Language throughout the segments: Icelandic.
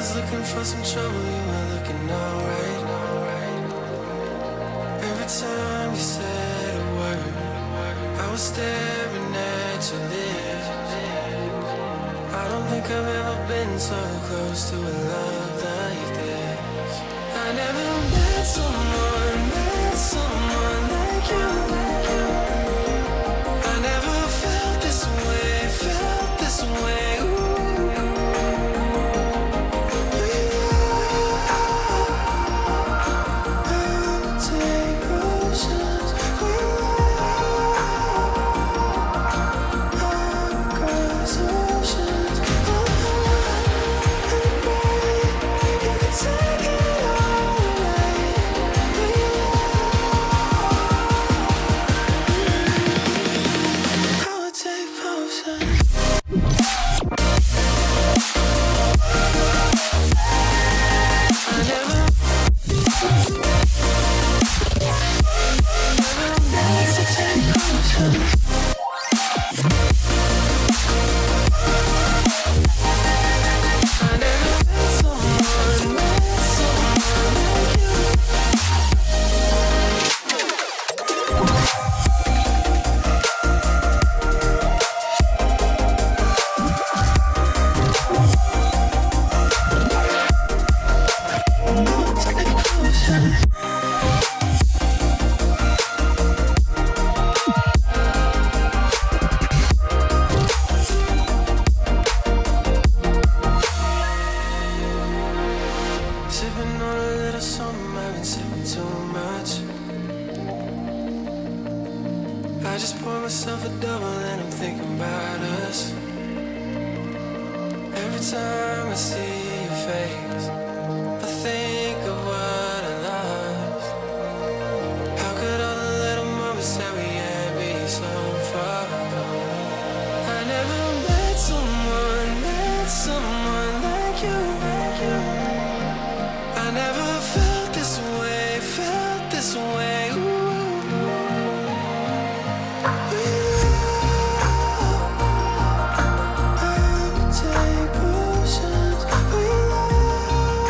was looking for some trouble, you were looking alright. Every time you said a word, I was staring at your lips. I don't think I've ever been so close to a love like this. I never met someone like you. I never felt this way. Sipping on a little something, I've been sipping too much. I just poured myself a double and I'm thinking about us. Every time I see your face, I think of what I lost. How could all the little moments that we had be so far gone? I never met someone like you. I never felt this way. Ooh. We love, I would take potions. We love.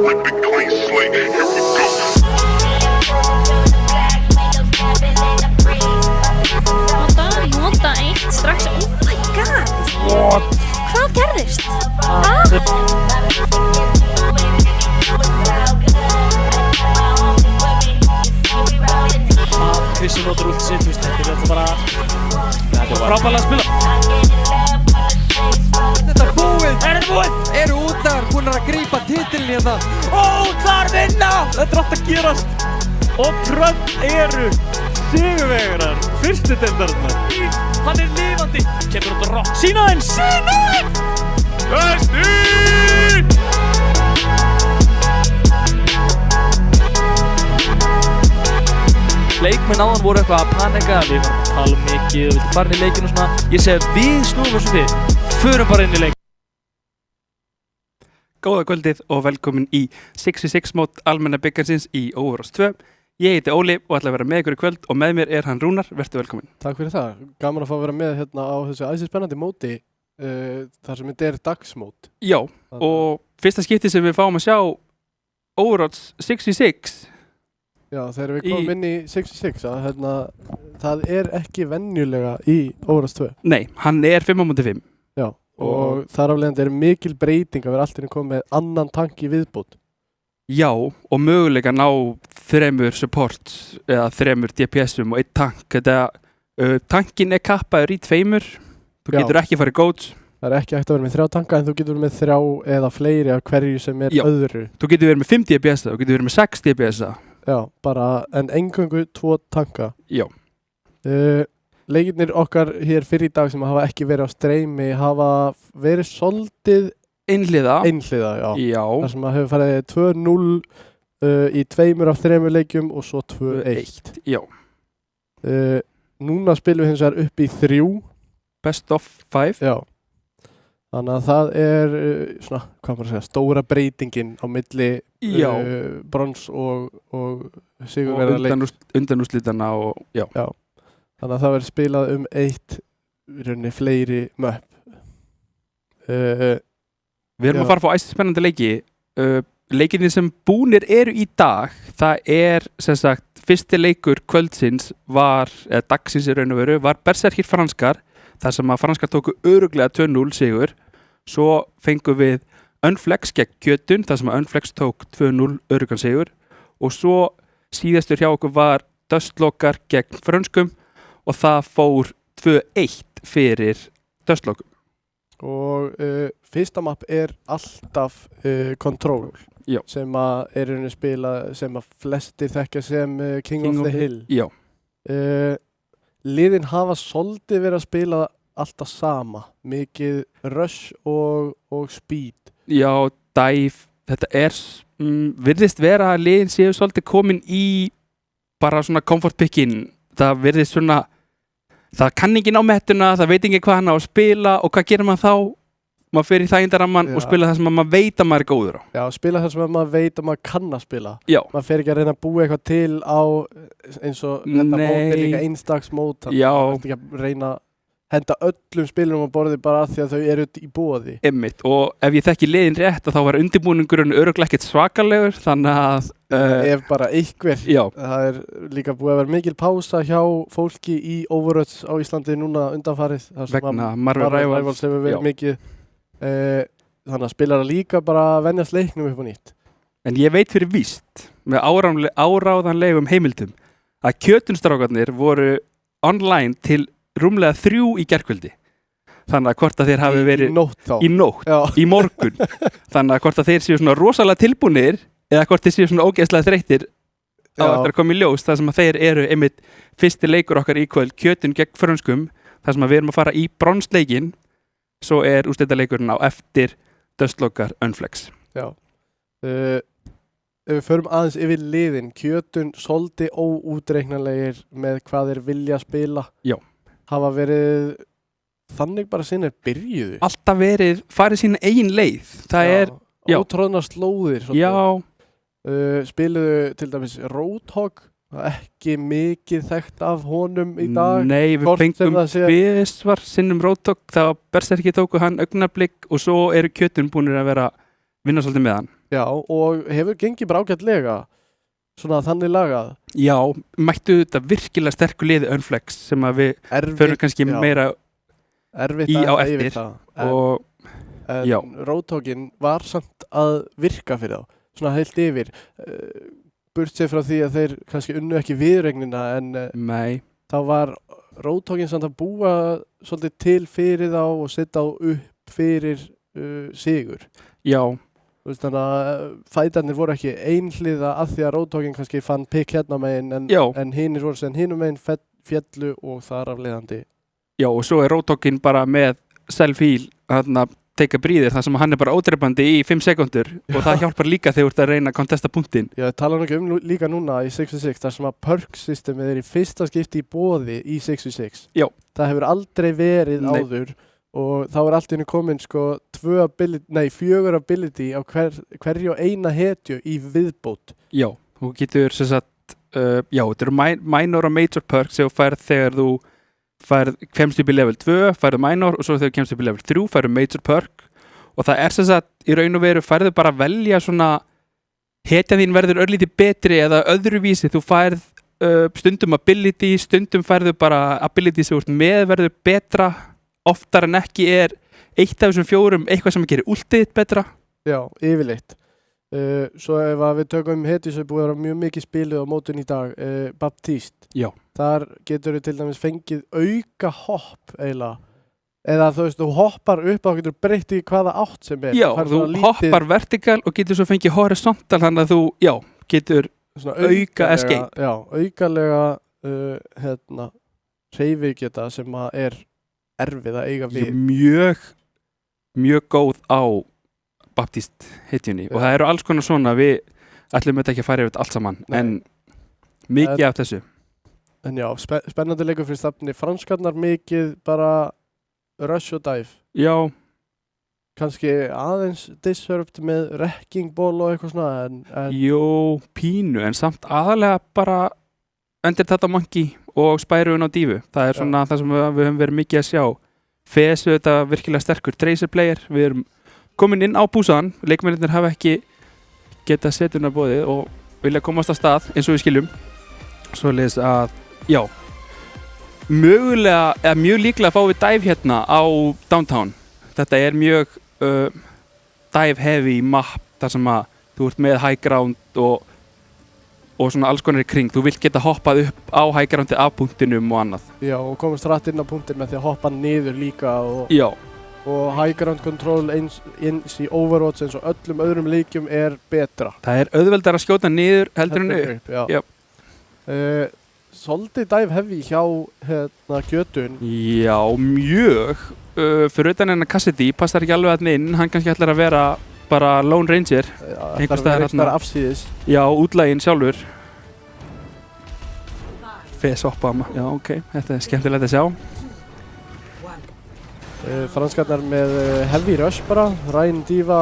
with the clean slate. Here we go. Nota eitt strax. Oh my god. What? Hvað gerðist? Krissi notar út sitt, þetta er bara frábærlega að spila. Þetta er búið! Eru útar búin að grípa titilin hérna? Útlar vinna! Þetta er alltaf að gerast. Og Tröll eru sigurvegarar fyrstu deildarinnar. Hann er lifandi. Kemur út á rock. Sýna þeim! Gæstín! Leikmenn áðan voru eitthvað að panika, við varum að tala mikið, við viljum fara inn í leikinn og svona. Ég segi að við snúum þessu við, förum bara inn í leikinn. Góða kvöldið og velkomin í 66 mót almenna byggarsins í Óvaros 2. Ég heiti Óli og ætla að vera með ykkur í kvöld og með mér er hann Rúnar, vertu velkomin. Takk fyrir það, gaman að fá að vera með hérna á þessu æsi spennandi móti þar sem þetta er dagsmót. Já, og fyrsta skipti sem við fáum að sjá Óvaros 66. Já, þegar við komum inn í 66 að hérna, það er ekki venjulega í Óvaros 2. Nei, hann er 5á/5. Já, og þar afleiðandi er mikil breyting að vera alltaf komið með annan tank í viðbót. Já, og möguleika ná 3 supports eða 3 DPS-um og 1 tank. Þetta, tankin er kappaður í 2. Þú getur ekki farið góts. Það er ekki hægt að vera með 3 tanka en þú getur verið með 3 eða fleiri af hverju sem er öðru. Þú getur verið með 5 DPS-a, þú getur verið með 6 DPS-a. Já, bara en eingöngu 2 tanka. Já. Leikirnir okkar hér fyrir í dag sem hafa ekki verið á streymi hafa verið soldið Einhliða, já. Þar sem hefur farið 2-0 í 2 af 3 leikjum og svo 2-1. Já. Núna spilum við hins vegar upp í 3. Best of 5. Já. Þannig að það er svona, hvað maður að segja, stóra breytingin á milli brons og sigurverðarleik. Undanúrslitana og já. Þannig að það verður spilað eitt rauninni fleiri möpp. Við erum að fara að fá æsti spennandi leiki. Leikinni sem búnir eru í dag, það er sem sagt, fyrsti leikur kvöldsins var, eða dagsins í raun og veru, var Berserkir franskar, þar sem að franskar tóku örugglega 2-0 sigur. Svo fengum við Unflex gegn Kjötun, þar sem að Unflex tók 2-0 öruggan sigur. Og svo síðastur hjá okkur var Dustlokar gegn frönskum og það fór 2-1 fyrir Dustlokum. Og fyrsta mapp er alltaf Control. Já. Sem að er rauninni spila sem að flestir þekkja sem King of the Hill. Já. Liðin hafa svolítið verið að spila alltaf sama, mikið rush og speed. Já, dive, þetta er, virðist vera að liðin séu svolítið komin í bara svona comfort pickin. Það virðist svona, það kann ekki ná mettuna, það veit ekki hvað hann á að spila og hvað gerir maður þá? Maður fer í þægindaramman og spila það sem maður veit að maður er góður á. Já, spila það sem maður veit að maður kann að spila. Já. Maður fer ekki að reyna að búa eitthvað til á eins og þetta mót er líka einstagsmót. Já. Það er ekki að reyna að henda öllum spilum á borði bara af því að þau eru í boði. Einmitt, og ef ég þekki liðin rétt þá var undirbúningurinn örugglega ekkert svakalegur, þannig að ef bara einhver. Já. Það er líka búið að vera mikil pása hjá fólki í Overwatch á Íslandi núna undanfarið. Vegna Marvel Rivals hefur verið mikið. Þannig að spilara líka bara venjast leiknum upp á nýtt. En ég veit fyrir víst með áráðanlegum heimildum að Kjötunstrákarnir voru online til rúmlega 3 í gærkvöldi. Þannig að hvort að þeir hafi verið í nótt, í morgun. Þannig að hvort að þeir séu svona rosalega tilbúnir eða hvort þeir séu svona ógeðslega þreyttir á eftir að koma í ljós, þar sem að þeir eru einmitt fyrsti leikur okkar í kvöld, Kjötun gegn frönskum, þar sem að við erum að fara í bronsleikin. Svo er úrslitaleikurinn á eftir Dustlokar Unflex. Já. Ef við förum aðeins yfir liðin, Kjötun svolítið óútreiknanlegir með hvað þeir vilja spila. Já. Hafa verið þannig bara sinni byrjuðu. Alltaf verið farið sína eigin leið. Það er ótróðnar slóðir. Já. Spiluðu til dæmis Roadhog. Ekki mikið þekkt af honum í dag. Nei, við fengum tvisvar sinnum Roadhog. Það var Berserkir tóku hann augnablik og svo eru Kjötun búinir að vera vinna svolítið með hann. Já, og hefur gengið bara ágætlega svona þannig lagað. Já, mættu þetta virkilega sterku liði Unflex sem að við förum kannski meira í á eftir og já. Roadhoginn var samt að virka fyrir þá, svona heilt yfir, burt sér frá því að þeir kannski unnu ekki viðregnina en þá var Roadhoginn samt að búa svolítið til fyrir þá og setja á upp fyrir sigur. Já. Þannig að fætarnir voru ekki einhliða að því að Roadhoginn kannski fann pikk hérna megin en hinir voru sem hinum megin fjallu og þar af leiðandi. Já, og svo Roadhoginn bara með self-heal að teika bríðir þar sem hann bara ódreipandi í 5 sekundur og það hjálpar líka þegar þú ert að reyna að kontesta punktinn. Já, ég tala ekki líka núna í 6v6 þar sem að perk-systemið í fyrsta skipti í boði í 6v6. Já. Það hefur aldrei verið áður og þá allt í henni komin sko 4 ability á hverju og eina hetju í viðbót. Já, þú getur sem sagt, þetta eru minor og major perks sem þú færð þegar þú kemst upp í level 2, færðu minor og svo þegar þú kemst upp í level 3 færðu major perk og það sem sagt í raun og veru færðu bara að velja svona hetjan þín verður örlítið betri eða öðruvísi, þú færð stundum ability, stundum færðu bara ability sem þú ert með verður betra oftar en ekki eitt af þessum 4 eitthvað sem gerir ultið betra. Já, yfirleitt. Svo ef við tökum hetju sem búið að vera mjög mikið spilið á mótun í dag, Baptiste. Já. Þar getur við til dæmis fengið auka hopp eiginlega. Eða þú hoppar upp og getur breytt í hvaða átt sem Já, þú hoppar vertikal og getur svo fengið horisontal þannig að þú, getur auka escape. Já, aukalega hreyfigeta sem er erfið að eiga við. Mjög góð á Baptiste hetjunni og það eru alls konar svona, við ætlum þetta ekki að fara yfir allt saman, en mikið af þessu. En já, spennandi leikur fyrir stafni, franskarnar mikið bara rush og dive. Já. Kannski aðeins disrupt með wrecking ball og eitthvað svona, Jó, pínu, en samt aðalega bara Ender þetta Monkey og Spyroun á dífu. Það er svona það sem við höfum verið mikið að sjá. Fesu þetta virkilega sterkur tracer player. Við erum komin inn á búsaðan. Leikmennirnir hafa ekki getað setjuna boðið og vilja komast að stað eins og við skiljum. Svoleiðis að, mjög líklega fáum við dive hérna á Downtown. Þetta er mjög dive heavy map þar sem að þú ert með high ground og svona alls konar í kring. Þú vilt geta hoppað upp á high groundi af punktinum og annað. Já, og komast rætt inn á punktin með því að hoppa niður líka og high ground control eins í Overwatch eins og öllum öðrum leikjum er betra. Það er auðveldar að skjóta niður heldur en upp. Já. Svolítið dive heavy hjá Götun. Já, mjög. Fyrir utan hennar Cassidy passar ekki alveg að inn. Hann kannski ætlar að vera bara Lone Ranger. Einhver staðar afsíðis. Já, útlæginn sjálfur. Fesoppa. Já, ok. Þetta er skemmtilegt að sjá. Franskarnar með heavy rush bara. Ryan Diva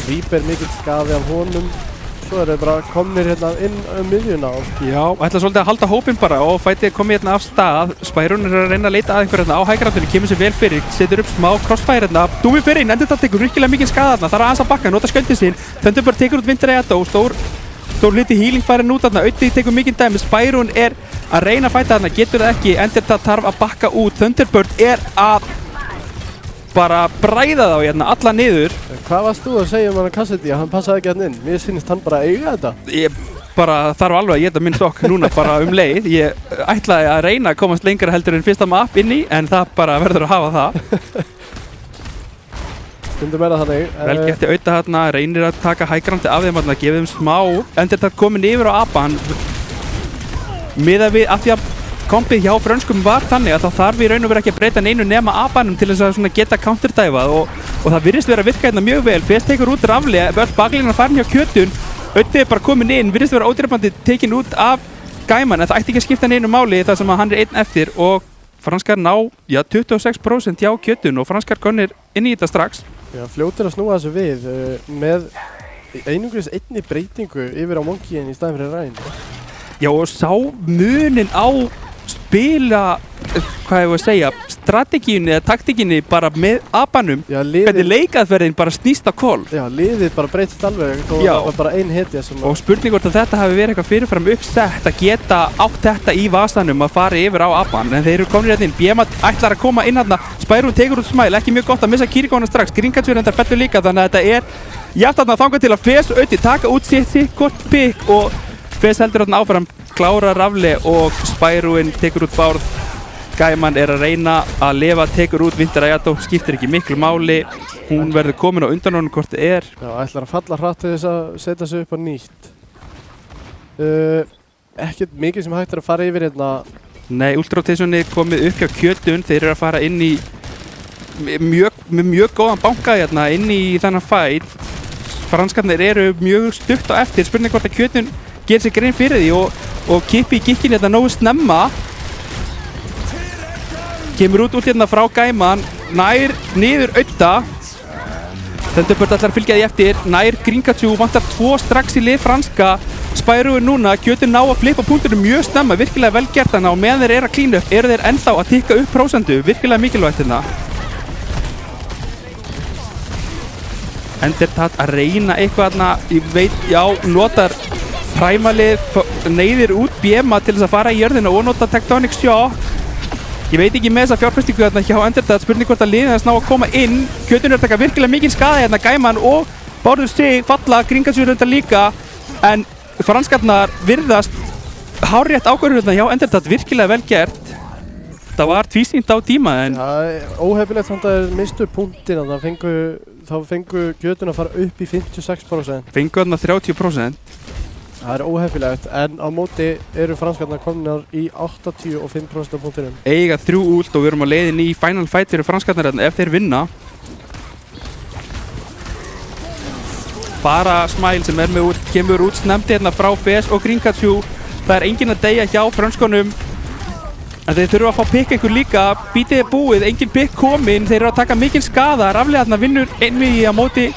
Reaper mikill skaði af honum. Svo eru bara komnir hérna inn miðjuna. Já, ætla svolítið að halda hópinn bara og fætið komið hérna af stað. Spyroun er að reyna að leita að einhver hérna á hægrandunni, kemur sér vel fyrir, setur upp smá crossfire hérna. Dúmi fyrir inn, endur það tekur virkilega mikið skada þarna, þarf aðeins að bakka, nota skjöldin sín. Thunderbird tekur út Winter Edo, stór hluti healing farin út þarna, Auddi tekur mikið dæmi. Spyroun er að reyna að fæta þarna, getur það ekki, endur það þarf að bakka út. Thunderbird er að bara bræða þá hérna alla niður. Hvað varst þú að segja hann Cassidy að hann passaði ekki hann inn? Mér finnst hann bara að eiga þetta. Ég bara þarf alveg að geta minn stokk núna bara leið. Ég ætlaði að reyna að komast lengra heldur en fyrsta map inn í, en það bara verður að hafa það. Stundum er það þannig. Vel gert í Audda hérna, reynir að taka hægrandi af þeim hérna, gefa þeim smá. Endur það komin yfir á apa, hann miðað við að því að kompið hjá frönskum var þannig að það þarf í raun og veru ekki að breyta neinu nema abanum til þess að geta counterdæfað og það virðist vera að virka hérna mjög vel. Fes tekur út raflega, öll baklínan farin hjá Kjötun, Auddi er bara komin inn, virðist vera ódreipandi tekin út af Gaiman, en það ætti ekki að skipta neinu máli þar sem að hann er einn eftir og franskar ná 26% hjá Kjötun og franskar konir inn í þetta strax. Já, fljótir að snúa þessu við með einungis einni breytingu yfir á Monkey-in í staðinn fyrir Ryan. Já, og sá munin á spila, hvað ég voru að segja, strategíunni eða taktíkinni bara með abanum, Já, hvernig leikaðferðin bara snýst á hvolf. Já, liðið bara breytist alveg og Já. það var bara ein hetja sem Og spurning hvort að þetta hafi verið eitthvað fyrirfram uppsett að geta átt þetta í vasanum að fara yfir á aban, en þeir eru komin hérna inn. Biemat ætlar að koma inn hérna, Spyro tekur út Smile, ekki mjög gott að missa Kirikóna strax, Gringatsu reyndar fellur líka, þannig að þetta er jafnt þarna þangað til að Fes og Öddi taka út sitt hvort pikk og Fes heldur þarna áfram, klára Rafli og Spyroinn tekur út Bárð. Gæman er að reyna að lifa, tekur út Winter Ayato, skiptir ekki miklu máli, hún verður komin á undan honum hvort þið er. Já, ætlar að falla hratt til þess að setja sig upp á nýtt. Ekkert mikið sem hægt er að fara yfir hérna. Nei, Ultrarotationi er komið upp hjá Kjötun, þeir eru að fara inn í með mjög góðan banka hérna inn í þennan fight. Franskarnir eru mjög stutt á eftir, spurning hvort að Kjötun gerir sig grein fyrir því og kippi í gikkin hérna nógu snemma. Kemur út hérna frá Gæman, nær niður Ödda. Thunderbird ætlar að fylgja því eftir, nær Gringatsu, vantar 2 strax í lið franska. Spyro núna, Kjötun ná að flippa punktunum mjög snemma, virkilega vel gert hana og meðan þeir eru að klína upp, eru þeir ennþá að tikka upp prósentu, virkilega mikilvægt hérna. Endertat að reyna eitthvað hérna, ég veit, já, notar Primalið, neyðir út Biemat til þess að fara í jörðina og nota Tectonic Shock. Ég veit ekki með þessa fjárfestingu hérna hjá Endertat, spurning hvort að liðið þess ná að koma inn. Kjötun er að taka virkilega mikinn skaða hérna, Gæman og Bárður sig falla, Gringatsu reyndar líka, en franskarnar virðast hárrétt ákvörðun hjá Endertat, virkilega vel gert. Það var tvísýnt á tíma en... Já, óhefilegt samt að þeir mistu punktina, þá fengu Kjötun að fara upp í 56%. Fengu þarna 30%. Það er óhefilegt, en á móti eru franskarnar komnar í 85% af punktinum. Eiga 3 ult og við erum á leiðin í Final Fight fyrir franskarnar ef þeir vinna. Bara Smile sem er með út, kemur út snemmt hérna frá Fes og Gringatsu. Það er enginn að deyja hjá franskonum. En þeir þurfa að fá pikk einhver líka, bítið er búið, engin pikk kominn, þeir eru að taka mikinn skada. Rafli þarna vinnur einvigi á móti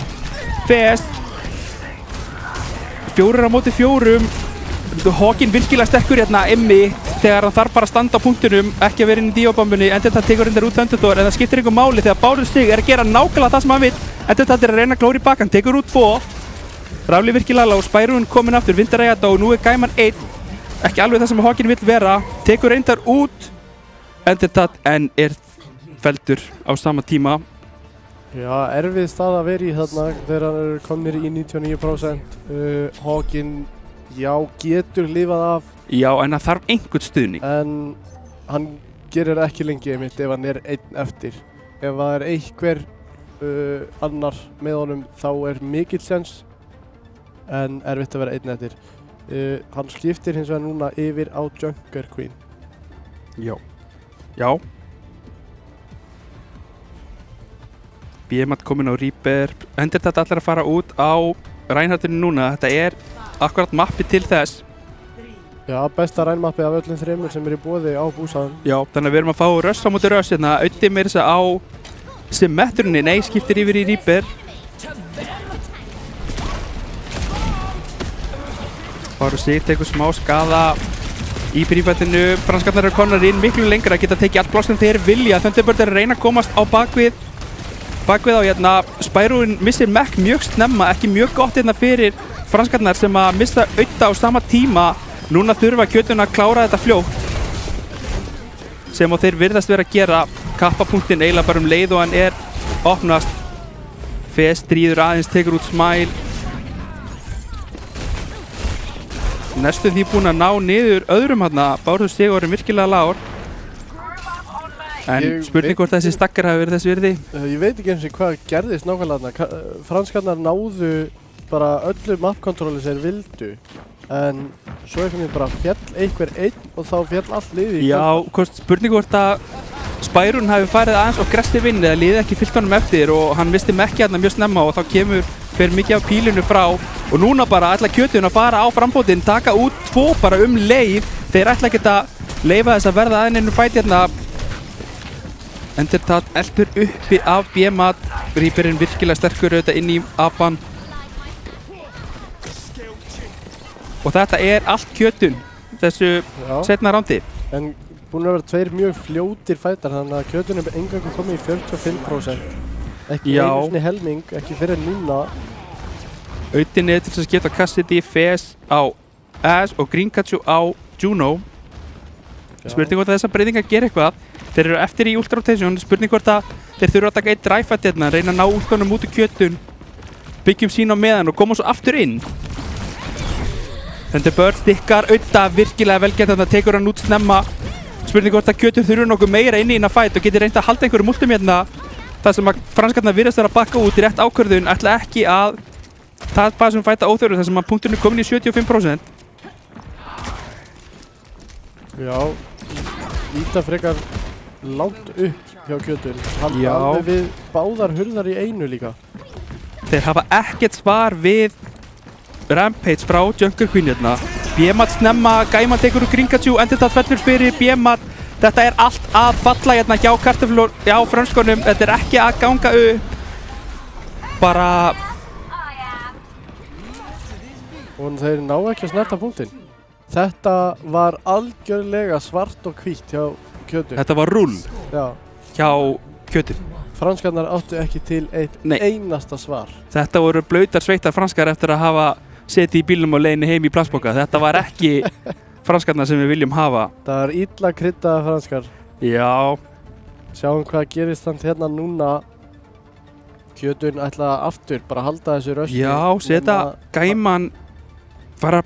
Fes. 4 á móti 4. Hawkin virkilega stekkur hérna Emmi þegar hann þarf bara að standa á punktunum, ekki að vera inn í Dio-bombunni. Endertat tekur reyndar út Thunderthor en það skiptir einhver máli þegar Bárður sig er að gera nákvæmlega það sem hann vill. Endertat er að reyna að klóra í bak, hann tekur út 2. Rafli virkilega lág, Spyroinn kominn aftur, Winter Ayato og nú er Gæman 1. Ekki alveg það sem Hawkin vill vera, tekur reyndar út Endertat en er feldur á sama tíma. Já, erfið stað að vera í þarna þegar hann eru komnir í 99%. Hawkin, já, getur lifað af. Já, en það þarf einhvern stuðning. En hann gerir ekki lengi einmitt ef hann er einn eftir. Ef það er einhver annar með honum þá er mikill sens, en erfitt að vera einn eftir. Hann skiptir hins vegar núna yfir á Junker Queen. Já. Já. Biemat kominn á Reaper. Endertat ætlar að fara út á Reinhardtinu núna. Þetta er akkurat mappi til þess. Já, besta rænmappi af öllum 3 sem er í boði á búsaðan. Já, þannig að við erum að fá Russ á móti Russ hérna. Öddi meira þess að á Symmetruninni. Nei, skiptir yfir í Reaper. Bárður sig tekur smá skada í prífættinu. Franskarnar eru komnar inn miklu lengra, geta tekið allt pláss sem þeir vilja. Thunderbird er að reyna að komast á bakvið á hérna. Spyroinn missir Mech mjög snemma, ekki mjög gott hérna fyrir franskarnar sem að missa Ödda á sama tíma. Núna þurfa Kjötun að klára þetta fljótt sem þeir virðast vera að gera. Kappapunktinn eiginlega bara leið og hann er opnast. Fes stríður aðeins, tekur út Smile. Næstum því búinn að ná niður öðrum hérna. Bárður sig orðinn virkilega lágur. En spurning hvort þessi stakkar hafi verið þess virði? Ég veit ekki eins og hvað gerðist nákvæmlega þarna. Franskarnar náðu bara öllu map-kontróli sem þeir vildu. En svo einhvern veginn bara fjall einhver einn og þá fjall allt liði. Já, spurning hvort að Spyroinn hafi farið aðeins og gresti vinn eða liði ekki fyllt honum eftir og hann misti Mekki hérna mjög snemma og þá fer mikið af pílinu frá og núna bara ætla Kjötun að fara á frambótinn, taka út 2 bara leið. Þeir ætla ekki að leyfa þess að verða aðeins einu fæti hérna. Endertat elpur uppi af Biemat. Reaperinn virkilega sterkur auðvitað inn í apan. Og þetta er allt Kjötun þessu setna rándi. En búin að vera 2 mjög fljótir fætar þannig að kjötun er engangu komið í 45%. Ekki Já. einu sinni helming, ekki fyrir núna. Auðinni til þess að skipta Cassidy, Fez á Ash og Grinkachu á Juno. Spurning hvort að þessar breytingar gera eitthvað. Þeir eru eftir í Ultra Rotation, spurning hvort að þeir þurfa að taka eitt dræfætt hérna, reyna að ná úlpunum út úr kjötun, byggjum sín á meðan og koma svo aftur inn. Thunderbird stikkar auðta virkilega velgert þannig að tekur hann út snemma. Spurning hvort að kjötun þurfa nokkuð meira inn í hérna fætt og getur reynt að halda einhverju múltum hérna. Það sem að franskarnar virðast vera að bakka út í rétt ákvörðun, ætla ekki að það bara sem fæta óþörfu þar sem að punkturinn er komin í 75%. Já, líta frekar langt upp hjá kjötun. Halda Já. alveg við báðar hurðar í einu líka. Þeir hafa ekkert svar við Rampage frá Junker Queen hérna. Biemat snemma, Gaiman tekur úr Grinkachu, Endertat fellur fyrir Biemat. Þetta er allt að falla hérna hjá kartöflur, hjá frönskunum. Þetta er ekki að ganga upp. Bara... Og þeir ná ekki að snerta punktinn. Þetta var algjörlega svart og hvítt hjá kjötun. Þetta var rúll Já, hjá kjötun. franskarnar áttu ekki til eitt Nei. einasta svar. Þetta voru blautar sveittar franskar eftir að hafa setið í bílnum og leiðinni heim í plastboka. Þetta var ekki franskarna sem við viljum hafa. Það er illa kryddaða franskar. Já, Sjáum hvað gerist þannig hérna núna. Kjötun ætla aftur bara að halda þessu rösti. já, setja Gaiman bara,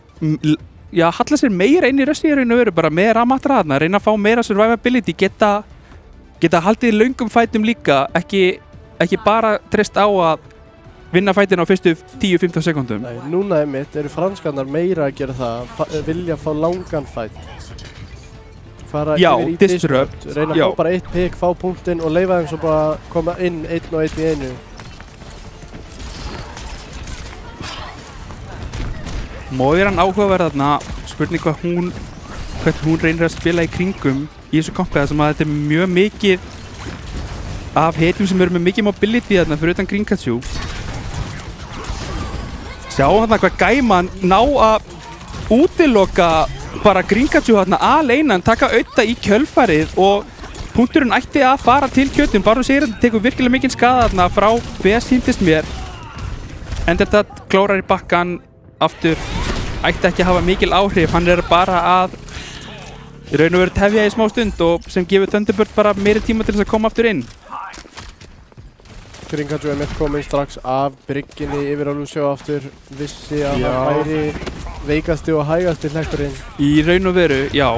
já, halla sér meira inn í rösti í raun og veru, bara með ramatra þarna, reyna að fá meira survivability, geta haldið löngum fætum líka, ekki bara treyst á að vinna fætin á fyrstu 10-15 sekundum. Nei, núna einmitt eru franskarnar meira að gera það, vilja fá langan fæt. Fara Já, yfir í disrupt, reyna að já. fá bara eitt pick, fá punktinn og leyfa þeim svo bara koma inn einn og einn í einu. Moiran áhugaverð þarna, spurning hvernig hún reynir að spila í kringum í þessu kompiða sem að þetta er mjög mikið af hetjum sem eru með mikið mobility þarna fyrir utan Grinkachu. Sjáum þarna hvað Gaiman ná að útiloka bara Grinkachu þarna aleinan, taka auðta í kjölfarið og punkturinn ætti að fara til kjötun. Bara segir að þetta tekur virkilega mikinn skaða þarna frá BS sýndist mér. Endertat klórar í bakkan aftur, ætti ekki að hafa mikil áhrif, hann er bara að í raun og veru tefja í smá stund og sem gefur Thunderbird bara meiri tíma til þess að koma aftur inn. Grinkachu er mitt komin strax af brygginni yfir á Lucio aftur, vissi að Já. hann væri veikasti og hægasti hlekkurinn. Í raun og veru, já.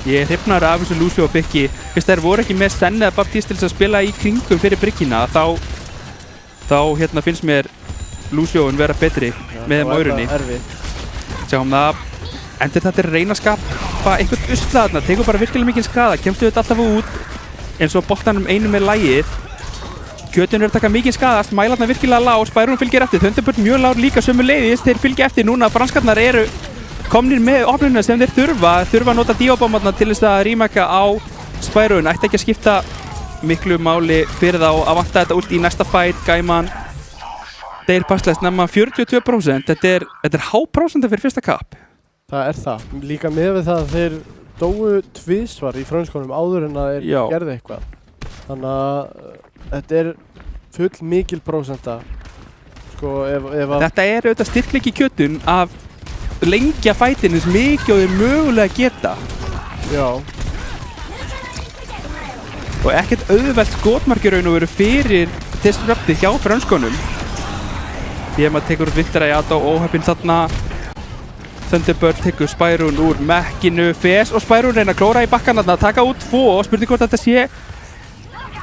Ég er hrifnar af þessu Lucio og Byggi. Fyrst þær voru ekki með Senna eða Baptiste til þess að spila í kringum fyrir bryggina, þá hérna finnst mér Lucioun vera betri með Moirunni. Það var erfitt. Sjáum það, endur þetta er að reyna að skapa einhvern usla þarna, tegur bara virkilega mikinn skada, kemstu þetta alltaf út eins og boltanum einu með lagið. Kjötun er að taka mikinn skada, smælarna virkilega lág, Spyrun fylgir eftir, Thunderbird mjög lág líka sömuleiðis, þeir fylgja eftir núna, franskarnar eru komnir með opnuna sem þeir þurfa að nota dífabombarna til þess að rímaka á Spyrun, ætti ekki að skipta miklu máli fyrir þá að vanta þetta út í næsta fight. Gaiman deyr passlega snemma 42%, þetta er háprósenta fyrir fyrsta kapp. Það er það. Líka með við það að þeir dóu tvisvar í frönskunum áður en að þeir Já. gerðu eitthvað. Þannig að þetta er full mikil prósenta. Sko ef að... Þetta er auðvitað styrkleiki kjötun að lengja fætinn eins mikið og þeir mögulega geta. Já. Og ekkert auðvelt skotmarkir raun og veru fyrir disrupti hjá frönskunum. Því að maður tekur út Victor Ayado, óheppinn þarna. Thunderbird tekur Spyrun úr mekkinu, Fez og Spyrun reyna að klóra í bakkan þarna, taka út 2 og spurning hvort þetta sé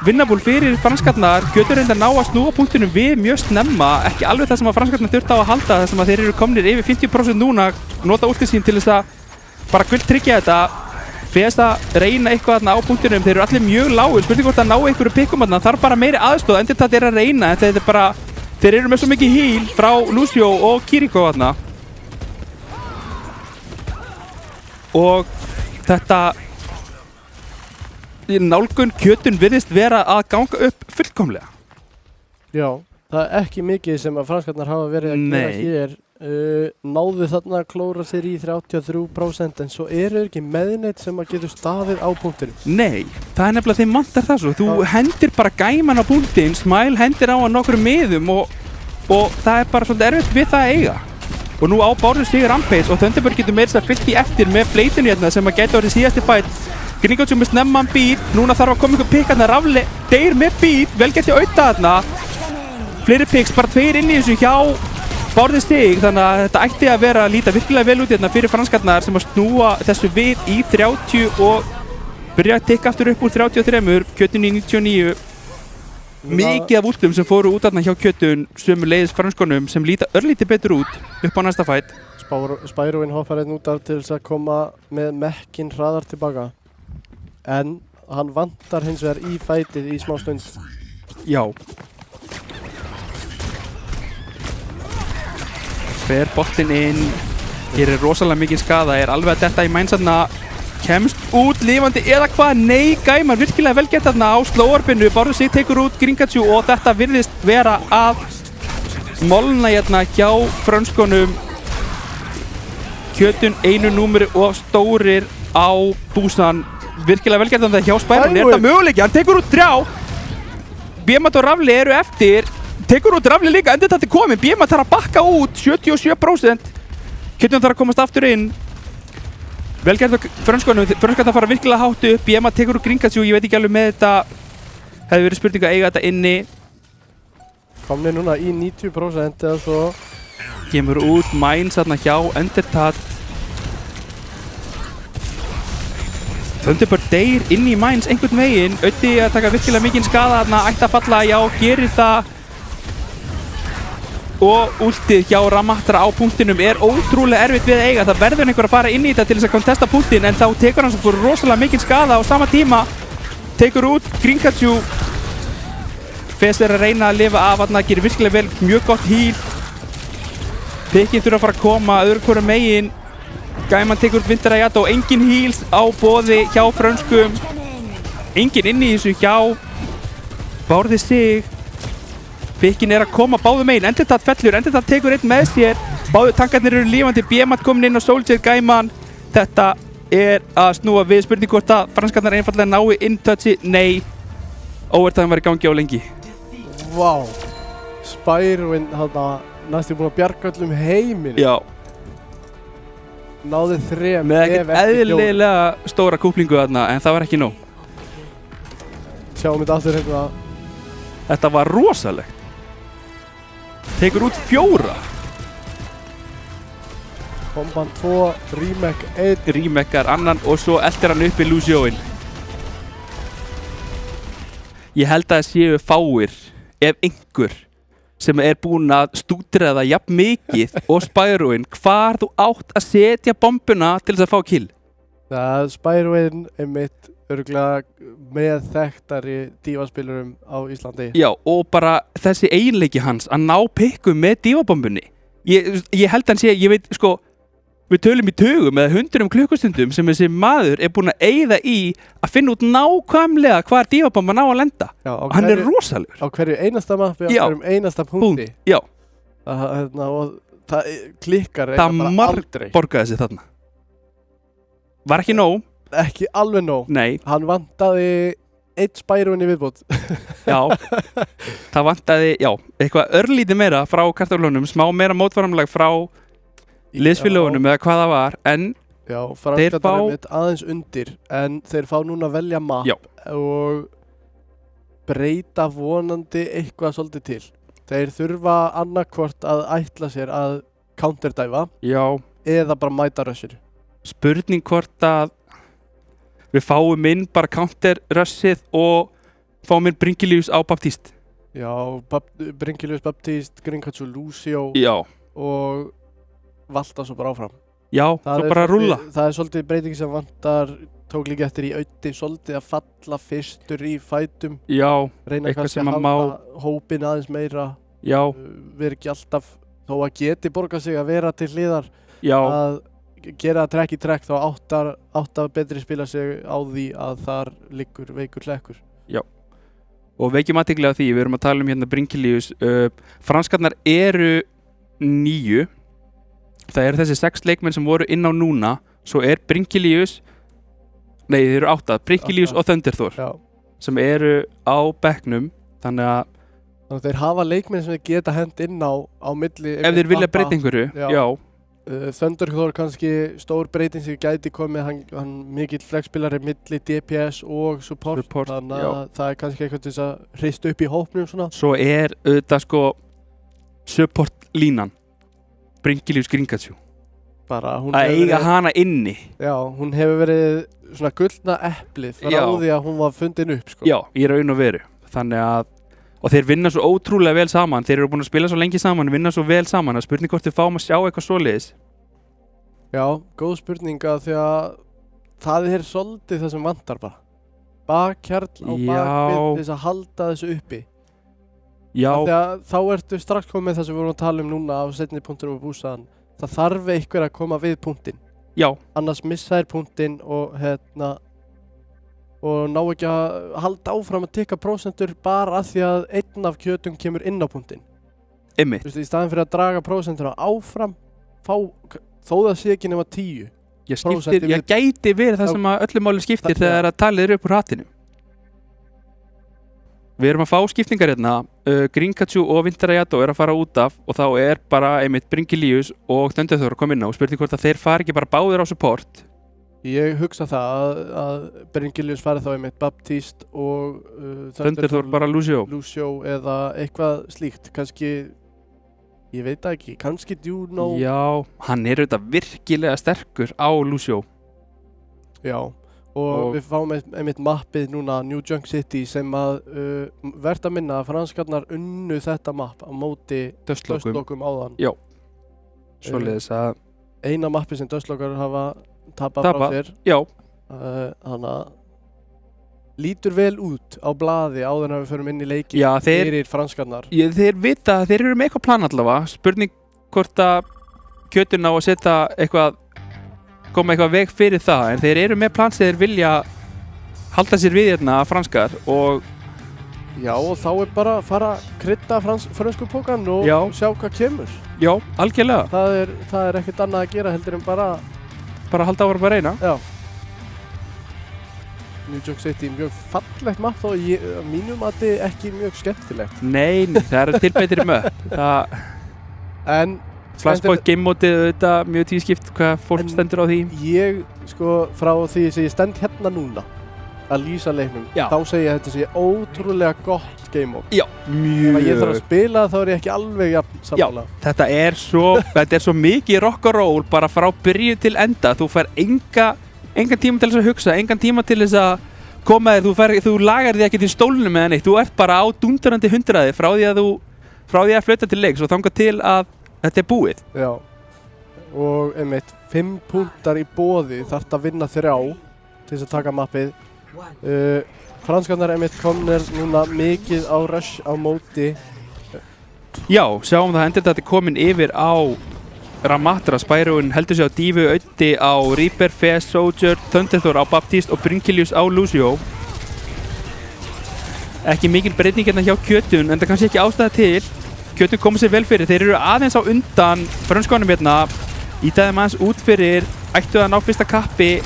vinnabúl fyrir franskarnar. Kjötur reyndar ná að snúa punktunum við mjög snemma, ekki alveg það sem að franskarnar þurft á að halda, þar sem að þeir eru komnir yfir 50% núna, nota últið sín til þess að bara gulltryggja þetta. Fez að reyna eitthvað þarna á punktunum, þeir eru allir mjög lágur, spurning hvort að ná einhverju pikkum þarna, þarf bara meiri aðstoð, endur þetta er að reyna, þetta er bara, þeir eru með svo mikið heal frá Lucio og Kiriko þarna. Og þetta nálgun kjötun virðist vera að ganga upp fullkomlega. Já. Það er ekki mikið sem að franskarnar hafa verið að gera Nei. hér náðu þarna að klóra sér í 33% en svo eru ekki meðneitt sem að getur staðið á punktinu. Nei, það er nefnilega þeim vantar það svo. Þú hendir bara gæman á punktinn, Smile hendir á hann nokkrum miðum og það er bara svolítið erfitt við það að eiga. Og nú á Bárður sigur Rampage og Thunderbird getur meira þess að fyllt í eftir með bleitinu hérna sem að gæti orðið síðasti fight. Gringotsjó með snemman beat, núna þarf að koma ykkur pikk hérna, Rafli deyr með beat, vel gett í auðta þarna. Fleiri picks, bara 2 inn í þessu hjá Bárður sig, þannig að þetta ætti að vera að líta virkilega vel út hérna fyrir franskarnar sem að snúa þessu við í 30 og byrja að tikka aftur upp úr 33, Kjötun í 99. Mikið af úrslitum sem fóru út þarna hjá Kjötun, sömuleiðis franskonum sem líta örlítið betur út upp á næsta fight. Spyroin hoppar einn út af til þess að koma með Mekkin hraðar tilbaka. En hann vantar hins vegar í fightið í smá stund. Já. Fer boltinn inn, gerir rosalega mikið skada, er alveg að detta í mænsarna, kemst út lifandi eða hvað? Nei, Gæmar virkilega vel gett þarna á slóarbinu, Bárður sig tekur út Gringotsjó og þetta virðist vera að molna hérna hjá frönskonum. Kjötun einu númeri og stórir á búsan, virkilega vel gett þarna hjá Spyroin, er þetta möguleiki, hann tekur út 3, Biemat og Rafli eru eftir, tekur út Rafli líka, endur þetta komin, Biemat þarf að bakka út, 77%, Kjötun þarf að komast aftur inn. Vel gert á frönskonum, frönskarnar fara virkilega hátt upp, Biemat tekur úr Gringotsjó, ég veit ekki alveg með þetta, hefði verið spurning að eiga þetta inni. Komni núna í 90% eða svo. Kemur út Mines þarna hjá Undertat. Thunderbird deyr inn í Mines einhvern veginn, Öddi að taka virkilega mikinn skada þarna, ætti að falla, já, gerir það. Og últið hjá Ramatra á punktinum er ótrúlega erfitt við að eiga. Það verður einhver að fara inn í þetta til þess að kontesta punktin en þá tekur hann svo rosalega mikinn skada á sama tíma. Tekur út Gringotsjó. Fes er að reyna að lifa af þarna, gerir virkilega vel, mjög gott heal. Pikkinn þurfa að fara að koma öðru hvoru megin. Gæman tekur út Vinterayat og engin heals á boði hjá frönskum. Engin inn í þessu hjá Bárði sig. Pikkinn er að koma báðum megin, Undertat fellur, Undertat tekur einn með sér. Báðu tankarnir eru lífandi, Biemat komin inn á Soldier Gæman. Þetta er að snúa við, spurning hvort að franskarnar einfallega nái in-touchi. Nei, overtime var í gangi á lengi. Vá, Spyroin þarna næstu búinn að bjarga öllum heiminu. Já. Náði 3 með ekkert eðlilega stóra kúplingu þarna, en það var ekki nóg. Sjáum þetta aftur hérna. Þetta var rosalegt. Tekur út 4. Komban 2, Remake 1. Remakar annan og svo eltir hann upp í Lucióin. Ég held að það séu fáir, ef einhver, sem er búinn að stúdera það jafn mikið og Spyroin hvar þú átt að setja bombuna til þess að fá kill. Það Spyroin einmitt örgulega með þekktari dívaspilurum á Íslandi. Já, og bara þessi eiginleiki hans að ná pikkum með dívabombunni. Ég held að hann sé, ég veit, sko, við tölum í tugum eða 100 klukkustundum sem þessi maður er búinn að eyða í að finna út nákvæmlega hvar dífabomba ná að lenda. Já, hann er rosalegur. Á hverju einasta mappi, á hverjum einasta punkti. Já. Og það klikkar það bara aldrei. Það borgaði sig þarna. Var ekki nóg. Ekki alveg nóg. Nei. Hann vantaði 1 Spyroin í viðbót. Já, það vantaði, já, eitthvað örlítið meira frá kartaflunum, smá meira mótvaramlag frá liðsfélögunum eða hvað það var, en já, franskarnar er mitt aðeins undir, en þeir fá núna að velja map og breyta vonandi eitthvað svolítið til. Þeir þurfa annarkvort að ætla sér að counterdæfa eða bara mæta rushir. Spurning hvort að við fáum inn bara counter-rushið og fáum inn Bringilius á Baptiste. Já, Bringilius, Baptiste, Gringotsjó, Lucio og valta svo bara áfram. Já, svo bara rúlla. Það er svolítið breyting sem vantar, tók líka eftir í Öddi, svolítið að falla fyrstur í fætum. Já, reyna kannski að halda hópin aðeins meira. Já. Vera ekki alltaf, þó að geti borgað sig að vera til hliðar. Já. Að gera trekk í trekk, þá átt að betri spila sig á því að þar liggur veikur hlekkur. Já, og veikjum athygli á því, við erum að tala um hérna Bringilius, franskarnar eru 9 það eru þessi 6 leikmenn sem voru inn á núna, svo er Bryngilius, nei þeir eru 8, Bryngilius og Thunderthor Já. sem eru á bekknum, þannig að þeir hafa leikmenn sem þeir geta hent inn á milli ef þeir vilja breyta einhverju, já. Thunderthor kannski stór breyting sem gæti komið, hann mikill flexspilari milli DPS og support þannig að það er kannski eitthvað til þess að hrista upp í hópnum svona. Svo er auðvitað sko support línan Bryngilius Gringatsjú að eiga hana inni. Já, hún hefur verið svona gullna eplið frá því að hún var fundin upp sko. Já, í raun og veru. Þannig að og þeir vinna svo ótrúlega vel saman, þeir eru búin að spila svo lengi saman, vinna svo vel saman, að spurning hvort við fáum að sjá eitthvað svoleiðis. Já, góð spurninga því að það er svolítið það sem vantar bara. Bakhjarl á bakvið til þess að halda þessu uppi. Já. Þá ertu strax komið með það sem við vorum að tala um núna á seinni punktunum og búsaðan. Það þarf einhver að koma við punktinn. Já. Annars missa þér punktinn og og ná ekki að halda áfram að tikka prósentur bara af því að einn af kjötum kemur inn á punktinn. Einmitt. Þú veist, í staðin fyrir að draga prósenturna áfram, þó það sé ekki nema 10. Ég gæti verið það sem að öllu máli skiptir þegar að talið eru upp úr hattinum. Við erum að fá skiptingar hérna, Gringatsjú og Vinterajado er að fara út af og þá er bara einmitt Bryngilius og Thunderthor að koma inn á og spurning hvort að þeir fari ekki bara báðir á support. Ég hugsa það að Bryngilius fari þá einmitt Baptiste og Thunderthor bara Lucio eða eitthvað slíkt, kannski, ég veit það ekki, kannski Juno. Já, hann er auðvitað virkilega sterkur á Lucio. Já, og við fáum einmitt mappið núna New Junk City sem að verðt að minna að franskarnar unnu þetta mapp á móti Dustlokum áðan. Já, svoleiðis að eina mappið sem Dustlokar hafa tapað frá þér. Já. Þannig að lítur vel út á blaði áður en við förum inn í leiki fyrir franskarnar. Þeir vita, þeir eru með eitthvað plan allavega. Spurning hvort að kjötun á að setja eitthvað, koma eitthvað veg fyrir það, en þeir eru með plan sem þeir vilja halda sér við hérna franskar og já, og þá er bara að fara að krydda frönsku pókan og sjá hvað kemur. Já, algjörlega. Það er ekkert annað að gera heldur en bara halda áfram að reyna. Já. New Junk City, mjög fallegt mapp þó mínum að þetta ekki mjög skemmtilegt. Nei, það eru tilbætir möpp. En Flashpoint game mótið auðvitað mjög tískipt hvað fólk stendur á því. Ég, sko, frá því sem ég stend hérna núna að lýsa leiknum, þá segi ég að þetta sé ótrúlega gott game mode. Já, mjög. Ef ég þarf að spila þá er ég ekki alveg jafn sammála. Já, þetta er svo mikið rock and roll bara frá byrju til enda. Þú fær engan tíma til þess að hugsa, engan tíma til þess að koma þér, þú lagar þig ekki til stólunum eða neitt. Þú ert bara á dúndrandi 100 frá því að flauta til leiks og þangað til að þetta er búið. Já, og einmitt 5 punktar í boði þarft að vinna 3 til þess að taka mappið. Franskarnar einmitt komnir núna mikið á rush á móti. Já, sjáum það endur þetta er komin yfir á Ramatra, Spyroin heldur sig á Dífu, Öddi á Reaper, Fez, Soldier, Thunderthor á Baptiste og Bryngilius á Lucio. Ekki mikil breyting hérna hjá kjötun, en það kannski ekki ástæða til. Kjötun komið sér vel fyrir, þeir eru aðeins á undan frönskonum hérna. Ítaði manns út fyrir, ættu að ná fyrsta kappi.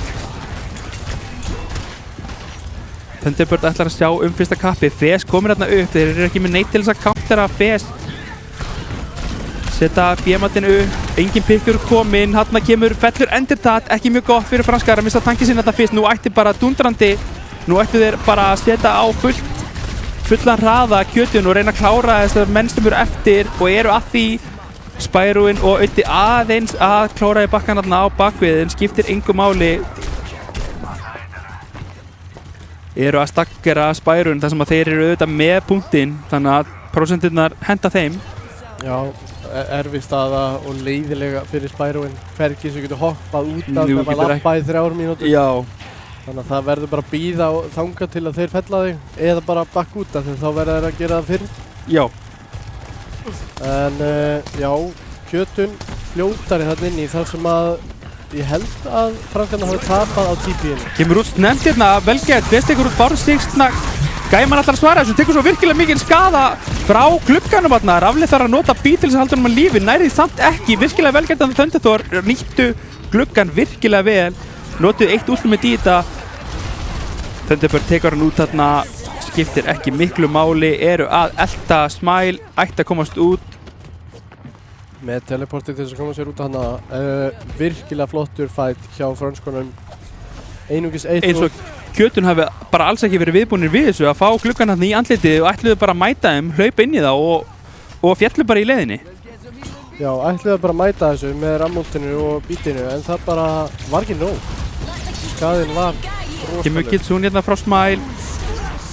Thunderbird ætlar að sjá fyrsta kappi. Fez komir hérna upp, þeir eru ekki með neitt til þess að countera Fez. Setta B-matinn upp, engin pikkur kominn, hérna kemur fellur Endertat, ekki mjög gott fyrir franskar að missa tankið sinna þetta fyrst. Nú ætti bara dundrandi, nú ættu þeir bara að setja á fullan hraða kjötun og reyna að klára þessar menn sem eru eftir og eru að því. Spyroin og Öddi aðeins að klára í bakkan hérna á bakvið en skiptir engu máli. Eru að stakkera Spyroin þar sem að þeir eru auðvitað með punktinn, þannig að prósenturnar henda þeim. Já, erfið staða og leiðilega fyrir Spyroin. Hvergi sem getur hoppað út af þegar maður lappa í 3 mínútur. Já. Þannig að það verður bara að bíða og þanga til að þeir fella þig eða bara bakka út af þegar þá verður þeir að gera það fyrr. Já. En já, kjötun fljótari þarna inni þar sem að ég held að franskarnar hafi tapað á TP-inu. Kemur út snemmt hérna, velgert, Fez tekur út Bárst 6, Gæman ætlar að svara þessu, tekur svo virkilega mikið skada frá glugganum þarna. Rafli þarf að nota bít til þess að halda honum að lífi, nærið samt ekki. Virkilega velgerðan Thunderthor, nýttu gluggan virkilega vel. Notuðu eitt ultimate í þetta. Thunderbird tekur hann út þarna, skiptir ekki miklu máli, eru að elta Smile, ætti að komast út. Með teleporti til þess að koma sér út af hana. Virkilega flottur fight hjá frönskunum. Einungis eitt Eins og Kjötun hafi bara alls ekki verið viðbúnir við þessu að fá gluggan hann í andlitið og ætluðu bara að mæta þeim, hlaupa inn í það og fjallu bara í leiðinni. Já, ætluðu bara að mæta þessu með rammúltinu og bítinu, en það bara var ekki nóg. Skaðinn var Kemur rosaleg. Kitsune hérna frá Smile.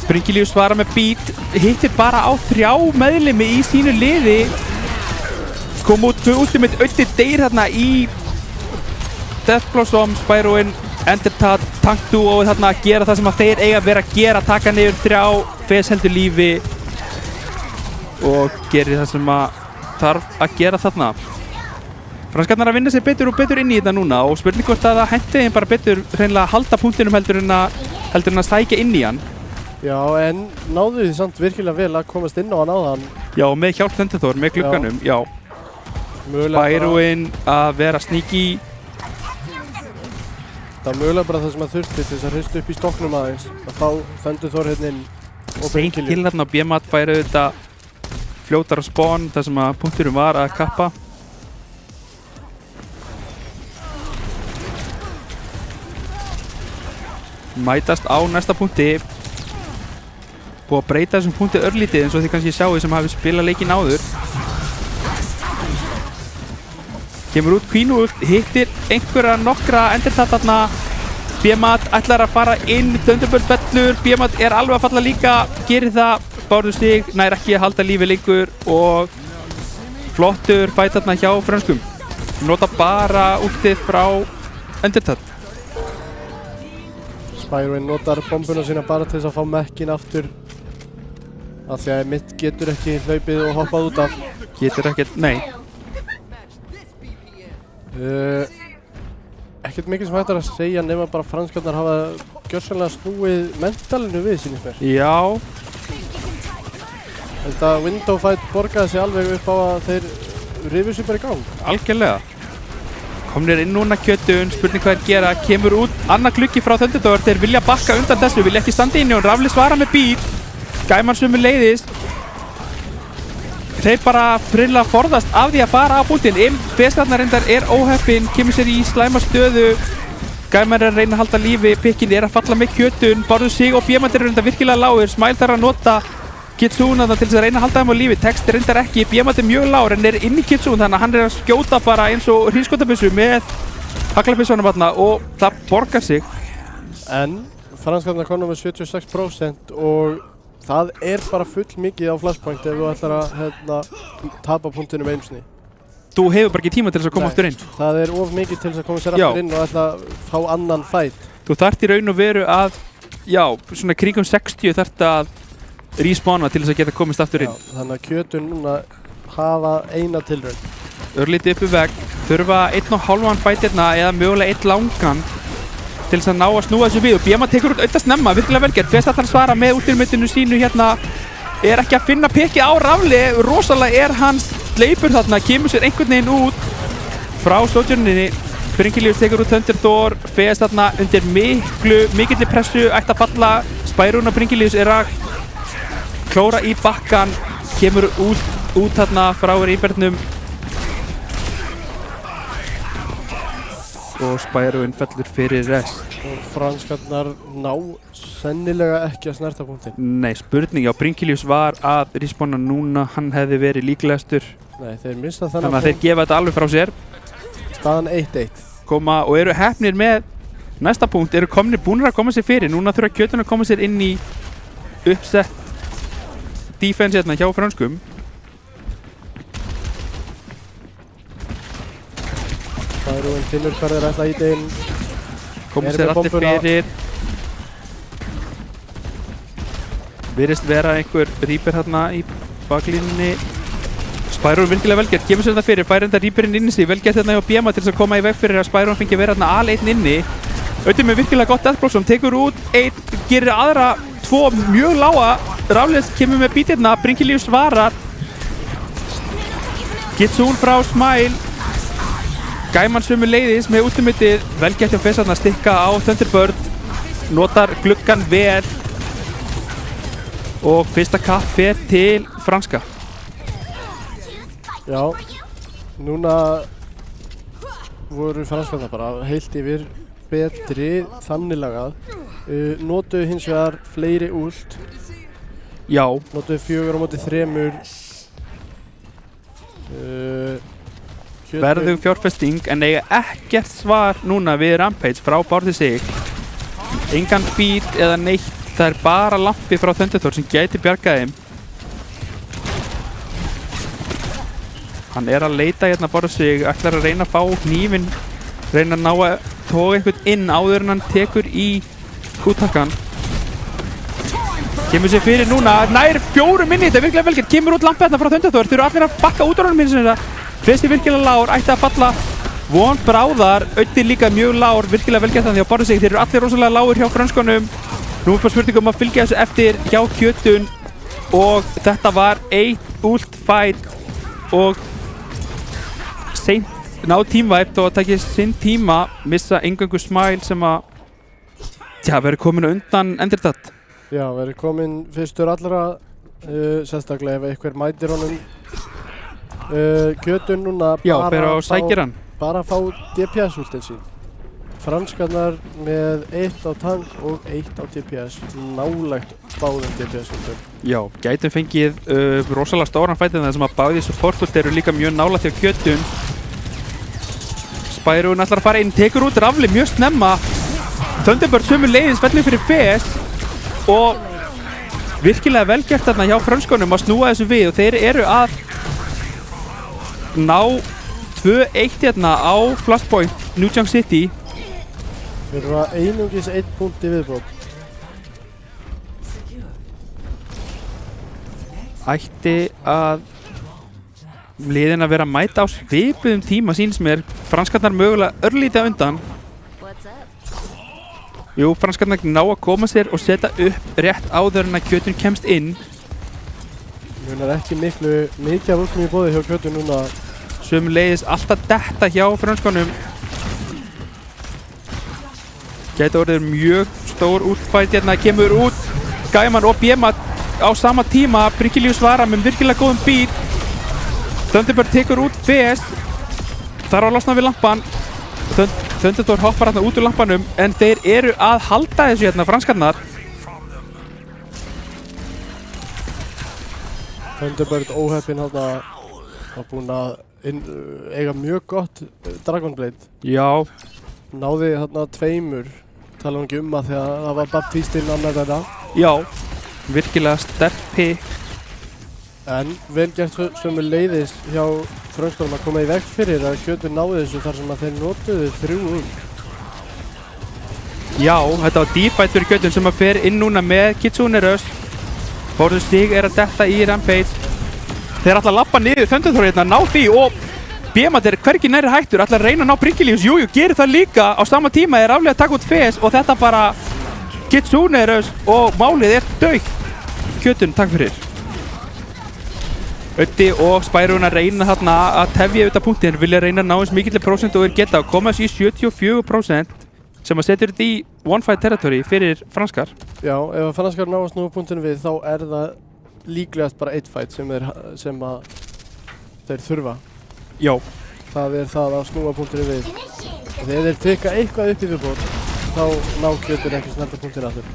Bringilius svara með bít, hittir bara á 3 meðlimi í sínu liði. Kom út 2 ultimate, Öddi deyr hérna í Death Blossom, Spyroin, Endertat, Tank Duo og þarna að gera það sem að þeir eiga að vera að gera, taka niður 3, Fes heldur lífi og gerir það sem að þarf að gera þarna. Franskarnar að vinna sér betur og betur inn í þetta núna og spurning hvort að það henti þeim bara betur hreinlega að halda punktinum heldur en að sækja inn í hann. Já, en náðu því samt virkilega vel að komast inn á hann áðan. Já, með hjálp Thunderthor, með glugganum, já. Spyroin að vera sneaky. Það var mögulega bara það sem að þurfti til þess að hrista upp í stokknum aðeins. Að fá Thunderthor hérna inn og Seint kill hérna á Biemat færi þetta fljótar á spawn þar sem að punkturum var að kappa. Mætast á næsta punkti. Búið að breyta þessum punkti örlítið eins og þið kannski sjáu sem hafi spilað leikinn áður. Kemur út Queen ult, hittir einhverja nokkra Endertat þarna. Biemat ætlar að fara inn, Thunderbird fellur, Biemat er alveg að falla líka, gerir það, bárður sig, nær ekki að halda lífi lengur og flottur fight þarna hjá frönskum. Nota bara ultið frá Endertat. Spyroin notar bombuna sína bara til þess að fá mekkin aftur. Af því að mitt getur ekki hlaupið og hoppað út af. Getur ekkert, nei. Ekkert mikið sem hægt er að segja nema bara franskarnar hafa gjörsamlega snúið mentalinu við, sýnist mér. Já. Þetta window fight borgaði sig alveg upp á að þeir rifið sér bara í gang. Algjörlega. Komnir inn núna Kjötun, spurning hvað er gera, kemur út annað gluggi frá Thunderthor, þeir vilja bakka undan þessu, vilja ekki standa inn í hún, Rafli svara með bít, Gæman sömu leiðist. Þeir bara frilla forðast af því að fara á punktinn. Festarnar reyndar er óheppinn, kemur sér í slæma stöðu. Gæman er að reyna að halda lífi, Pikkin er að falla með Kjötun, bárður sig og Biemat er reyndar virkilega lágur. Smile þarf að nota Kitsune til þess að reyna að halda þeim á lífi. Text reyndar ekki, Biemat er mjög lágur en er inn í Kitsune þannig að hann er að skjóta bara eins og hríðskotabyssu með haglabyssunum þarna og það borgar sig. En franskarnar konum með 76% og það er bara full mikið á flashpoint ef þú ætlar að tapa punktinum einu sinni. Þú hefur bara ekki tíma til þess að koma aftur inn. Það er of mikið til þess að koma sér aftur inn og ætla að fá annan fight. Þú þarft í raun og veru að, já, svona kringum 60 þarft að respawna til þess að geta komist aftur inn. Já, þannig að Kjötun núna hafa eina tilraun. Örlítið uppi vegg, þurfa 1,5 fight hérna eða mögulega 1 langan til þess að ná að snúa þessu við og Biemat tekur út auðvitað snemma, virkilega velgerð. Fes ætlar að svara með ultimatinu sínu hérna, er ekki að finna Pikki á Rafli, rosalega er hans sleipur þarna, kemur sér einhvern veginn út frá Sojourninni. Bringilius tekur út Thunderthor, Fes þarna undir mikilli pressu, ætti að falla. Spyroin og Bringilius er að klóra í bakkan, kemur út þarna frá Reapernum. Og Spyroin fellur fyrir rest. Og franskarnar ná sennilega ekki að snerta punktinn. Nei, spurning, já, Bringilius var að respawna núna, hann hefði verið líklegastur. Nei, þeir missa þennan Þannig að þeir gefa þetta alveg frá sér. Staðan 1-1. Koma og eru heppnir með næsta punkt, eru búnir að koma sér fyrir. Núna þurfa Kjötun að koma sér inn í uppsett defense hérna hjá franskum. Spyroin finnur hvað þeir ætla að íta inn. Koma sér allir fyrir. Virðist vera einhver Reaper hérna í baklínunni. Spyroin virkilega velgert, kemur sér þetta fyrir, fær enda Reaperinn inn í sig, velgert hérna hjá Biemat til þess að koma í veg fyrir að Spyroin fengi að vera hérna al-1 inni. Auðvitað með virkilega gott Death Blossom, tekur út 1, gerir aðra 2 mjög lága. Ráðlega kemur með bítirna, Bringilíus svarar. Kitsune frá Smile. Gaiman sömu leiðis með ultimatið. Vel gert hjá Fess að stikka á Thunderbird. Notar gluggan vel. Og fyrsta kapp fer til franska. Já, núna voru franskarna bara heilt yfir betri þannig lagað. Notuðu hins vegar fleiri ult. Já. Notuðu 4 á móti 3. Verðug fjárfesting en eiga ekkert svar núna við Rampage frá Bárði sig. Engan bíl eða neitt, það er bara lampi frá Thunderthor sem gæti bjargað þeim. Hann er að leita hérna Bárði sig, ætlar að reyna að fá hnífinn, reyna að ná að toga einhvern inn áður en hann tekur í úttakkan. Kemur sér fyrir núna, nær 4 minni, þetta er virkilega vel gert, kemur út lampi hérna frá Thunderthor, þeir eru allir að bakka út á honum minns þetta. Fyrst er virkilega lágur, ætti að falla. Von bráðar, Öddi líka mjög lágur, virkilega vel gert þannig að Bárði sig, þeir eru allir rosalega lágur hjá frönskunum. Nú er bara spurningum að fylgja þessu eftir hjá Kjötun og þetta var 1 ult fight og seint ná tímavæpt og að takja sinn tíma, missa eingöngu Smile sem að verður komin undan Endertatt. Já, verður komin fyrstur allra, sérstaklega ef einhver mætir honum. Kjötun núna bara að fá DPS-ultin sín. Franskarnar með 1 á tank og 1 á DPS, nálægt báðum DPS-ultum. Já, gætum fengið rosalega stóran fætið þar sem að báði support-ult eru líka mjög nálægt hjá Kjötun. Spyrun ætlar að fara inn, tekur út rafli mjög snemma. Thunderbird sömu leiðins fellur fyrir Fess og virkilega vel gert þarna hjá frönskunum að snúa þessu við og þeir eru að ná 2-1 hérna á Flashpoint New Junk City. Þeir eru að einungis 1 punkt í viðbót. Ætti að liðin að vera að mæta á svipuðum tíma sýnst mér. Franskarnar mögulega örlítið undan. Jú, franskarnar ná að koma sér og setja upp rétt áður en að Kjötun kemst inn. Munar ekki mikið af útlum í boði hjá Kjötun núna. Sömuleiðis alltaf detta hjá frönskunum. Gæti orðið mjög stór útfætt hérna, kemur út Gaiman og Bjema á sama tíma. Bringilíus svara með virkilega góðum bíl. Thunderbird tekur út Fess, þarf að losna við lampan. Thunderthor hoppar hérna út úr lampanum en þeir eru að halda þessu hérna franskarnar. Thunderbird óheppinn hérna var búinn að eiga mjög gott Dragon Blade. Já. Náði hérna 2, tala ekki að þegar það var Baptistinn annar þeirra. Já, virkilega sterk pick. En vel gert sömu leiðis hjá frönskunum að koma í veg fyrir að Kjötun náði þessu þar sem að þeir notuðu 3 ult. Já, þetta var dýrfætt fyrir Kjötun sem að fer inn núna með Kitsune Rush. Bárði sig er að detta í Rampage. Þeir ætla að lappa niður Thunderthor hérna, ná því og Bjema er hvergi næri hættur, ætla að reyna að ná Bringilíus. Jújú, gerir það líka á sama tíma, er aflega að taka út Fess og þetta bara Kitsune Rush og málið er dautt. Kjötun, takk fyrir. Öddi og Spyrun að reyna þarna að tefja auðvitað punktin, vilja reyna að ná eins mikillir prósent og þeir geta að koma þessu í 74% sem að setja þetta í one fight territory fyrir franskar. Já, ef franskar ná að snúa punktinu við þá er það líklegast bara 1 fight sem að þeir þurfa. Já. Það er það að snúa punktinu við. Þegar þeir tekka eitthvað upp í viðbót þá ná Kjötun ekki snelta punktinu aftur.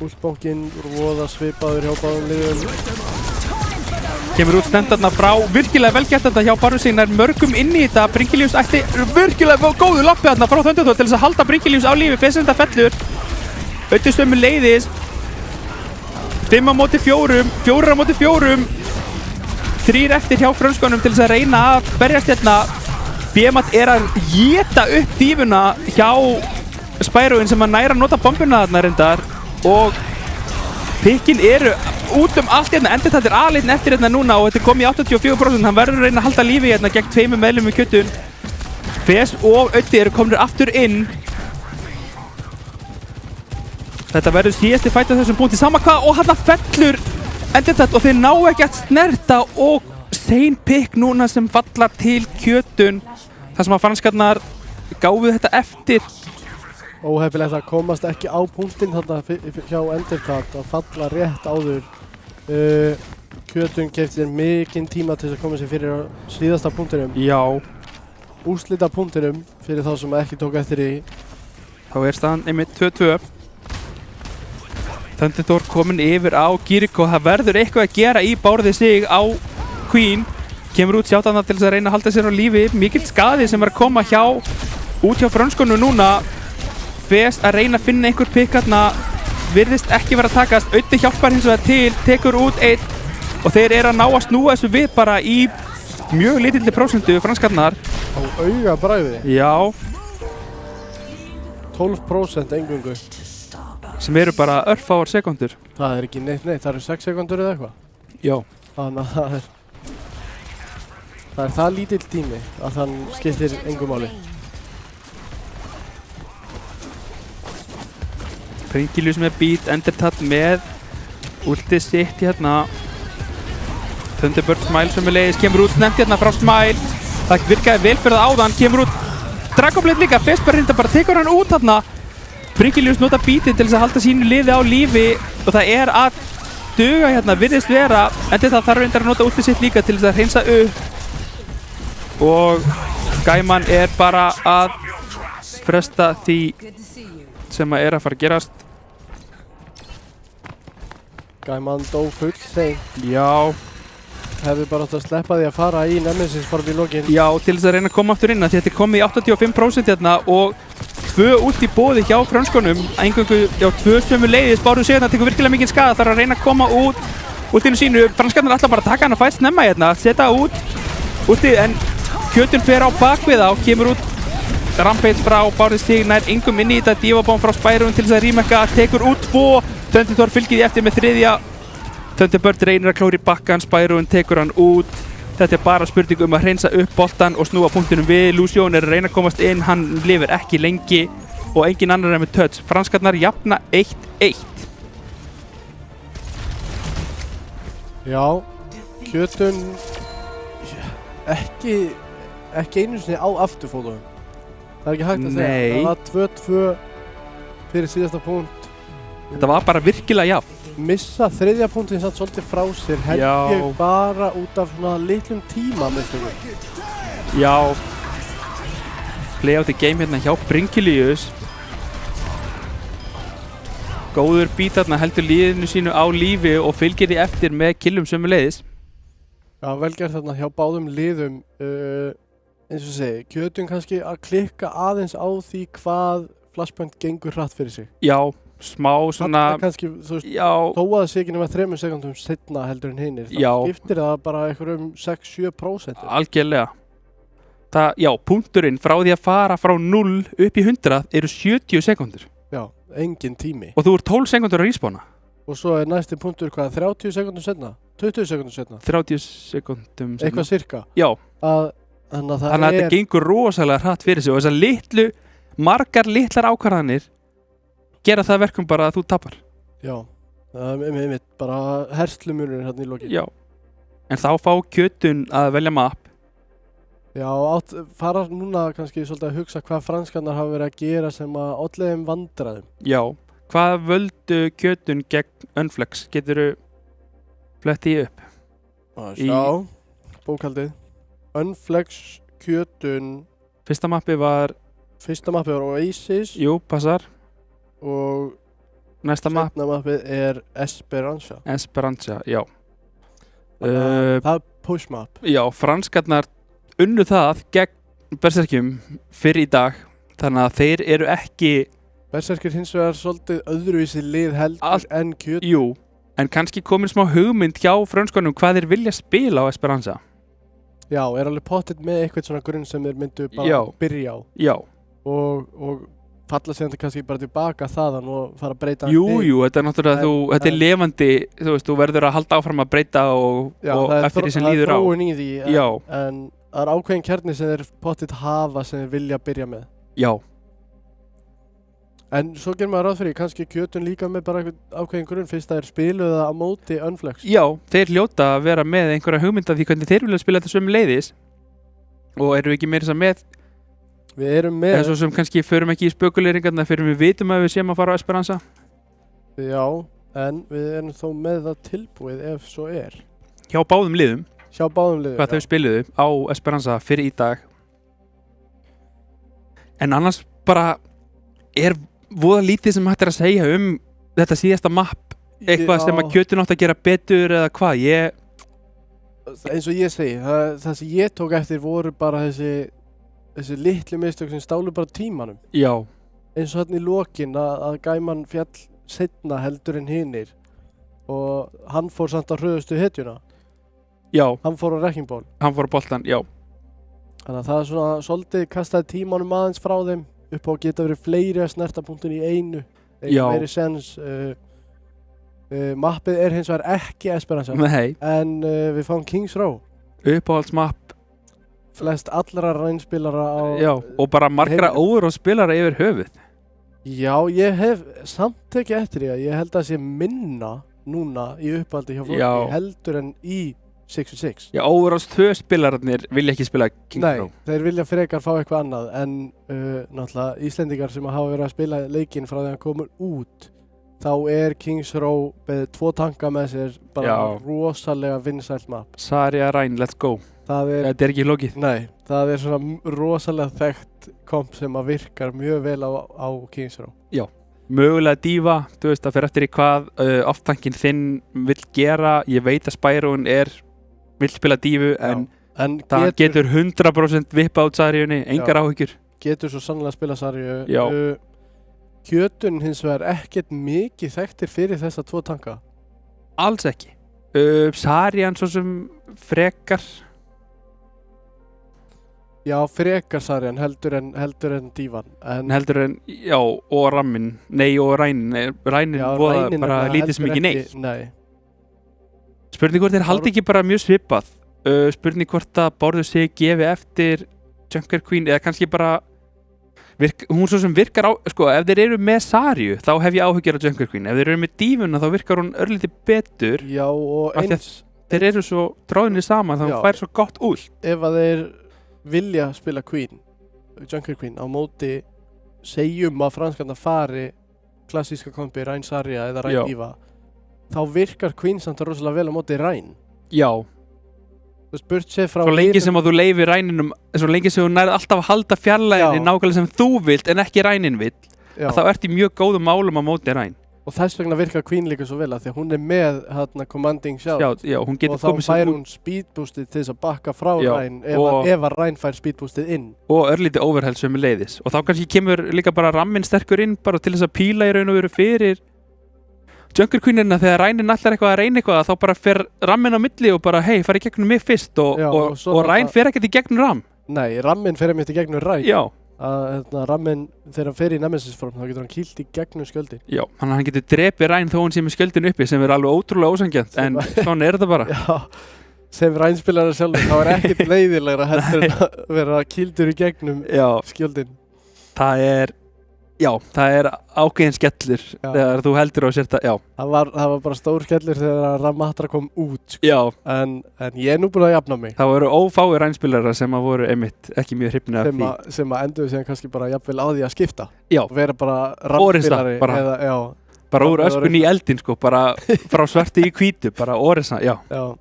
Úlsbankinn voða svipaður hjá báðum liðum. Kemur út stendarna frá, virkilega vel gert þetta hjá Bárði sig, nær mörgum inn í þetta. Bringilíus ætti virkilega góðu lappi þarna frá Thunderthor til þess að halda Bringilíus á lífi, Fess þetta fellur. Öddi sömu leiðis. 5 á móti 4, 4 á móti 4. 3 eftir hjá frönskunum til þess að reyna að berjast hérna. Bjema er að éta upp dífuna hjá Spyrun sem að næra að nota bombuna þarna reyndar. Og pikkin eru út allt hérna, Endertatt aðleitn eftir hérna núna og þetta er komið í 84%, hann verður að reyna að halda lífi hérna gegn 2 meðlum í Kjötun. Fess og Öddi eru komnir aftur inn. Þetta verður síðasti fætt á þessum punkti, sama hvað, og hann fellur endur þetta og þeir ná ekki að snerta og sein pick núna sem fallar til Kjötun þar sem að franskarnar gáfu þetta eftir. Óhefilegt að komast ekki á punktinn þarna hjá Endercat að falla rétt áður. Kjötun keypti sér mikinn tíma til þess að koma sér fyrir á síðasta punktinum. Já. Úrslita punktinum fyrir þá sem ekki tók eftir í. Þá er staðan einmitt 2-2. Thunderthor kominn yfir á Kiriko. Það verður eitthvað að gera í bárði sig á Queen. Kemur út sjátana til þess að reyna að halda sér á lífi. Mikill skaði sem er að koma út hjá frönskunum núna. Fest að reyna að finna einhver pick hérna. Virðist ekki vera að takast. Auddi hjálpar hins vegar til. Tekur út einn. Og þeir eru að ná að snúa þessu við bara í mjög lítilli prósentu franskarnar. Á auga bragði. Já. 12% engungu. Sem eru bara örfáar sekundur. Það er ekki neitt, það eru 6 sekundur eða eitthvað. Já. Þannig að það er það lítill tími að þann skiptir engu máli. Pringilius með beat, Endercat með ultið sitt hérna. Thunderbird Smile sem er leiðis, kemur út snemt hérna frá Smile. Það virkaði vel fyrir það áðan, kemur út Dragonblade líka, Festberg reynda bara tekur hann út hérna. Pringilius nota beatið til þess að halda sínu liði á lífi og það er að duga hérna, virðist vera. Endercat þarf reyndar að nota ultið sitt líka til þess að hreinsa upp. Og Gaiman er bara að fresta því sem að er að fara að gerast. Gaiman dó full seint. Já. Hefði bara átt að sleppa því að fara í Nemesis form í lokin. Já, til þess að reyna að koma aftur inn að þetta er komið í 85% hérna og 2 út í boði hjá frönskunum. Eingöngu, já, 2 sömu leiðis báru sig hérna, tekur virkilega mikið skada, þarf að reyna að koma út útinu sínu. Franskarnar ætla bara að taka hann að fæst snemma hérna, setja út úti en Kjötun fer á bakvið á, kemur út Rampage frá bárið sig, nær engum inn í þetta, Divabomb frá Spyroon til þess að remekka, tekur út 2, Thunderthor fylgir því eftir með 3. Thunderbird reynir að klóra í bakkan, Spyroon tekur hann út. Þetta er bara spurning um að hreinsa upp boltan og snúa punktinum við. Lucion er að reyna að komast inn, hann lifir ekki lengi og engin annar er með touch. Franskarnar jafna 1-1. Já, Kjötun ekki einu sinni á afturfótunum. Það er ekki hægt að segja. Það var 2-2 fyrir síðasta punkt. Þetta var bara virkilega jafn. Missa 3. punktinn samt svolítið frá sér held ég bara út af svona litlum tíma með þessu. Já. Play out the game hérna hjá Pringilius. Góður beat þarna, heldur liðinu sínu á lífi og fylgir því eftir með killum sömuleiðis. Já, velgerð þarna hjá báðum liðum. Eins og segi, Kjötun kannski að klikka aðeins á því hvað Flashpoint gengur hratt fyrir sig. Já. Smá svona, kannski, þú veist, já, þó að það sé ekki nema 3 sekundum seinna heldur en hinnir, þá skiptir það bara einhverjum 6-7%. Algjörlega. Það, já, punkturinn frá því að fara frá 0 upp í 100 eru 70 sekundur. Já, engin tími. Og þú ert 12 sekundur að respawna. Og svo er næsti punktur hvað, 30 sekundum seinna? 20 sekundum seinna? 30 sekundum seinna. Eitthvað cirka? Já. Þannig að þetta gengur rosalega hratt fyrir sig og þessar margar litlar ákvarðanir gera það verkum bara að þú tapar. Já, einmitt bara herslumunurinn hérna í lokin. Já, en þá fá Kjötun að velja map. Já, fara núna kannski svolítið að hugsa hvað franskarnar hafa verið að gera sem að olli þeim vandræðum. Já, hvað völdu Kjötun gegn Unflex? Geturðu flettið upp? Já, bókhaldið. Unflex, Kjötun. Fyrsta mappið var Oasis. Jú, passar. Og næsta mappið er Esperanza. Já. Það er push map. Já, franskarnar unnu það gegn Berserkjum fyrr í dag. Þannig að þeir eru ekki... Berserkir hins vegar svolítið öðruvísi lið heldur en Kjötun. Jú, en kannski komin smá hugmynd hjá frönskunum hvað þeir vilja spila á Esperanza. Já, er alveg pottitt með eitthvað svona grunn sem þeir myndu bara byrja á. Já. Og falla síðan kannski bara tilbaka þaðan og fara að breyta Jú, þetta er náttúrulega, þetta er lifandi, þú veist, þú verður að halda áfram að breyta og eftir því sem líður á. Já, það er þróun í því, en það er ákveðin kjarni sem þeir pottitt hafa sem þeir vilja byrja með. Já. En svo gerir maður ráð fyrir, kannski Kjötun líka með bara einhvern ákveðin grunn fyrst það spiluð á móti Unflex. Já, þeir hljóta að vera með einhverja hugmynd af því hvernig þeir vilja spila þetta sömu leiðis og eru ekki meira þess að með Við erum með... eða svo sem kannski förum ekki í spökuleyringarna fyrir við vitum að við séum að fara á Esperanza. Já, en við erum þó með það tilbúið ef svo er. Hjá báðum liðum, Hjá báðum liðum. hvað þau spiluðu á Esperanza fyrir í dag. En annars bara er voða lítið sem hægt er að segja þetta síðasta mapp, eitthvað sem að Kjötun átt að gera betur eða hvað. Eins og ég segi, það sem ég tók eftir voru bara þessi litlu mistök sem stálu bara tímanum. Já, Eins og þarna í lokin að Gæman fjall seinna heldur en hinir og hann fór samt á hröðustu hetjuna. já, Hann fór á wrecking-ball. hann fór á boltan, já. Þannig að það er svona svolítið kastaði tímanum aðeins frá þeim upp á að geta verið fleiri að snerta punktin í einu. Já. Meiri sens. Mappið er hins vegar ekki Esperanza. Nei, En við fáum Kings Row. uppáhaldsmapp, Flest allra rænspilara á... já, og bara margra Heimir. og spilara yfir höfuð. Já, ég hef samt ekki eftir því að ég held að sé minna núna í uppaldi hjá fólki Já. heldur en í 6v6. Já, overalls 2 spilararnir vilja ekki spila Kings Nei, Row. þeir vilja frekar fá eitthvað annað en náttúrulega Íslendingar sem hafa verið að spila leikinn frá því að hann komur út þá er Kings Row með 2 tanka með sér bara Já. rosalega vinsælt mapp. Saria Rhein, let's go. Það er, Þetta er ekki flókið. nei, það er svona rosalega þekkt komp sem að virkar mjög vel á Kings Row. Mögulega dífa, þú veist, það fer eftir í hvað oftankin þinn vill gera. Ég veit að Spyroen vill spila dífu en En það getur 100% vippa át Sariunni, engar áhyggjur. getur svo sannlega að spila Sarju. Já. Kjötun hins vegar ekkert mikið þekktir fyrir þessa 2 tanka. Alls ekki. Sarian svo sem frekar. Já, frekar Sarjan heldur en dívan. En Heldur en, já, og rammin. Nei, og rænin. Rænin já, voða Ræninn bara nefnilega lítið sem heldur ekki neitt. Nei. Spurning hvort þeir haldi ekki bara mjög svipað. Spurning hvort að Bárður sig gefi eftir Junker Queen eða kannski bara hún svo sem virkar á, sko, ef þeir eru með Sarju þá hef ég áhyggjur á Junker Queen. Ef þeir eru með dífuna þá virkar hún örlítið betur. Já, og Af því að eins Þeir eru svo tróðinni saman þá Já. hún fær svo gott út. ef að þeir vilja spila Queen, Junker Queen, á móti segjum að franskarna fari klassíska kompi Ræn Sarja eða Ræn Já. Díva, þá virkar Queen samt rosalega vel á móti Ræn. Já, Þú veist, burt séð frá svo lengi hinum- sem að þú leifir ræninum, svo lengi sem þú nærð alltaf að halda fjarlæðinni Já. nákvæmlega sem þú vilt en ekki rænin vill, Já. að þá ert í mjög góðum málum á móti ræn. Og þess vegna virkar Queen líka svo vel að því að hún er með hérna commanding shout. Já, hún getur Og þá komið sér fær út hún speedboostið til þess að bakka frá Já, Ræn ef og- að Ræn fær speedboostið inn. og örlítið overheld sem er leiðis. Og þá kannski kemur líka bara ramminn sterkur inn bara til þess að píla í raun og veru fyrir Junker Queenina þegar rænin allar eitthvað að reyna eitthvað þá bara fer ramminn á milli og bara hei, fari gegnum mig fyrst og, Já, og, og svo og ræn náttúrulega- fer ekkert í gegnum ram. Nei, Rammin fer einmitt í gegnum Ræn. Já, Að Rammin, þegar hann fer í Nemesis-form, þá getur hann kýlt í gegnum skjöldin. já, þannig að hann getur drepið ræn þó hann sé með skjöldin uppi sem er alveg ótrúlega ósangjant en svona er þetta bara. Já, sem Rænspilara sjálfur, þá er ekkert leiðilegra heldur en að vera kýldur í gegnum Já, skjöldin. það er ákveðin skellur Já. þegar þú heldur á sér það, já. Það var bara stór skellur þegar Ramatra kom út, sko. Já, En ég er nú búin að jafna mig. það voru ófáir rænspilarar sem að voru einmitt ekki mjög hrifnir af því. Sem að endur síðan kannski bara jafnvel á því að skipta. Já, Og vera bara Orisa, Ramspilari. bara. Eða, já, bara úr það öskunni í eldin sko, bara frá svarti í hvítu, bara orisa, já. já,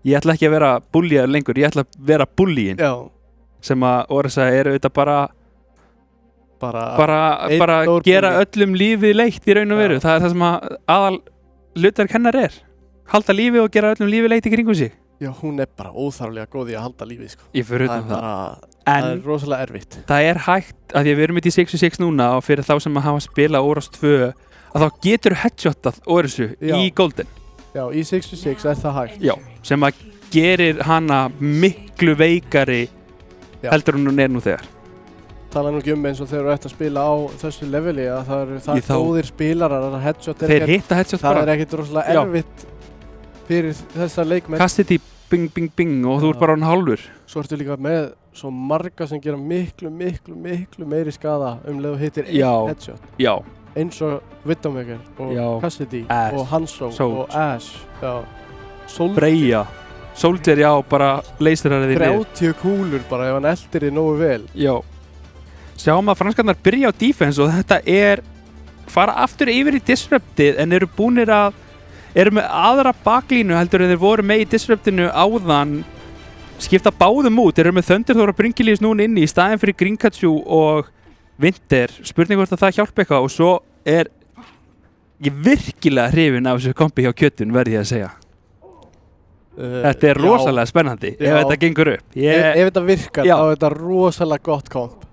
Ég ætla ekki að vera bullíðar lengur, ég ætla að vera bullíin já. sem að orisa er auðvitað bara Einn bara stór gera bulli. öllum lífið leitt í raun og veru. Já. Það er það sem að aðal hlutverk hennar er. Halda lífið og gera öllum lífið leitt í kringum sig. Já, hún er bara óþarflega góð í að halda lífið, sko. Ég fyrir Það utan er það. bara, það En er rosalega erfitt. það er hægt, að því að við erum í 6v6 núna og fyrir þá sem að hafa spilað Oras 2 að þá getur headshotað Orisu Já. í Golden. Já, í 6v6 er það hægt. Já, sem að gerir hana miklu veikari Já. heldur hún er nú þegar. Tala nú ekki eins og þegar þú ert að spila á þessu leveli að það eru það Í þá- góðir spilarar að headshot er Þeir ekkert, hitta headshot það er bara, ekkert rosalega Já. erfitt fyrir þessa leikmenn. kastið í bing bing bing og þú ert Já. bara hann hálfur. Svo ertu líka með svo marga sem gera miklu meiri skaða leið og hittir Já. einn headshot. Já, Eins og Widowmaker og Já. Cassidy Ash. og Hanzo Soldier. og Ash. Já. Soldier. Freyja Soldier, já, bara leysir það þig niður. 30 kúlur bara ef hann eldir þig nógu vel. Já. Sjáum að franskarnar byrja á defense og þetta er fara aftur yfir í disruptið en eru með aðra baklínu heldur en þeir voru með í disruptinu áðan, skipta báðum út, þeir eru með Thunderthor og Bringilís núna inni í staðin fyrir Grinkachu og Winter, spurning hvort að það hjálpa eitthvað og svo er ég virkilega hrifinn af þessu kompi hjá Kjötun, verði ég að segja. Þetta er rosalega spennandi ef þetta gengur upp. Ef þetta virkar Já. þá er þetta rosalega gott komp.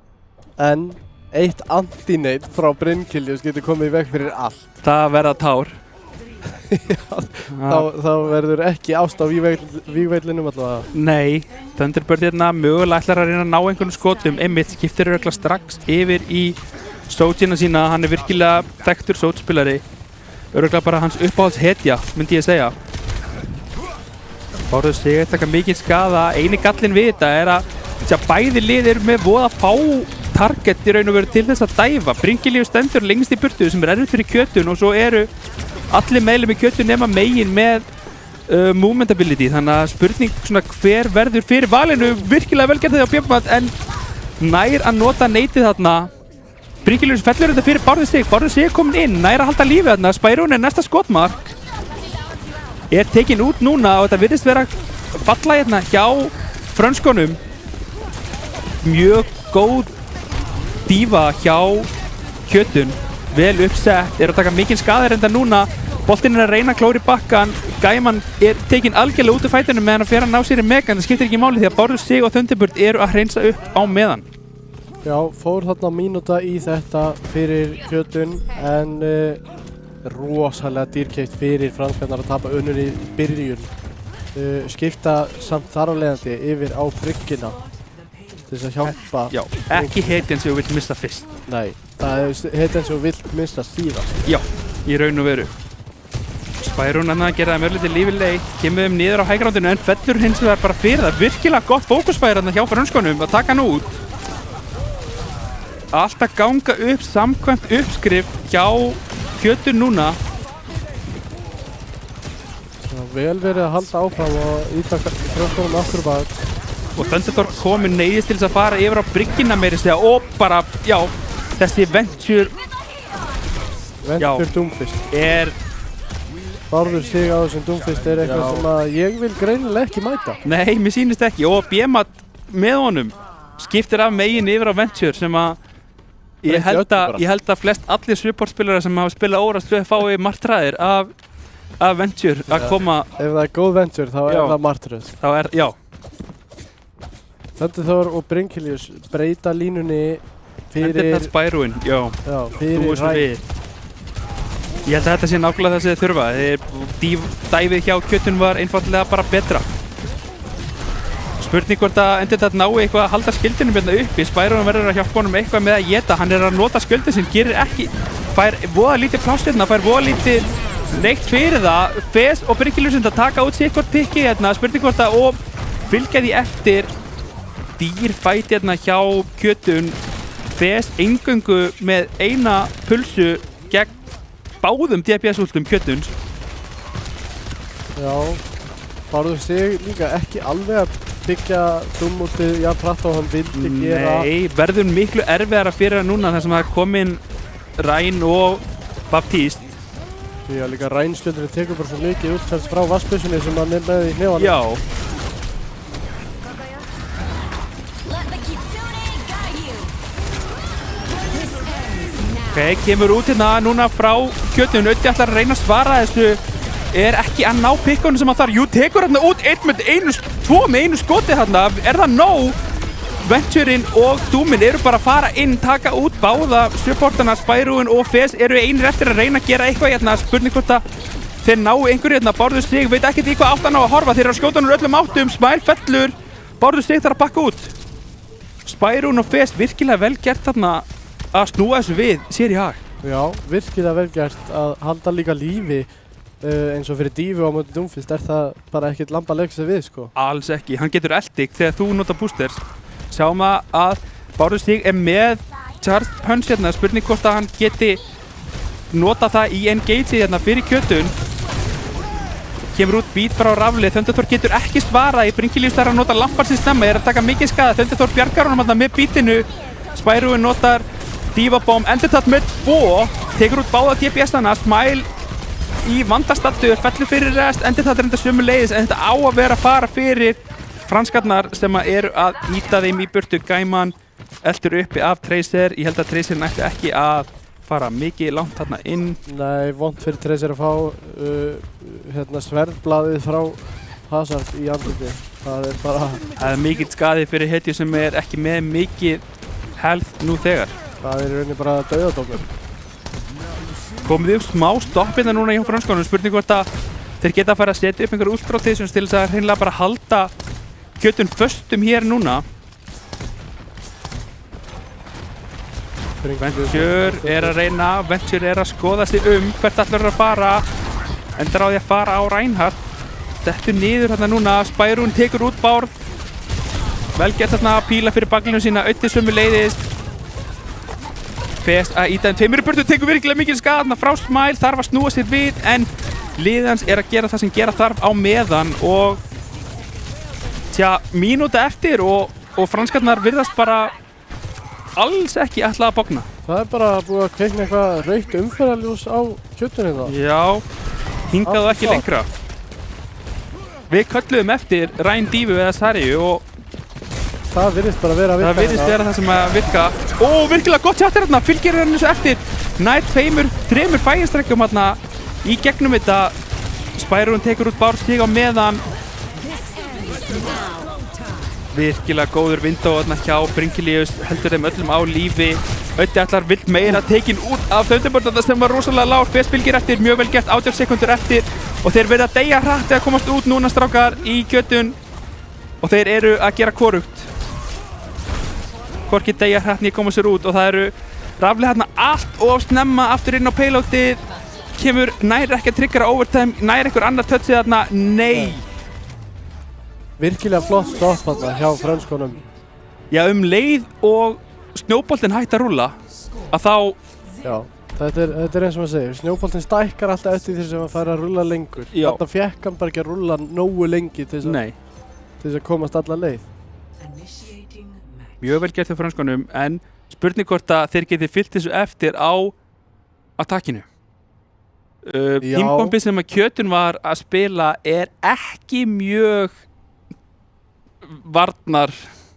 En eitt anti-nade frá Brynkilius getur komið í veg fyrir allt. Það verða tár. Þá verður ekki ást á vígveillinum allavega. Nei, Thunderbird hérna mögulega ætlar að reyna að ná einhvern skotum. Einmitt skiptir örugglega strax yfir í Sojina sína. Hann er virkilega þekktur Soj-spilari. Örugglega bara hans uppáhalds hetja, myndi ég segja. Bárður sig eitthvað mikið skaða. Eini gallinn við þetta er að bæði lið eru með voða fá target í raun og veru til þess að dæfa. Bringilíus stendur lengst í burtu sem er erfitt fyrir Kjötun og svo eru allir meðlum í Kjötun nema megin með movement ability. Þannig að spurning svona hver verður fyrir valinu, virkilega vel gert þetta á Björnmatt en nær að nota neitið þarna. Bringilíus fellur þetta fyrir Bárður sig. Bárður sig er komin inn, nær að halda lífið þarna. Spyrún er næsta skotmark. Er tekin út núna og þetta virðist vera falla hérna hjá frönskonum. Mjög góð dífa hjá Kjötun, vel uppsett, er að taka mikinn skaðir enda núna. Boltinn er að reyna að klóra í bakkan. Gæman er tekin algjörlega út af fætunum meðan að fer að ná sér í megan. Það skiptir ekki máli því að Bárður sig og Thunderbird eru að hreinsa upp á meðan. Já, fór þarna mínúta í þetta fyrir Kjötun en rosalega dýrkeypt fyrir franskarnar að tapa önnur í byrjun. Skipta samt þar á leiðandi yfir á bryggjuna til þess að hjálpa. Já, ekki hetjan sem þú vilt missa fyrst. Nei, það er hetjan sem þú vilt missa síðan. Já, í raun og veru. Spyrún að gera það mörlítið lífileg, kemur þeim niður á hægrándinu en fellur hins vegar bara fyrir það. Virkilega gott fókusfæri hjá frönskonum að taka hann út. Allt að ganga upp samkvæmt uppskrift hjá Kjötun núna. Vel verið að halda áfram og íta frönskonum aftur bak. Og Thunderthor komin neyðist til þess að fara yfir á bryggjuna meiri segja og bara, já, þessi Venture Doomfist. Er Bárður sig á þessum Doomfist er eitthvað sem að ég vil greinilega ekki mæta. Nei, mér sýnist ekki og Björnmatt með honum skiptir af megin yfir á Venture sem að ég held að flest allir supportspilarar sem hafa spilað órast við fái martraðir af Venture að koma. Ef það er góð Venture þá er það martröð. Þá er, já. Thunderthor og Brynkilius breyta línunni fyrir Spyrún, já, fyrir Ræn. Ég held að þetta sé nákvæmlega það sem þið þurfa. Dæfið hjá Kjötun var einfallega bara betra. Spurning hvort að endur þetta nái eitthvað að halda skildinum hérna uppi. Spyrún verður að hjálpa honum eitthvað með að geta. Hann er að nota skildin sem gerir ekki, fær voða lítið pláss hérna, fær voða lítið neitt fyrir það. Fes og Brynkilius að taka út sér eitthvað pikki hérna. Spurning hvort að og fylgja því eftir. Dýr fæti hérna hjá Kjötun. Fes eingöngu með eina pulsu gegn báðum DPS-últum Kjötuns. Já, Bárður sig líka ekki alveg að byggja Doom-últið jafn hratt og hann vildi gera. Nei, verður miklu erfiðara fyrir hann núna þar sem það er komin Ræn og Baptiste. Því að líka Ræn-skjöldurinn tekur bara svo mikið útfælst frá vassbyssunni sem hann er með í hnefanum. Já. Ok, kemur út hérna núna frá Kjötun. Ötti ætlar að reyna að svara þessu. Er ekki að ná pikkunum sem hann þarf. Jú, tekur hérna út tvo með einu skoti hérna. Er það nóg? Ventureinn og Doomin eru bara að fara inn, taka út báða supportana. Spyrún og Fes eru einir eftir að reyna að gera eitthvað hérna. Spurning hvort að þeir ná einhverju hérna. Bárður sig veit ekkert í hvað áttan á að horfa. Þeir eru að skjóta hann úr öllum áttum. Smær fellur. Bárður sig þarf að bakka út. Spyrún og Fes virkilega vel gert þarna að snúa þessu við sér í hag. Já, virkilega vel gert að halda líka lífi eins og fyrir Dífu á móti Doomfist er það bara ekkert lamba að leggja sig við sko. Alls ekki, hann getur eldig þegar þú nota boosters. sjáum að Bárður Stig er með Charged Punch hérna, spurning hvort að hann geti nota það í engage hérna fyrir kjötun. Kemur út beat frá Rafli, Thunderthor getur ekki svarað í Bringilífs þar að nota lampar sem snemma, er að taka mikið skada, Thunderthor bjargar honum hérna með beatinu, Spyro notar Diva Bomb, Endertat með 2, tekur út báða DPS-ana, Smile í vandastattur, fellur fyrir rest, Endertat er enda sömuleiðis, en þetta á að vera að fara fyrir franskarnar sem eru að ýta þeim í burtu. Gaiman eldur uppi af Tracer, ég held að Tracer nætti ekki að fara mikið langt þarna inn. Nei, vont fyrir Tracer að fá sverðblaðið frá Hazard í andliti. Það er bara... Það er mikill skaði fyrir hetju sem er ekki með mikið health nú þegar. Það er í rauninni bara dauðadómur. Komið upp smá stopp hérna núna hjá franskonum, spurning hvort að þeir geta að fara að setja upp einhver ultra-rotations til þess að hreinlega bara halda kjötun föstum hér núna. Venture er að reyna, Venture er að skoða sig hvert allar að fara, endar á því að fara á Reinhardt. Dettur niður hérna núna, Spyrun tekur út Bárð, vel gert þarna að píla fyrir baklinu sína, Ötti sömuleiðis. Fes að íta þeim 2 burtu, tekur virkilega mikil skada frá Smile, þarf að snúa sér við, en liðið hans er að gera það sem gera þarf á meðan og tja, mínúta eftir og franskarnar virðast bara alls ekki ætla að bogna. Það er bara búið að kveikna eitthvað rautt umferðarljós á kjötunni þá. Já, hingað og ekki lengra. Við kölluðum eftir Ryan Divu eða Sarju og það virðist bara vera að virka. Það virðist vera það sem að virka. Ó, virkilega gott chattir hérna, fylgir hérna þessu eftir. Nær 2-3 bæjarstrekkjum hérna í gegnum þetta. Spyrun tekur út Bárð Stig á meðan. Virkilega góður window hérna hjá Bringilífs, heldur þeim öllum á lífi. Ötti allar vill meira tekin út af Thunderbird sem var rosalega lág. Fes fylgir eftir, mjög vel gert, 18 sekundur eftir og þeir verða að deyja hratt eða komast út núna strákar í kjötun og þeir eru að gera hvorugt. Hvorki deyja hratt niður koma sér út og það eru Rafli hérna allt of snemma aftur inn á payloadið, kemur nær ekki að tryggera overtime, nær einhver annar touchið þarna, nei. Virkilega flott stopp þarna hjá franskonum. Já, leið og snjóboltinn hætti að rúlla að þá... Já, þetta er eins og maður segir, snjóboltinn stækkar alltaf eftir því sem hann fær að rúlla lengur. Já. Þarna fékk hann bara ekki að rúlla nógu lengi til þess að komast alla leið. Mjög vel gert hjá franskonum, en spurning hvort að þeir geti fyllt þessu eftir á attackinu. Teamkompið sem að kjötun var að spila er ekki mjög varnar.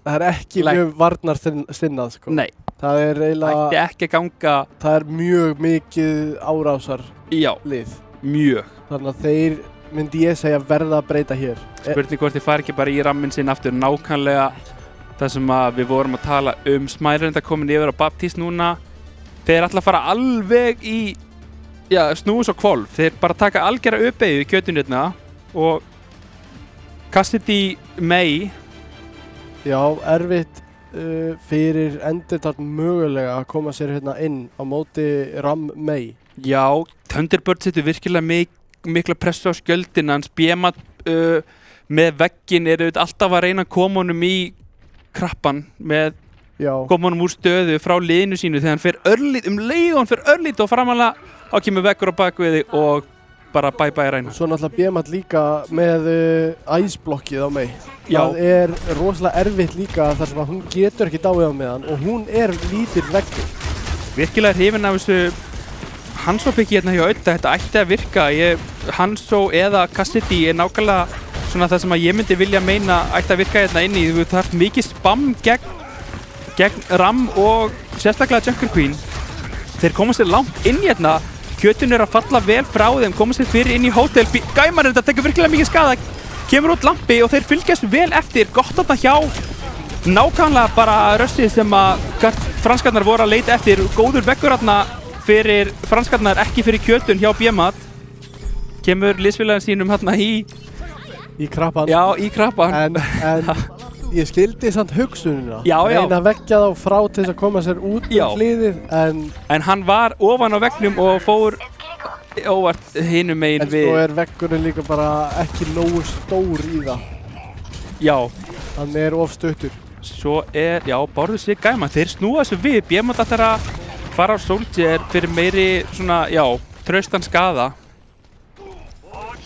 Það er ekki mjög varnarstinnað sko. Nei. Það er eiginlega... Ætti ekki að ganga... Það er mjög mikið árásar lið. Mjög. Þannig að þeir, myndi ég segja, verða að breyta hér. Spurning hvort þið fari ekki bara í ramminn sinn aftur nákvæmlega það sem að við vorum að tala Smile er enda komin yfir á Baptiste núna. Þeir ætla að fara alveg í snús og hvolf. Þeir bara taka algjara uppeyju í kjötunirna og Cassidy May. Já, erfitt fyrir Endertat mögulega að koma sér hérna inn á móti Ram May. Já, Thunderbird setur virkilega mikla pressu á skjöldin hans. Biemat með veggin er alltaf að reyna að koma honum í krappan með koma honum úr stöðu frá liðinu sínu þegar hann fer örlít, leið og hann fer örlít og framalega á kemur veggur á bakviði og bara bye ræna. Svo náttúrulega Biemat líka með æsblokkið á mig. Það er rosalega erfitt líka þar sem að hún getur ekki dáið á meðan og hún er lítil veggur. Virkilega hrifinn af þessu Hanzo-picki hérna hjá Ötta, þetta ætti að virka. Hanzo eða Cassidy er nákvæmlega svona það sem að ég myndi vilja meina ætti að virka hérna inni. Þú þarf mikið spam gegn Ram og sérstaklega Junker Queen. Þeir koma sér langt inn hérna. Kjötun er að falla vel frá þeim, koma sér fyrir inn í hótel. Gaiman þetta tekur virkilega mikið skada. Kemur út lampi og þeir fylgjast vel eftir. Gott þarna hjá nákvæmlega bara rössið sem að franskarnar voru að leita eftir. Góður veggur þarna fyrir franskarnar, ekki fyrir kjötun hjá Biemat. Kemur liðsfélaginn sínum hérna í krappan. Já, í krappan. En ég skildi samt hugsunina. Reyna að veggja þá frá til þess að koma sér út hliðið. En hann var ofan á veggnum og fór óvart hinum megin við. En svo er veggurinn líka bara ekki nógu stór í það. Já. Hann er of stuttur. svo já, bárðu sig gæma. Þeir snúa þessu við, Bjemot ætlar að fara á Soldier fyrir meiri svona, já, traustan skaða.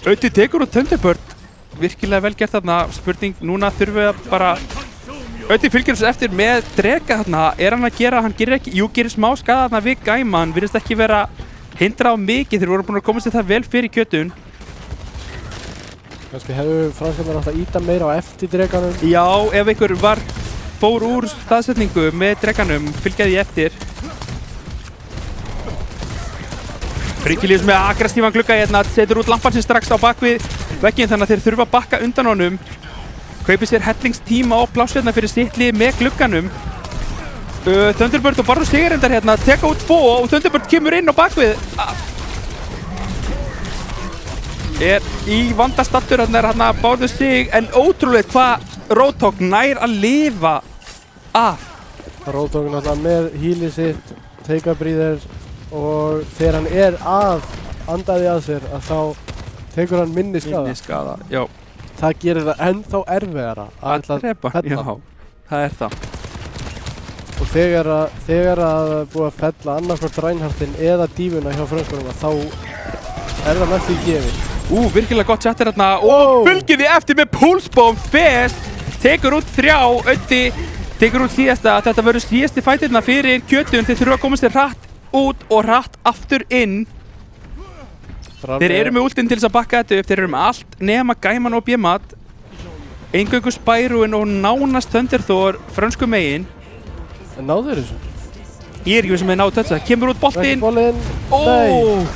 Auði tekur og Thunderbird, virkilega vel gert þarna, spurning, núna þurfum við að bara Auði fylgir þessu eftir með drega þarna, hann að gera, hann gerir ekki, gerir smá skaða þarna við gæma, hann virðist ekki vera hindra á mikið, þeir voru búin að koma sér það vel fyrir kjötun. Kannski hefur franskarnir átt að íta meira á eftir dreganum. Já, ef einhver fór úr staðsetningu með dreganum, fylgjaði ég eftir. Fríkilíus með aggressívan glugga hérna, setur út lampan sem strax á bakvið vegginn þannig að þeir þurfa að bakka undan honum. Kaupir sér hellingstíma og pláss hérna fyrir sitt lið með glugganum. Thunderbird og Barrow Sigarendar hérna, teka út 2 og Thunderbird kemur inn á bakvið. Í vandastattur hérna báðu sig, en ótrúlega hvað Roadhog nær að lifa af. Roadhog náttúrulega með healið sitt, take a breather og þegar hann að andaði að sér að þá tekur hann minni skada. Já. Það gerir það ennþá erfiðara að drepa. Já, það er það. Og þegar að búið að fella annarkvort Reinhardtinn eða dífuna hjá frönskunum þá það með því gefið. Virkilega gott chattir hérna og fylgiði eftir með Pulsebomb. Fes tekur út 3, Auði tekur út síðasta. Þetta verður síðasti fætirna fyrir kjötun. Þeir þurfa að koma sér hratt út og hratt aftur inn. Þeir eru með ultinn til þess að bakka þetta upp. Þeir eru með allt nema gæman og Bjemot. Eingöngu Spyroinn og nánast Thunderthor frönsku megin. En náðu þessu? Ég ekki sem þeir náðu þetta. Kemur út boltinn. Nei!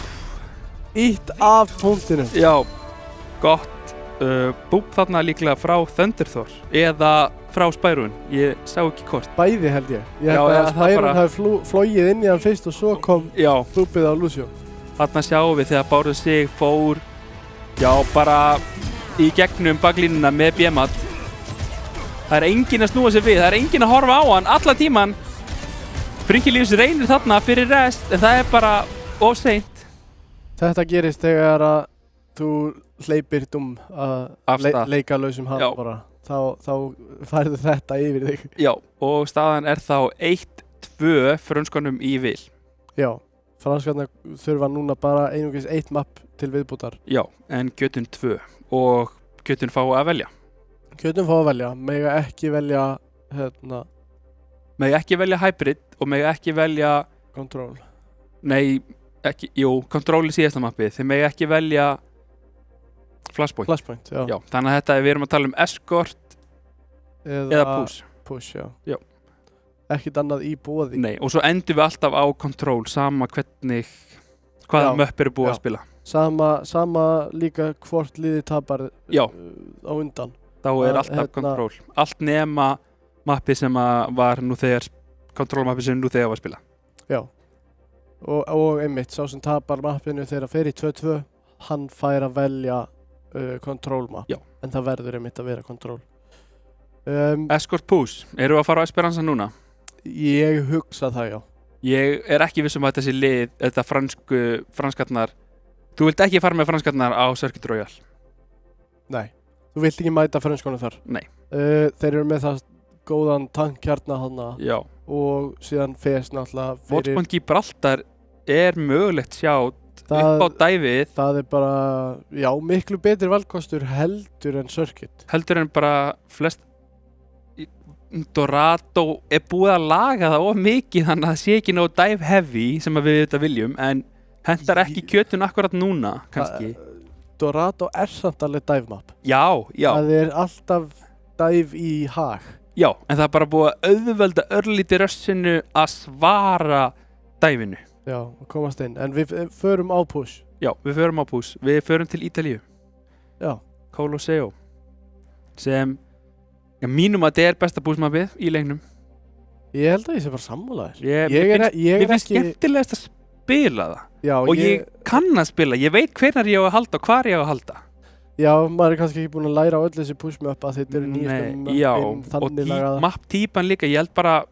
Ítt af punktinu. Já, gott búb þarna líklega frá Thunderthor eða frá Spyroinn, ég sá ekki hvort. Bæði held ég. Ég held að Spyroinn hafi flogið inn í hann fyrst og svo kom búbið á Lucio. Þarna sjáum við þegar Bárður sig fór, bara í gegnum baklínuna með Bjemot. Það er enginn að snúa sig við, það er enginn að horfa á hann alla tíman. Fríkilíus reynir þarna fyrir rest, en það er bara of seint. Þetta gerist þegar að þú hleypir að leika lausum hann bara. Þá færðu þetta yfir þig. Já, og staðan er þá 1-2 frönskunum í vil. Já, franskarnir þurfa núna bara einungis 1 mapp til viðbútar. Já, en kjötun 2 og kjötun fá að velja. Kjötun fá að velja, mega ekki velja Mega ekki velja hybrid og mega ekki velja control. Nei, ekki, control í síðasta mappi. Þeir mega ekki velja flashpoint. Flashpoint, já. Þannig að þetta við erum að tala um escort eða push. Push, já. Ekkert annað í boði. Nei, og svo endum við alltaf á control, sama hvaða möpp eru búið að spila. Sama líka hvort liði tapar á undan. Þá er alltaf control. Allt nema mappi sem var nú þegar, control mappi sem nú þegar var að spila. Já. Og einmitt, sá sem tapar mappinu þegar fer í 2-2, hann fær að velja control map. Já. En það verður einmitt að vera control. Escort push, eru að fara á Esperanza núna? Ég hugsa það, já. Ég er ekki vissum að þessi lið, þetta franskarnar, þú vilt ekki fara með franskarnar á Circuit Royale? Nei, þú vilt ekki mæta franskonum þar? Nei. Þeir eru með það góðan tankkjarna þarna. Já. Og síðan Fes náttúrulega fyrir... Watchpoint Gibraltar er mögulegt sjátt upp á dæfið. Það er bara, miklu betri valkostur heldur en Circuit. Heldur en bara flest... Dorado er búið að laga það of mikið þannig að það sé ekki nóg dive heavy sem við þetta viljum, en hentar ekki kjötun akkurat núna, kannski. Dorado er samt alveg dive map. Já. Það er alltaf dive í hag. Já, en það er bara búið að auðvelda örlítið rössinu að svara dæfinu. Já, og komast inn. En við förum á push. Já, við förum á push. Við förum til Ítalíu. Já. Colosseo. Sem, mínum að þetta er besta push-mapið í leiknum. Ég held að ég sé bara sammálaður. Mér finnst skemmtilegast að spila það. Já, og ég kann að spila. Ég veit hvernig ég á að halda og hvar ég á að halda. Já, maður er kannski ekki búinn að læra á öll þessi push-map að þetta eru nýjastum þannig lagaða. Og map-típan líka, ég held bara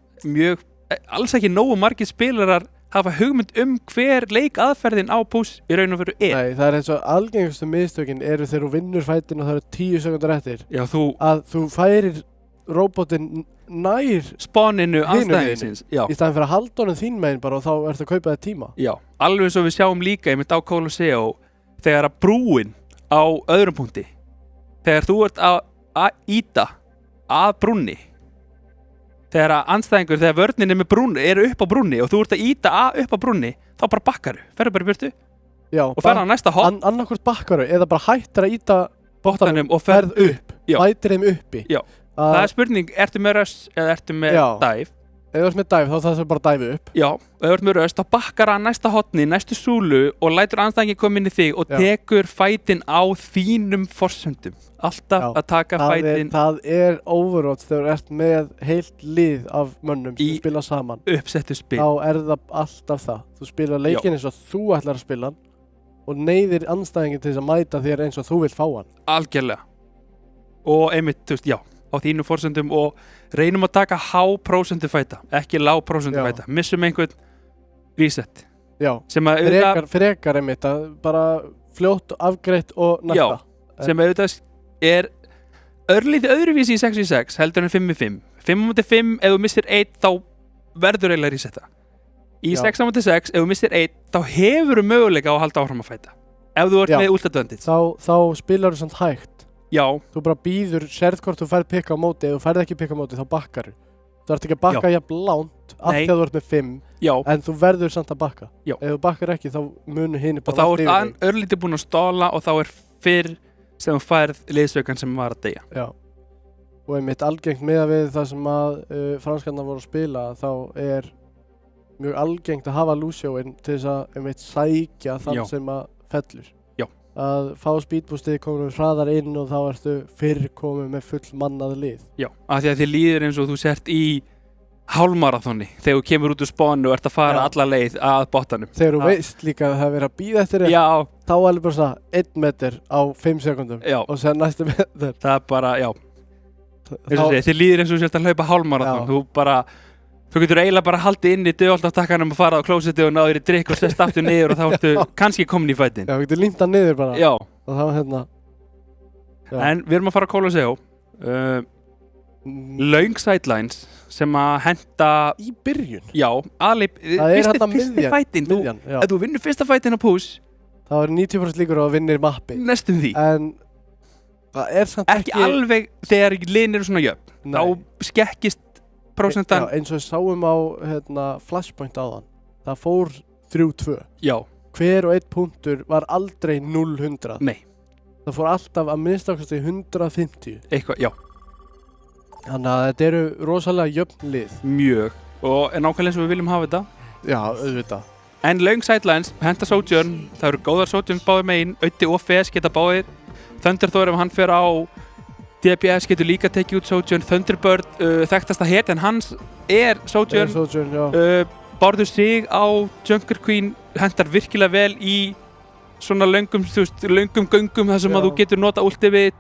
alls ekki nógu margir spilarar hafa hugmynd hver leikaðferðin á push í raun og veru er. Nei, það er eins og algengustu mistökin eru þegar þú vinnur fætin og það eru 10 sekúndur eftir. Já, að þú færir róbotinn nær Spáninu Hinum anstæðingsins. Já, í staðin fyrir að halda honum þín megin bara og þá ertu að kaupa þér tíma. já. Alveg eins og við sjáum líka einmitt á Colosseo þegar að brúin á öðrum punkti, þegar þú ert að íta að brúnni, þegar að andstæðingur, þegar vörnin er með brúnni, eru upp á brúnni og þú ert að íta upp á brúnni, þá bara bakkaru, ferðu bara í burtu Já, og ferðu á næsta hot annarkvort bakkaru eða bara hættir að íta bottanum og ferð upp, Já. bætir þeim uppi. Já. Það er spurning, ertu með röss eða ertu með Já. dive? Ef þú ert með dive þá þarf bara að dive upp. Já, ef þú ert með röst, þá bakkar hann næsta hotni, næstu súlu og lætur andstæðingin koma inn í þig og Já. tekur fætin á þínum forsöndum. Alltaf Já. að taka fætin Það er Overwatch þegar þú ert með heilt lið af mönnum sem Í- spila saman. uppsettu spil. Þá er það alltaf það. Þú spila leikinn eins og þú ætlar að spila hann og neyðir andstæðingin til þess að mæta þér eins og þú vilt fá hann. Algjörlega. Og einmitt, þú veist, já, á þínum forsöndum og reynum að taka há-prósentu fæta, ekki lág-prósentu Já. fæta. Missum einhvern reset. Já, Sem að auðvitað, frekar einmitt að bara fljótt, afgreitt og næsta. sem auðvitað er örlítið öðruvísi í 6v6 heldur en 5v5. 5v5, ef þú missir 1 þá verður eiginlega resetta. Í Já. 6v6, ef þú missir 1 þá hefur þú möguleika á að halda áfram að fæta. Ef þú ert Já. með ult advantage. Þá spilar þú samt hægt. Já, Þú bara býður, sérð hvort þú færð pikka á móti, ef þú færð ekki pikka á móti þá bakkar þú. Þú ert ekki að bakka jafn langt af Nei. því að þú ert með 5, já. en þú verður samt að bakka. Já. Ef þú bakkar ekki þá munu hini Og bara þá allt ert yfir þig. örlítið búinn að stóla og þá er fyrr sem þú færð liðsaukan sem var að deyja. Já. Og einmitt algengt með við það sem að franskarnar voru að spila, þá er mjög algengt að hafa Lucio-inn til þess að einmitt sækja þann Já. sem að fellur. Já. Að fá speedboostið komið hraðar inn og þá ertu fyrr komið með full mannað lið. Já, af því að þið líður eins og þú sért í hálfmarathoni þegar þú kemur út úr spánu og ert að fara Já. alla leið að bottanum. Þegar þú Já. veist líka að það er verið að býða eftir þér, Já, þá er alveg bara svona 1 meter á 5 sekundum já, og sen næstu meter. það er bara, já, eins Þá- og segir, þið líður eins og þú sért að hlaupa hálfmarathon. Já. Þú getur eiginlega bara haldið inn í dögaldaftakkanum og farað á klósetti og náður í drikk og sest aftur niður og þá ertu kannski komin í fætin. Já, þú getur límt hann niður bara. Já, Og þá hérna... Já. en við erum að fara að Colosseo. Löng sidelines sem að henda, Í byrjun. já, aðleip, Það er fyrsti þarna fætin. Miðjan, já. Ef þú vinnur fyrsta fætin á push, Það er 90% líkur á að vinnir mappi. næstum því. En það er samt Ekki alveg þegar liðin eru svona jöfn. Nei. Þá skekkist prósentan. Já, eins og við sáum á Flashpoint áðan. Það fór 3-2. Já, Hver og einn punktur var aldrei 0-100. nei, Það fór alltaf að minnstakosti 150. eitthvað, já, Þannig að þetta eru rosalega jöfn lið. mjög. Og er nákvæmlega eins og við viljum hafa þetta. Já, auðvitað. En löng sidelines, henda Sojourn, það eru góðar Sojourn báðir megin, Öddi og Fes geta báðir. Thunderthor ef hann fer á DPS getur líka tekið út Sojourn, Thunderbird, þekktasta hetjan hans er Sojourn. Sojourn, já. Bárður sig á Junker Queen hendar virkilega vel í svona löngum, þú veist, löngum göngum þar sem Já. að þú getur nota ultivit.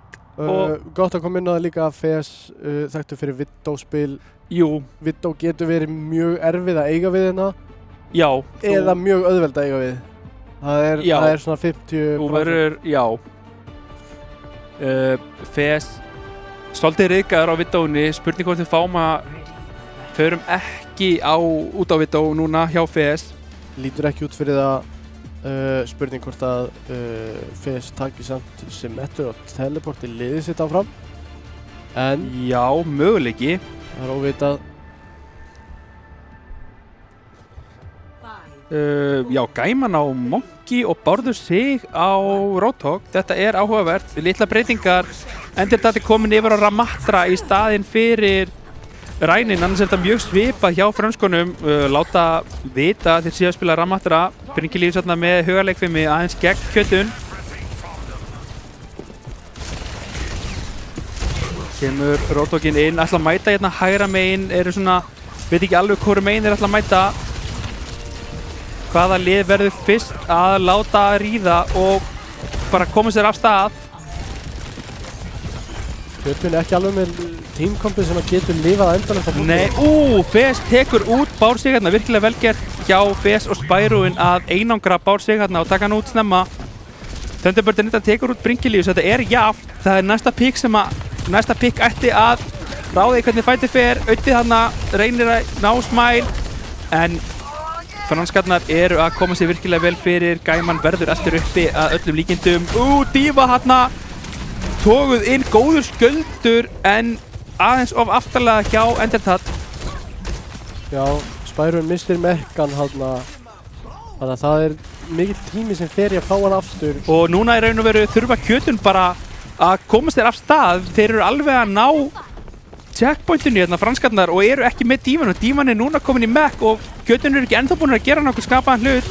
Gott að koma inn á það líka að Fes þekktu fyrir Widow-spil. Jú, Widow getur verið mjög erfið að eiga við hérna já. eða mjög auðveld að eiga við. Já. Það er svona 50%. Þú verður, já. Fes, svolítið riðgæður á Widow-ni, spurning hvort við fáum að förum ekki út á Widow núna hjá Fes. Lítur ekki út fyrir það spurning hvort að Fes taki samt Symmetra og teleporti liðið sitt áfram. En Já, möguleiki. það er óvitað. Já, gæman á Monkey og Bárður sig á Roadhog. Þetta er áhugavert. Litla breytingar. Endurtati komin yfir á Ramatra í staðinn fyrir Rænin. Annars er þetta mjög svipað hjá frönskunum. Láta vita þeir séu að spila Ramatra. Bringilíf sérna með hugaleikfimi aðeins gegn kjötun. Kemur Roadhoginn inn. Ætla að mæta hérna hægra megin. Eru svona, veit ekki alveg hvoru megin er ætla að mæta. Hvaða lið verður fyrst að láta ríða og bara koma sér af stað. Kjöpun er ekki alveg með tímkompi sem að getur lifað endanlega á Nei, Fes tekur út Bár sig hérna, virkilega velgert hjá Fes og Spyroin að einangra Bár sig hérna og taka hann út snemma. Thunderbird tekur út Bringilíus, þetta er jafn. Það er næsta pikk ætti að ráði hvernig fætið fer, auðvitað hana reynir að ná Smile en franskarnar eru að koma sér virkilega vel fyrir, Gaiman verður eftir uppi að öllum líkindum. Díva hana tóguð inn, góður sköldur en aðeins of aftarlega hjá Endertat. Já, Spyron mistir mekkan hana, þannig að það er mikill tími sem fer í að fá hann aftur. Og núna í raun og veru þurfa Kjötun bara að komast þér af stað. Þeir eru alveg að ná checkpointinu hérna franskarnar og eru ekki með Dívan og Dívan er núna komin í mekk og Kjötun eru ekki ennþá búin að gera nokkuð skapaðan hlut.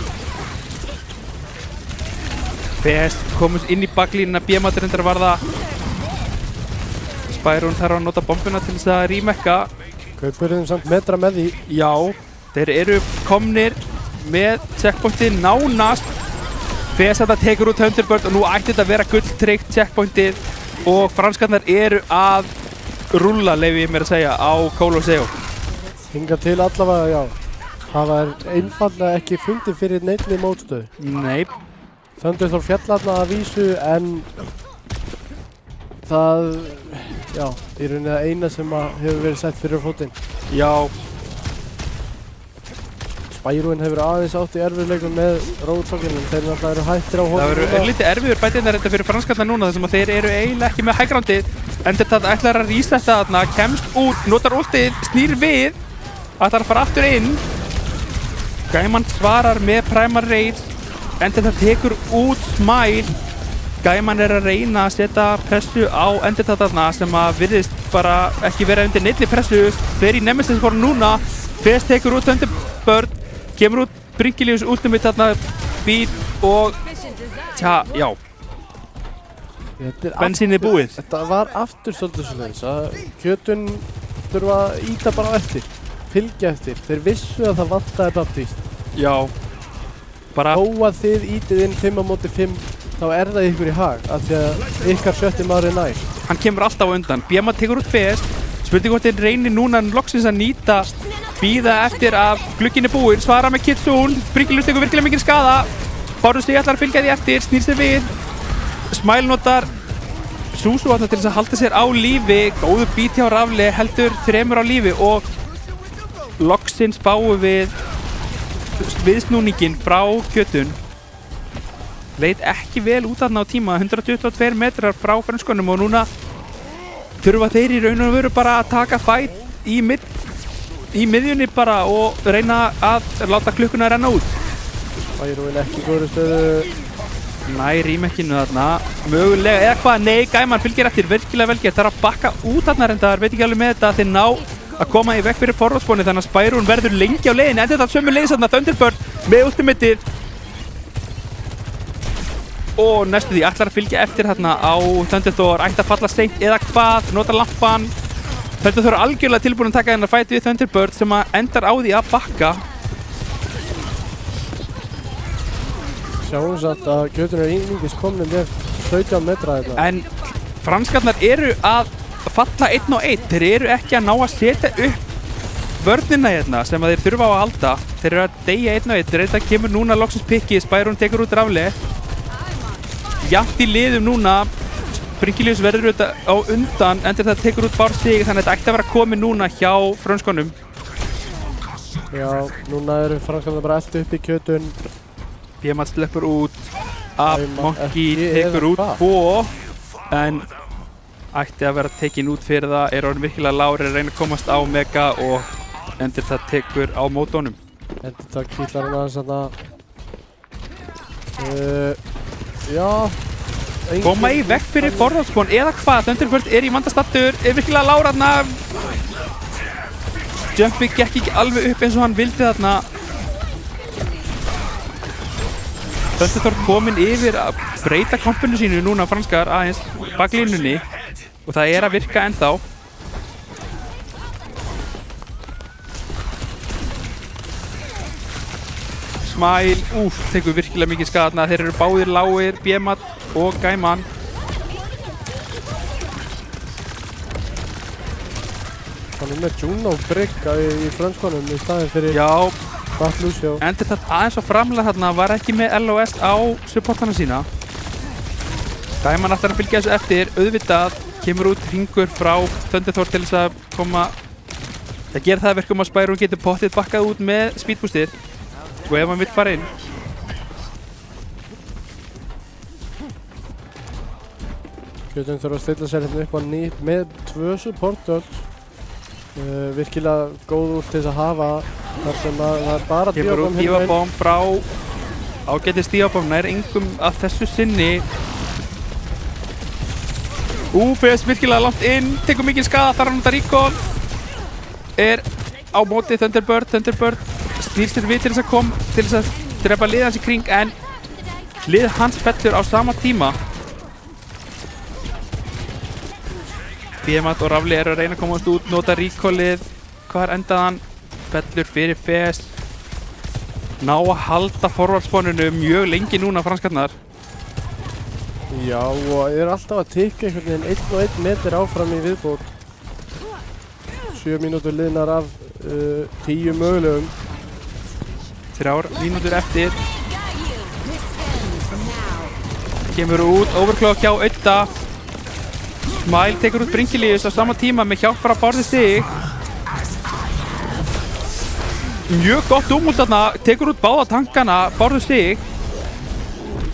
Fest komast inn í baklínuna, B-matur reyndar var það. Spyron þarf að nota bombuna til þess að remekka. Kaupur þeim samt metra með því. Já, þeir eru komnir með checkpointið nánast. Fest þetta tekur út Thunderbird og nú ætti þetta að vera gulltryggt checkpointið og franskarnar eru að rúlla, leyfi ég mér að segja, á Colosseo. Hinga til allavega, já. Það er einfallega ekki fundið fyrir neinni mótstöðu. Nei. Thunderthor fjallarna að vísu en það, já, í rauninni það eina sem hefur verið sett fyrir fótinn. Já. Spyron hefur aðeins átt í erfiðleikum með Roadsockinn, þeir náttúrulega eru hættir á honum. Það verður lítið erfiður bætinnar þetta fyrir franskarnar núna þar sem að þeir eru eiginlega ekki með hægrandið. Endertat ætlar að resetta þarna, kemst út, notar ultið, snýr við, ætlar að fara aftur inn. Gaiman svarar með Primal Rage, Endertat tekur út Smile. Gaiman er að reyna að setja pressu á Endertat þarna sem að virðist bara ekki vera undir neinni pressu. Þeir í Nemesis voru núna, Fest tekur út Thunderbird, kemur út Brinkiljus Ultimate þarna, Beat og tja, já. Bensín er búið. Þetta var aftur svolítið svoleiðis að Kjötun þurfa að íta bara á eftir, fylgja eftir. Þeir vissu að það vantaði Baptiste. Já. Bara Þó að þið ítið inn 5 á móti 5 þá er það ykkur í hag af því að ykkar sjötti maður er nær. hann kemur alltaf á undan. Bjema tekur út BS. Spurning hvort þeir reynir núna loksins að nýta, bíða eftir að glugginn er búinn, svara með Kitsune. Brinkiljus tekur virkilega mikið skada. Bárður sig ætlar að fylgja því eftir, snýr sér við. Smile notar Suzu til þess að halda sér á lífi. Góður bít hjá Rafli, heldur 3 á lífi og loksins fáum við viðsnúninginn frá Kjötun. Leit ekki vel út þarna á tíma, 122 metrar frá frönskunum og núna þurfa þeir í raun og veru bara að taka fæt í miðjunni bara og reyna að láta klukkuna renna út. Spyron ekki góður stöðu. Nær rímekkinu þarna, mögulega eða hvað, nei, Gaiman fylgir eftir, virkilega vel gert. Það er að bakka út þarna reyndar, veit ekki alveg með þetta, þeir ná að koma í vekk fyrir forráðsbóni þannig að Spyron verður lengi á leiðinni, en þetta sömu leiðis þarna Thunderbird með ultimatið. Og næstu því ætlar að fylgja eftir þarna á Thunderthor, ætti að falla seint eða hvað, nota lampan. Thunderthor er algjörlega tilbúin að taka þennan fæti við Thunderbird sem að endar á því að bakka. Sjáum satt að Kjötun er einungis komin með 17 metra þetta. En franskarnar eru að falla 1 og 1. Þeir eru ekki að ná að setja upp vörnina hérna sem að þeir þurfa á að halda. Þeir eru að deyja 1 og 1. Þetta kemur núna loksins pikki, Spyron tekur út Rafli. Jafnt í liðum núna. Brinkiljus verður auðvitað á undan, en þetta tekur út Bár sig, þannig að þetta ætti að vera komið núna hjá frönskonum. Já, núna eru franskarnar bara allt upp í Kjötun. Bjema sleppur út, Monkey tekur út 2, en ætti að vera tekin út fyrir það, er orðin virkilega lágur, er að reyna að komast á Mega og endur það tekur á mótónum. Endur það kýtlar hann aðeins þarna. Já. Koma í vekk fyrir forráðsbón eða hvað, Thunderbird er í vandastattur, er virkilega lágur þarna. Jumpy gekk ekki alveg upp eins og hann vildi þarna. Thunderthor kominn yfir að breyta kompinu sínu núna franskar aðeins baklínunni og það er að virka ennþá. Smile, tekur virkilega mikið skadna. Þeir eru báðir lágir, Bjemat og Gaiman. Hann er með Juno brygga í franskonum í staðinn fyrir Batlusjó. Endur það aðeins á framlega þarna, var ekki með LOS á supportana sína. Gaiman ætlar að fylgja þessu eftir, auðvitað kemur út hringur frá Thunderthor til þess að koma það gerir það verkum að Spyro getur pottið bakkað út með speedboostið og ef hann vill fara inn Kjötun þurfa að stilla sér hérna upp á nýtt með 2 support-öll. Virkilega góð úr til þess að hafa þar sem að það er bara kemur út Dífabomb frá ágætis Dífabomb nær engum að þessu sinni Fes virkilega langt inn tekur mikið skada þar að nota recall er á móti Thunderbird snýr sér við til þess að til þess að drepa lið hans í kring en lið hans fellur á sama tíma Behemoth og Rafli eru að reyna að komast út, nota recallið, hvar endaði hann? Fellur fyrir Fes, ná að halda forvartspónunu mjög lengi núna franskarnar. Já, og er alltaf að tikka einhvern veginn 1 og 1 meter áfram í viðbót. 7 mínútur liðnar af 10 mögulegum. 3 mínútur eftir. Kemur út, overclock hjá Audda. Smile tekur út Bringilius á sama tíma með hjálp frá Bárði Stig. Mjög gott út þarna, tekur út báða tankana, Bárði Stig.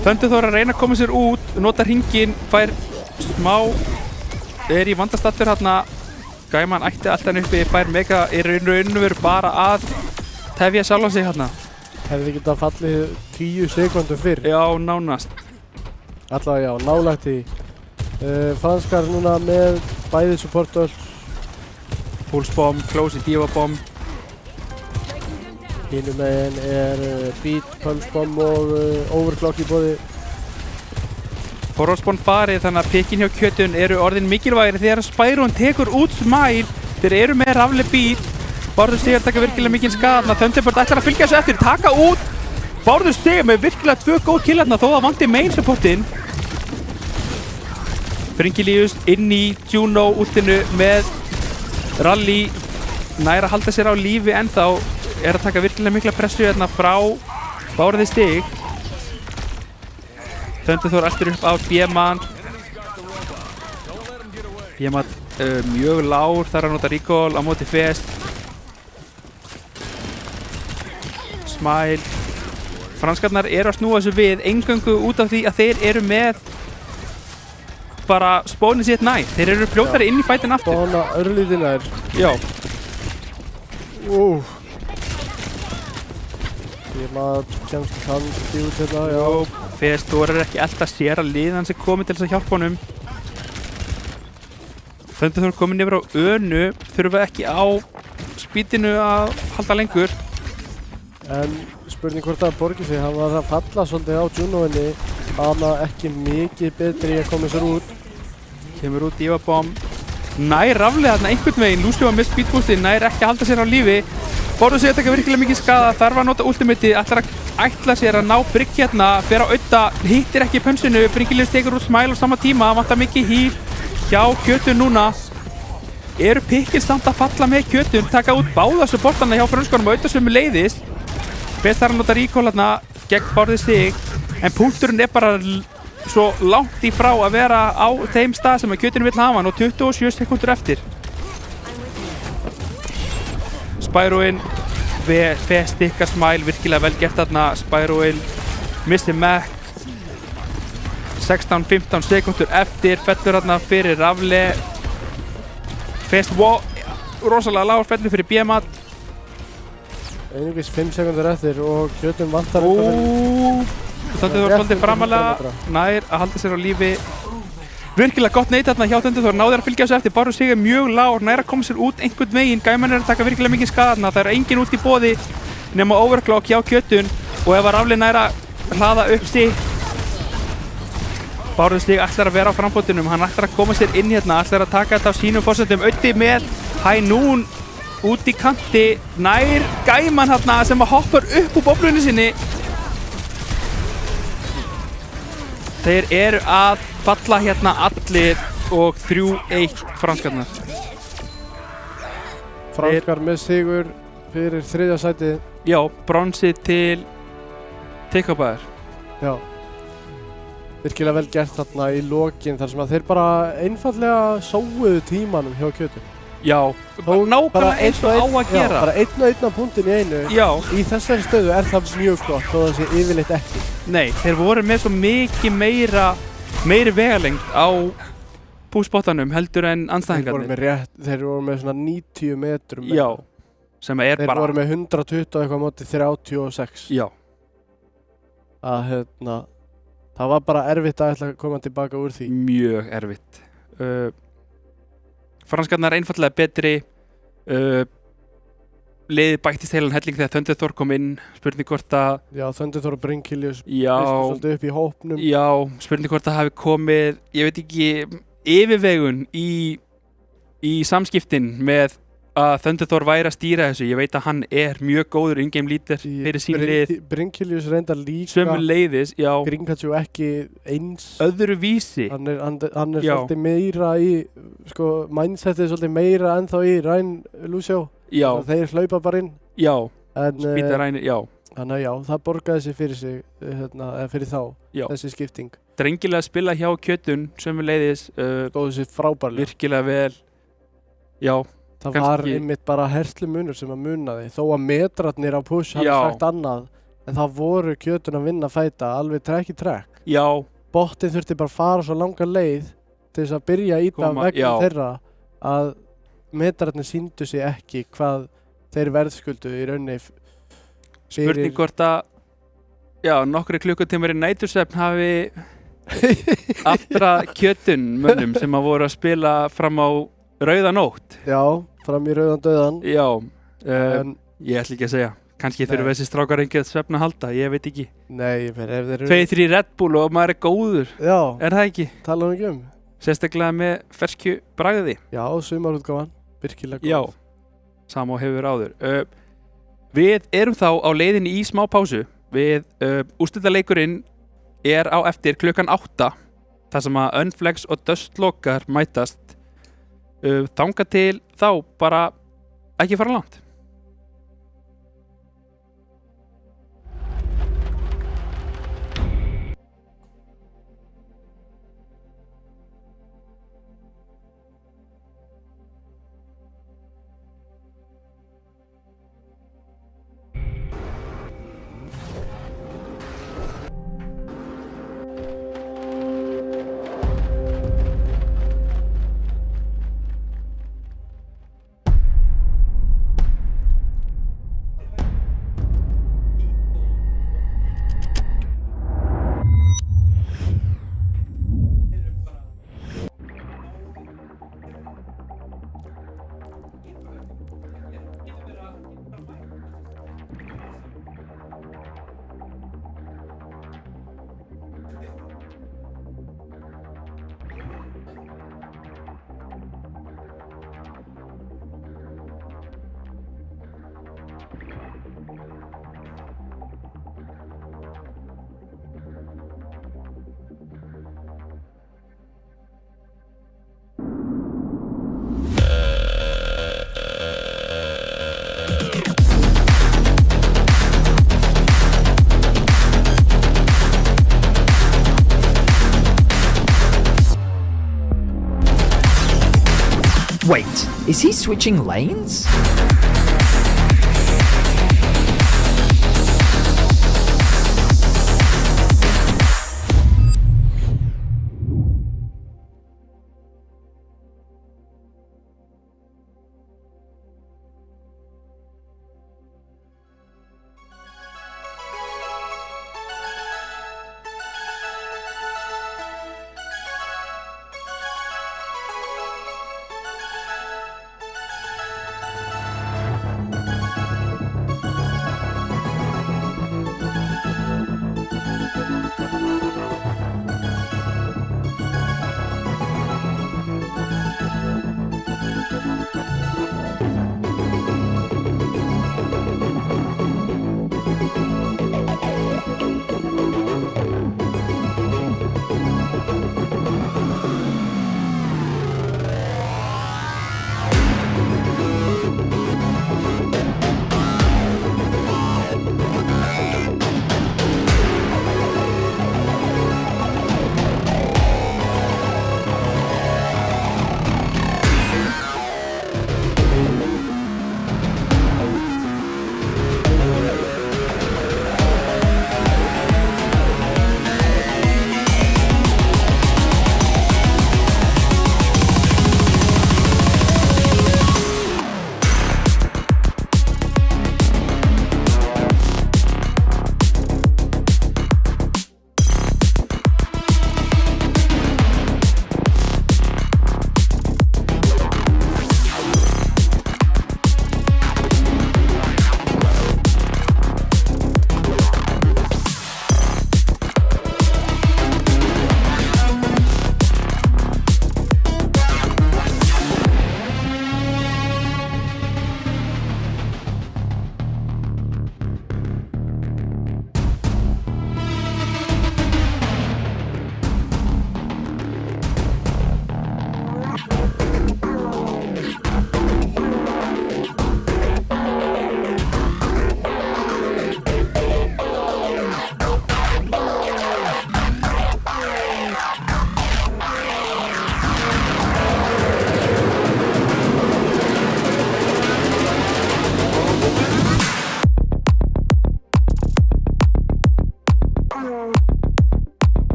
Thunderthor að reyna að koma sér út, nota hringinn, fær smá, er í vandastattur hérna. Gaiman ætti alltaf hann uppi, fær mega, er rauninu verið bara að tefja sjálfa sig hérna. Hefði getað fallið 10 sekúndur fyrr. Já, nánast. Allavega já, nálægt í. Franskar núna með bæði support-öll. Pulse Bomb, Close Dífabomb. Hínum meginn er Beat, Pulse Bomb og Overclock í boði. Forvartspón farið þannig að pikkin hjá Kjötun eru orðin mikilvægir þegar Spyron tekur út Smile. Þeir eru með Rafli Beat. Bárður Stig taka virkilega mikinn skada. Thunderbird ætlar að fylgja þessu eftir, taka út. Bárður Stig með virkilega 2 góð kill þó það vanti main supportinn. Bringilius inn í Juno útinu með Rally nær að halda sér á lífi ennþá er að taka virkilega mikla pressu hérna frá Bárði Stig. Thunderthor eldur upp á Behemoth. Behemoth mjög lágur þar að nota recall á móti Fes. Smile. Franskarnar eru að snúa þessu við eingöngu út af því að þeir eru með bara spónið sitt næ. Þeir eru fljótari inn í fætin aftur. Spána örlítið nær. Já. Behemoth kemst kannski út hérna, já. Fes þorir ekki alltaf sér að liðan sem komið til þess að hjálpa honum. Thunderthor komin yfir á önu, þurfa ekki á spýtinu að halda lengur. En spurning hvort það borgir sig, hann var að falla svolítið á Juno-inni. Hann var ekki mikið betri í að koma sér út. Kemur út Dífabomb. Nær Rafli þarna einhvern veginn, Lucio var með speedboosti, nær ekki að halda sér á lífi. Bárður Stig að taka virkilega mikið skada, þarf að nota ultimatið, ætla sér að ná Brygg hérna, fer á Audda, hittir ekki pönsinu, Bringilius tekur út Smile á sama tíma, vantar mikið heal hjá Kjötun núna. Eru pikkinn samt að falla með Kjötun, taka út báða supportana hjá frönskunum og Audda sömu leiðis. Fes þarf að nota recall hérna gegn Bárði Stig, en punkturinn er bara svo langt í frá að vera á þeim stað sem að Kjötun vill hafa hann og 27 sekundur eftir. Spyroinn, Fes stikka Smile, virkilega vel gert þarna. Spyroinn missi Mac. 16-15 sekundur eftir, fellur þarna fyrir Rafli. Fes rosalega lágur fellur fyrir Behemoth. Einungis 5 sekundur eftir og Kjötun vantar eitthvað. Thunderthor svolítið framalega, nær að halda sér á lífi. Virkilega gott neitt þarna hjá Thunderthor, náður að fylgja þessu eftir. Bárður Stig mjög lágur, nær að koma sér út einhvern veginn. Gaiman er að taka virkilega mikið skada þarna, það er engin út í boði nema overclock hjá Kjötun og ef að Rafli nær að hlaða upp sig. Bárður Stig ætlar að vera á framfótunum, hann ætlar að koma sér inn hérna, ætlar að taka þetta á sínum forsendum. Auddi með High Noon út í kanti, nær Gaiman hérna sem að hoppar upp úr boflunni sinni. Þeir eru að falla hérna allir og 3-1 franskarnar. Franskar með sigur fyrir 3. sætið. Já, bronsi til Tekkabæðar. Já. virkilega vel gert þarna í lokin þar sem að þeir bara einfallega sóuðu tímanum hjá Kjötun. Já, bara nákvæmlega eins og á að gera. Já, bara einn og einn á punktinn í einu. Já. Í þessari stöðu er það mjög gott þó það sé yfirleitt ekki. Nei, þeir voru með svo mikið meiri vegalengd á púsbottanum heldur en andstæðingarnir. Þeir voru með svona 90 metrum. Já, sem er bara... Þeir voru með 120 eitthvað móti 36. Já. Að það var bara erfitt að ætla að koma tilbaka úr því. Mjög erfitt. Franskarnar einfallega betri, liðið bættist heilan helling þegar Thunderthor kom inn, spurning hvort að... Já, Thunderthor og Brynkiljus listu svolítið upp í hópnum. Já, spurning hvort að hafi komið, ég veit ekki, yfirvegun í samskiptin með að Thunderthor væri að stýra þessu. Ég veit að hann er mjög góður in-game leader fyrir sín lið. Brynkiljus reyndar líka. Sömuleiðis, já. Gringachu ekki eins. Öðru vísi. Hann er svolítið meira í, mindsetið svolítið meira ennþá í Ryan Lucio. Já. Þeir hlaupa bara inn. Já, spýta Ryan, já. Þannig að já, það borgaði sig fyrir sig, eða fyrir þá, þessi skipting. Drengilega að spila hjá Kjötun, sömuleiðis. Stóðu sér frábærlega. Virkilega vel, já. Það var einmitt bara herslumunur sem að munaði, þó að metrarnir á push hafi sagt annað, en það voru Kjötun að vinna fæta alveg trekk í trekk. Já. Bottin þurfti bara að fara svo langa leið til þess að byrja að íta vegna þeirra að metrarnir sýndu sig ekki hvað þeir verðskuldu í rauninni fyrir... Spurning hvort að, nokkri klukkutímar í nætursvefn hafi aftra Kjötun mönnum sem að voru að spila fram á rauða nótt. Já, fram í rauðan dauðan. Já, ég ætla ekki að segja. Kannski þurfum þessi strákar engið svefn að halda, ég veit ekki. Nei, ef þeir eru... 2-3 Red Bull og maður er góður. Já. Er það ekki? Tala ekki um. Sérstaklega með ferskju bragði. Já, sumarútgáfan. Virkilega góð. Já, sama og hefur áður. Við erum þá á leiðinni í smá pásu. Úrslitaleikurinn er á eftir klukkan 8. þar sem að Unflex og Dustlokar mætast. Þangað til þá bara ekki fara langt. Wait, is he switching lanes?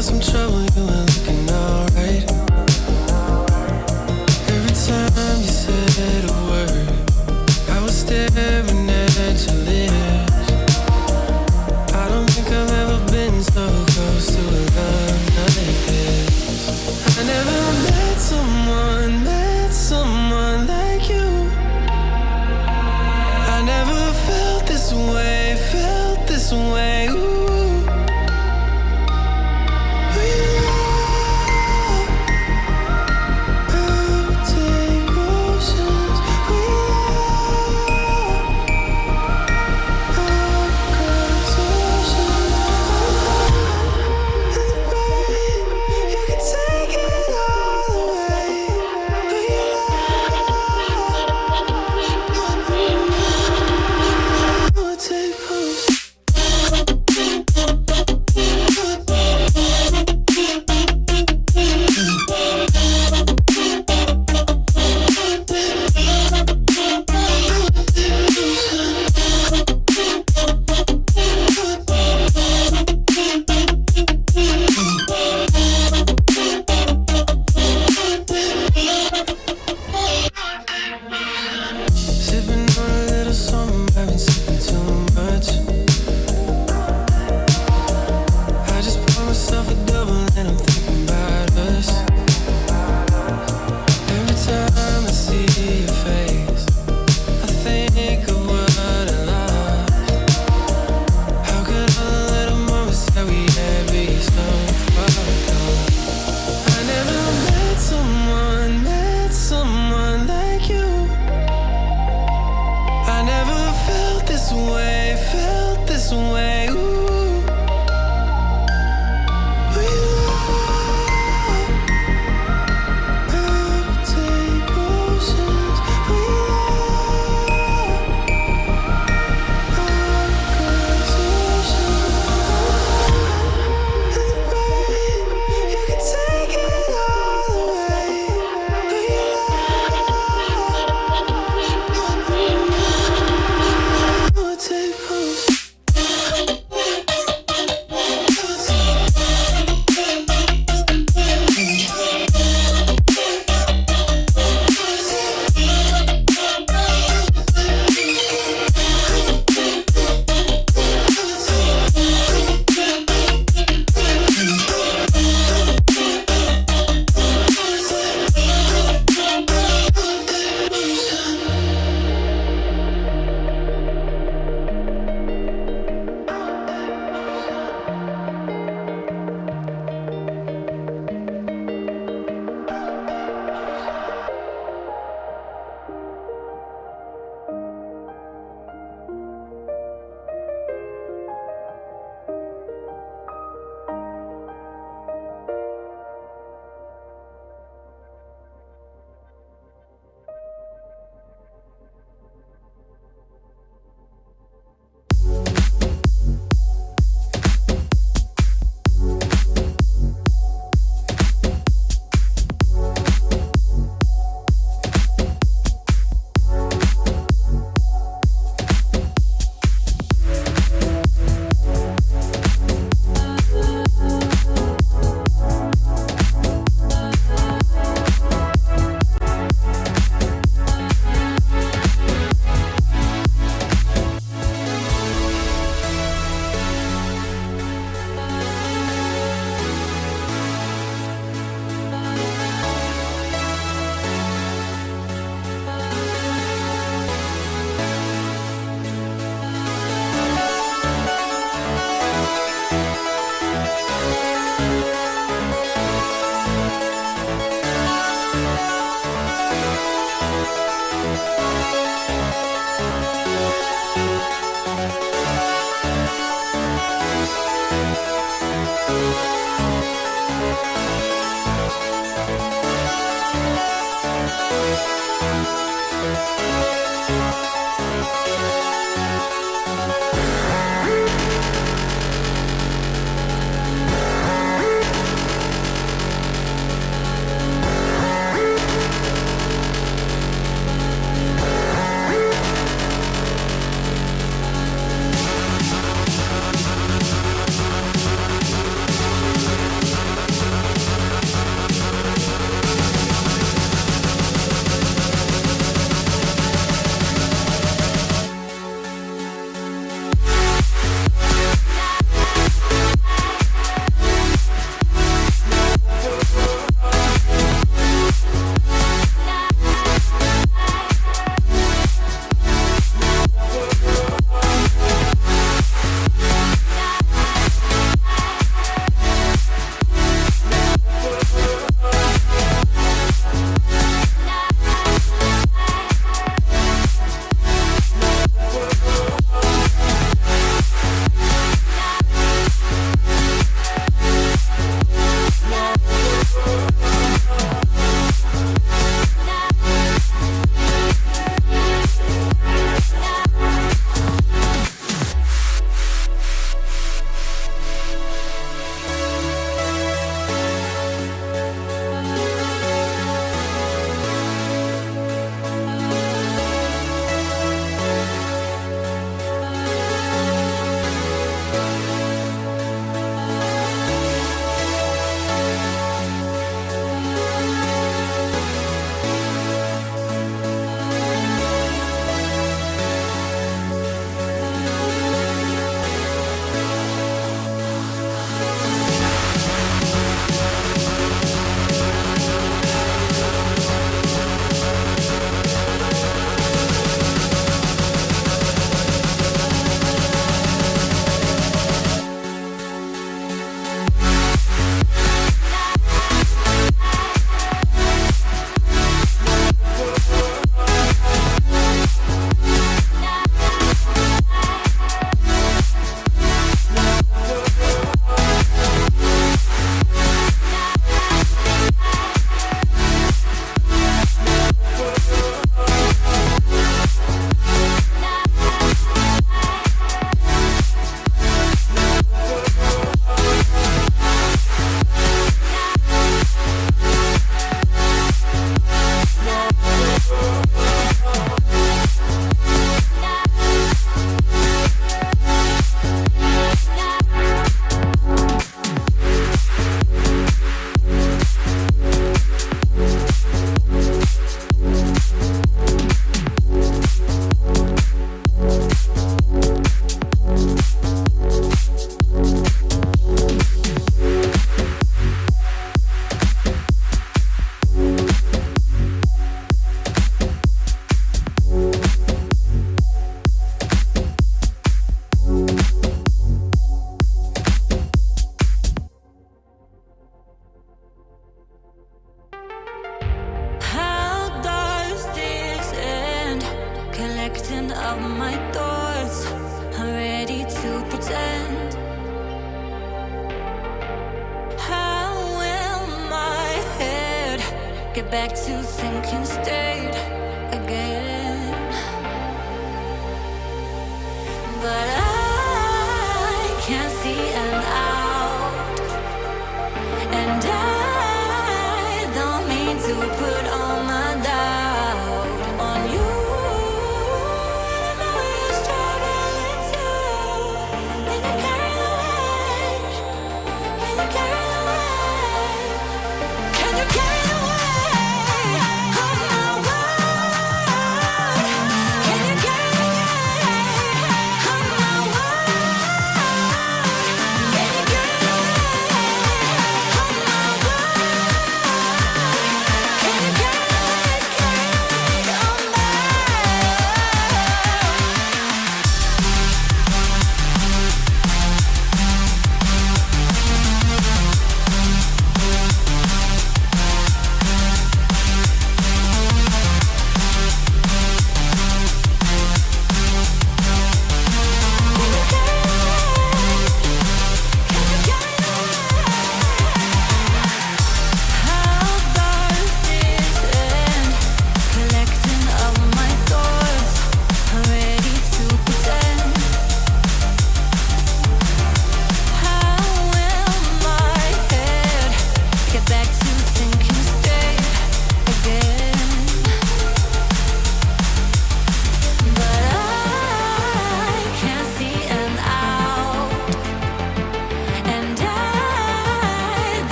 was some trouble, you were looking alright. Every time you said a word, I was staring at your lips. I don't think I've ever been so close to a love like this. I never met someone like you. I never felt this way, ooh. We love get back to thinking straight again. But I can't see an out, and I don't mean to put all my doubt on you. And I know you're struggling too. Can you carry the weight? Can you carry the weight? Can you carry the weight of my world?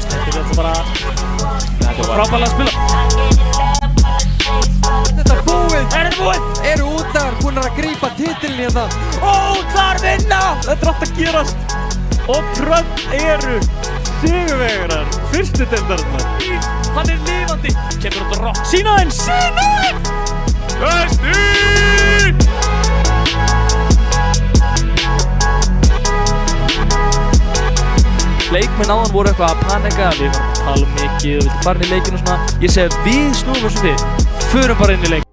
Þetta er alltaf bara frábærlega að spila. Þetta er búið! Eru útlagar búin að grípa titilin hérna? Útlagar vinna! Þetta er alltaf að gerast. Og Tröll eru sigurvegarar fyrstu deildarinnar. Hann er lifandi. Kemur út að rokk. Sýna þeim! Gestín! Leikmenn áðan voru eitthvað að panika, við varum að tala mikið og viltu fara inn í leikinu og svona. Ég segi að við snúum þessu við, förum bara inn í leikinu.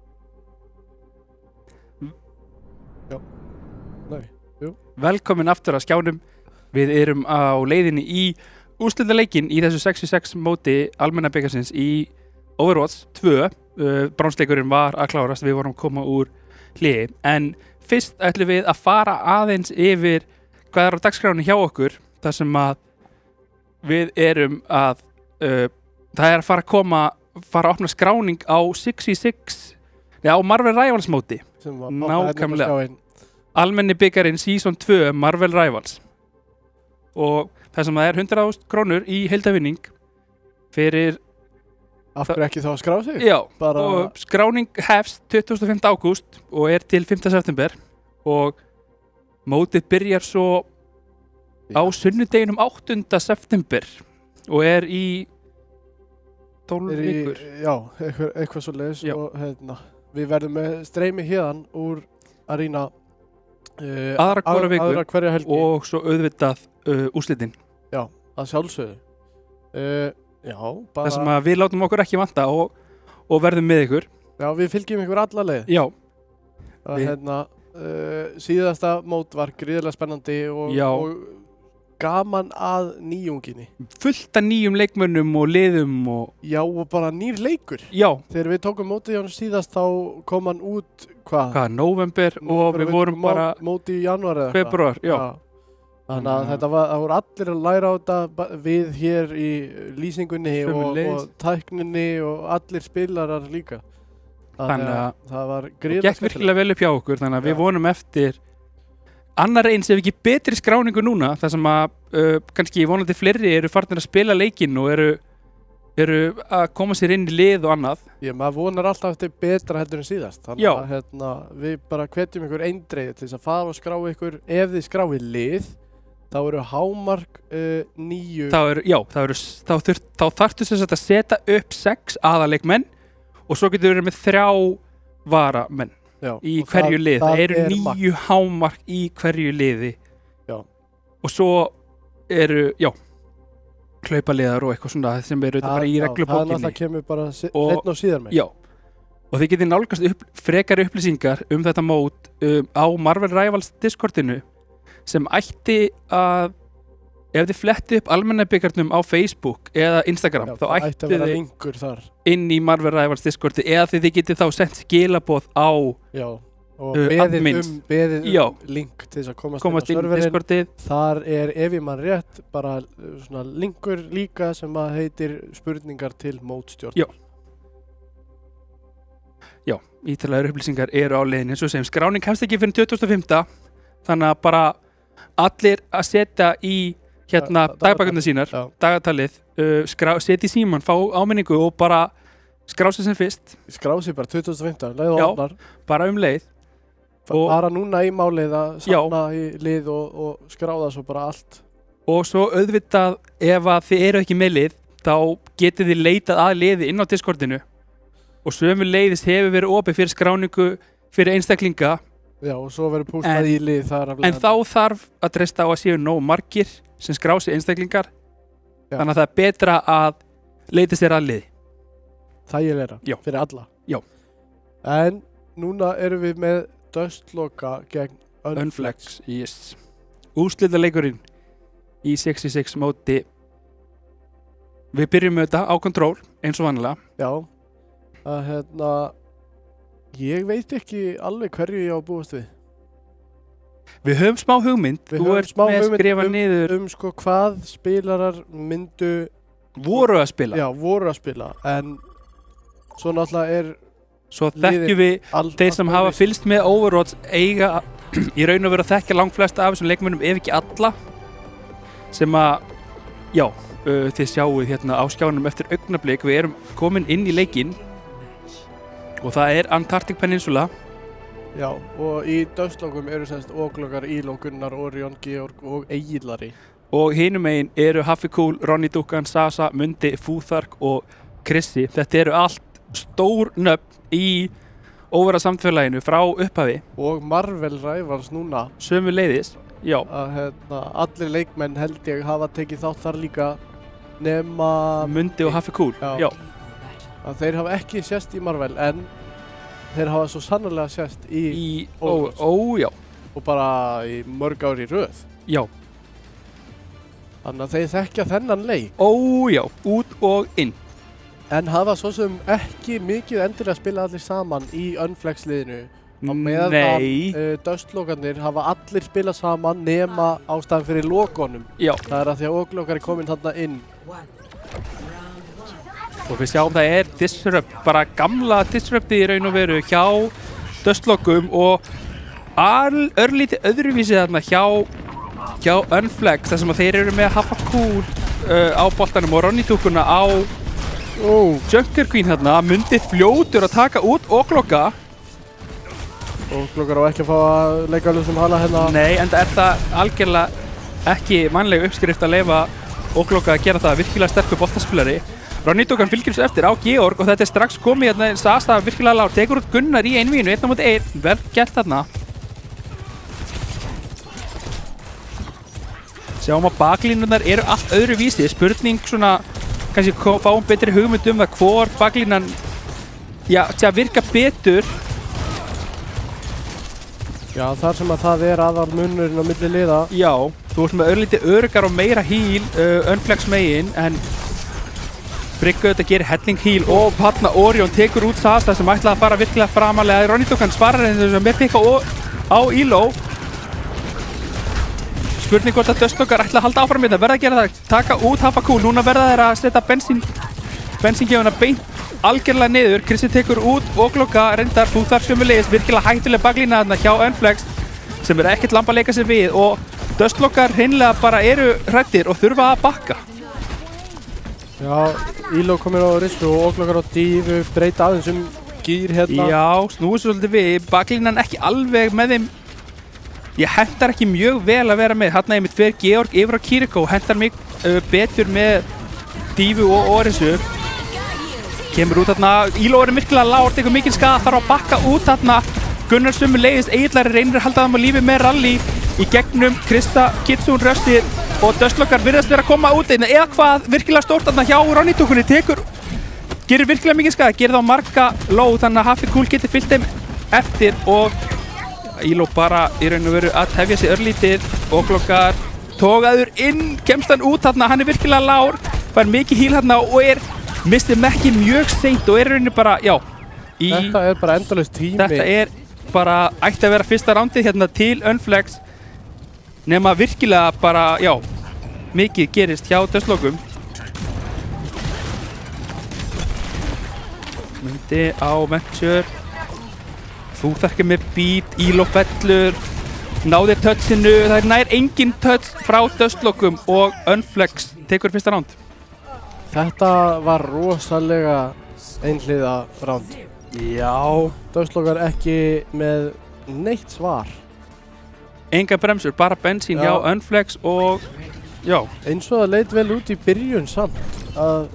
Velkomin aftur að skjánum. Við erum á leiðinni í úrslitaleikinn í þessu 6-6 móti almenna bikarsins í Overwatch 2. Bránsleikurinn var að klárast, við vorum að koma úr hliði. En fyrst ætlum við að fara aðeins yfir hvað er á dagskráni hjá okkur. Það sem að við erum að, það er að fara að opna skráning á 6-6, á Marvel Rivals móti. Nákvæmlega. Almenni bikarinn Season 2 Marvel Rivals. Og það sem það er 100.000 krónur í heildavinning fyrir... Af hverju ekki þá að skrá sig? Já, og skráning hefst 25. ágúst og er til 5. september og mótið byrjar svo á sunnudeginum 8. september og er í 12 vikur. Já, eitthvað svo leiðis og við verðum með streymi hérðan úr Arena aðra hverja helgi og svo auðvitað úrslitin. Já, að sjálfsögðu. Já, bara... Það sem að við látum okkur ekki vanta og verðum með ykkur. Já, við fylgjum ykkur alla leið. Já. Síðasta mót var gríðarlega spennandi og gaman að nýjunginni. Fullt af nýjum leikmönnum og liðum og... Já, og bara nýr leikur. Já. Þegar við tókum mótið hjá hann síðast þá kom hann út, november og við vorum bara... Mótið í janúar eða eitthvað. Februar, já. Þannig að það voru allir að læra á þetta við hér í lýsingunni og tækninni og allir spilarar líka. Þannig að það var gríðarlega skemmtilegt. Gekk virkilega vel upp hjá okkur, þannig að við vonum eftir annar eins ef ekki betri skráningu núna, þar sem að kannski vonandi fleiri eru farnir að spila leikinn og eru að koma sér inn í lið og annað. Já, maður vonar alltaf eftir betra heldur en síðast. Þannig að við bara hvetjum ykkur eindreiði til þess að fara og skrá ykkur. Ef þið skráið lið, þá eru hámark 9. Þá þarftu sem sagt að setja upp 6 aðaleikmenn og svo getur við verið með 3 varamenn í hverju lið. Það eru 9 hámark í hverju liði. Já. Og svo eru, hlaupaliðar og eitthvað svona sem eru bara í reglubókinni. Það kemur bara seinna og síðar með. Já. Og þið getið nálgast frekari upplýsingar þetta mót á Marvel Rivals Discordinu sem ætti að, ef þið flettið upp almenna bikarnum á Facebook eða Instagram, þá ætti að vera linkur þar inn í Marvel Rivals Discordi eða þið getið þá sent skilaboð á og beðið link til þess að komast inn á serverinn. Þar er, ef ég man rétt, bara svona linkur líka sem að heitir spurningar til mótstjórn. Já, ítarlegar upplýsingar eru á leiðinni, eins og segjum, skráning hefst ekki fyrir 2005, þannig að bara allir að setja í dagbækurnar sínar, dagatalið, setja í síman, fá áminningu og bara skrá sig sem fyrst. Skrá sig bara 2015, leið og opnar. Bara leið. Bara núna í málið að safna í lið og skráða svo bara allt. Og svo auðvitað, ef að þið eru ekki með lið, þá getið þið leitað að liði inn á Discordinu og sömuleiðis hefur verið opið fyrir skráningu fyrir einstaklinga. Já, og svo verður pústað í lið þar. En þá þarf að treysta á að séu nóg margir sem skrá sig einstaklingar. Þannig að það er betra að leita sér að liði. Þægilegra, fyrir alla. Já. En núna erum við með Dustloka gegn Unflex. Yes. Úrslitaleikurinn í 6-6 móti. Við byrjum með þetta á Control, eins og vanlega. Já. Ég veit ekki alveg hverju ég á að búast við. Við höfum smá hugmynd. Þú ert með að skrifa niður sko hvað spilarar voru að spila. Já, voru að spila. En svo náttúrulega svo þekkjum við þeir sem hafa fylgst með Overwatch eiga í raun og veru að þekkja langflesta af þessum leikmönnum ef ekki alla sem að þið sjáuð hérna á skjánum eftir augnablik. Við erum komin inn í leikinn og það er Antarctic Peninsula. Já, og í döðslókum eru semst Óglokar, Íló, Gunnar, Orion, Georg og Egilari. Og hinum megin eru Haffikúl, Ronny Dúkan, Sasa, Mundi, Fúþark og Krissi. Þetta eru allt stór nöfn í óvera samfélaginu frá upphafi. Og Marvel Rivals núna. Sömuleiðis, já. Að allir leikmenn held ég hafa tekið þátt þar líka nema Mundi og Haffikúl, já. Að þeir hafa ekki sést í Marvel en þeir hafa svo sannarlega sést í Overwatch. Já. Og bara í mörg ár í röð. Já. Þannig að þeir þekkja þennan leik. Já, út og inn. En hafa svo sem ekki mikið endilega spila allir saman í Unflex liðinu. Á meðan döðslókarnir hafa allir spilað saman nema ástæðan fyrir lokonum. Já. Það er að því að Óglokar er komin þarna inn. Og við sjáum það er disrupt, bara gamla disruptið í raun og veru hjá döðslókum og örlítið öðruvísi þarna hjá Unflex þar sem að þeir eru með Haffikúl á boltanum og Ronny Dúkuna á Junker Queen þarna. Mundi fljótur að taka út Ógloka. Óglokar á ekki að fá að leika alveg sem hala hérna. Nei, en það er það algjörlega ekki mannleg uppskrift að leyfa Ógloka að gera það, virkilega sterkur boltaspilari. Ronny Dúkan fylgir þessu eftir á Georg og þetta er strax komið hérna, Sasa virkilega lág, tekur út Gunnar í einvínu, 1-1, vel gert þarna. Sjáum að baklínurnar eru allt öðru vísi, spurning svona, kannski fáum betri hugmynd um það hvor baklínan, virka betur. Já, þar sem að það er aðal munurinn á milli liða. Já, þú ert með örlítið örgar og meira heal, Unflex megin, en Bryggu þetta gerir helling heal og þarna Orion tekur út Sasa sem ætlaði að fara virkilega framalega. Ronny Dúkan svarar eins og með pikka á Íló. Spurning hvort að döðslókar ætla að halda áfram með það, verða að gera það, taka út Haffikúl. Núna verða þeir að setja bensíngjöfuna beint algjörlega niður. Krissi tekur út Ógloka, reyndar Fúþark sömuleiðis, virkilega hættuleg baklína þarna hjá Unflex sem er ekkert lamb að leika sér við og döðslókar hreinlega bara eru hræddir og þurfa að bakka. Já, Íló komir á rispu og Óglokar á dífu, breyta aðeins gír hérna. Já, snúið svolítið við, baklínan ekki alveg með þeim. Ég hendar ekki mjög vel að vera með, hérna ég mitt fyrir Georg yfir á Kiriko, hendar mig betur með dífu og Orisu. Kemur út þarna, Íló er virkilega lágt, tekur mikinn skada, þarf að bakka út þarna. Gunnar sömuleiðis, Egilari reynir að halda það með lífi með rally í gegnum Krista Kitsune röstið og döðslókar virðast vera að koma út eða hvað virkilega stórt þarna hjá Ronny Dúkunni, gerir virkilega mikinn skada, gerir þá marga lóð þannig að Haffikúl getur fylgt þeim eftir og Íló bara í raun og veru að tefja sig örlítið. Óglokar tókaður inn, kemst hann út þarna, hann er virkilega lár, fær mikið heal þarna og mistið Mekki mjög seint og í rauninu bara, þetta er bara endalaust tími. Þetta er bara, ætti að vera fyrsta rándið hérna til Unflex nema virkilega bara, mikið gerist hjá döðslókum. Mundi á Venture. Fúþark er með beat, Íló fellur, náði touchinu, það nær engin touch frá döðslókum og Unflex tekur fyrsta ránd. Þetta var rosalega einhliða ránd. Já. Döðslókar ekki með neitt svar. Enga bremsur, bara bensín hjá Unflex og eins og það leit vel út í byrjun samt að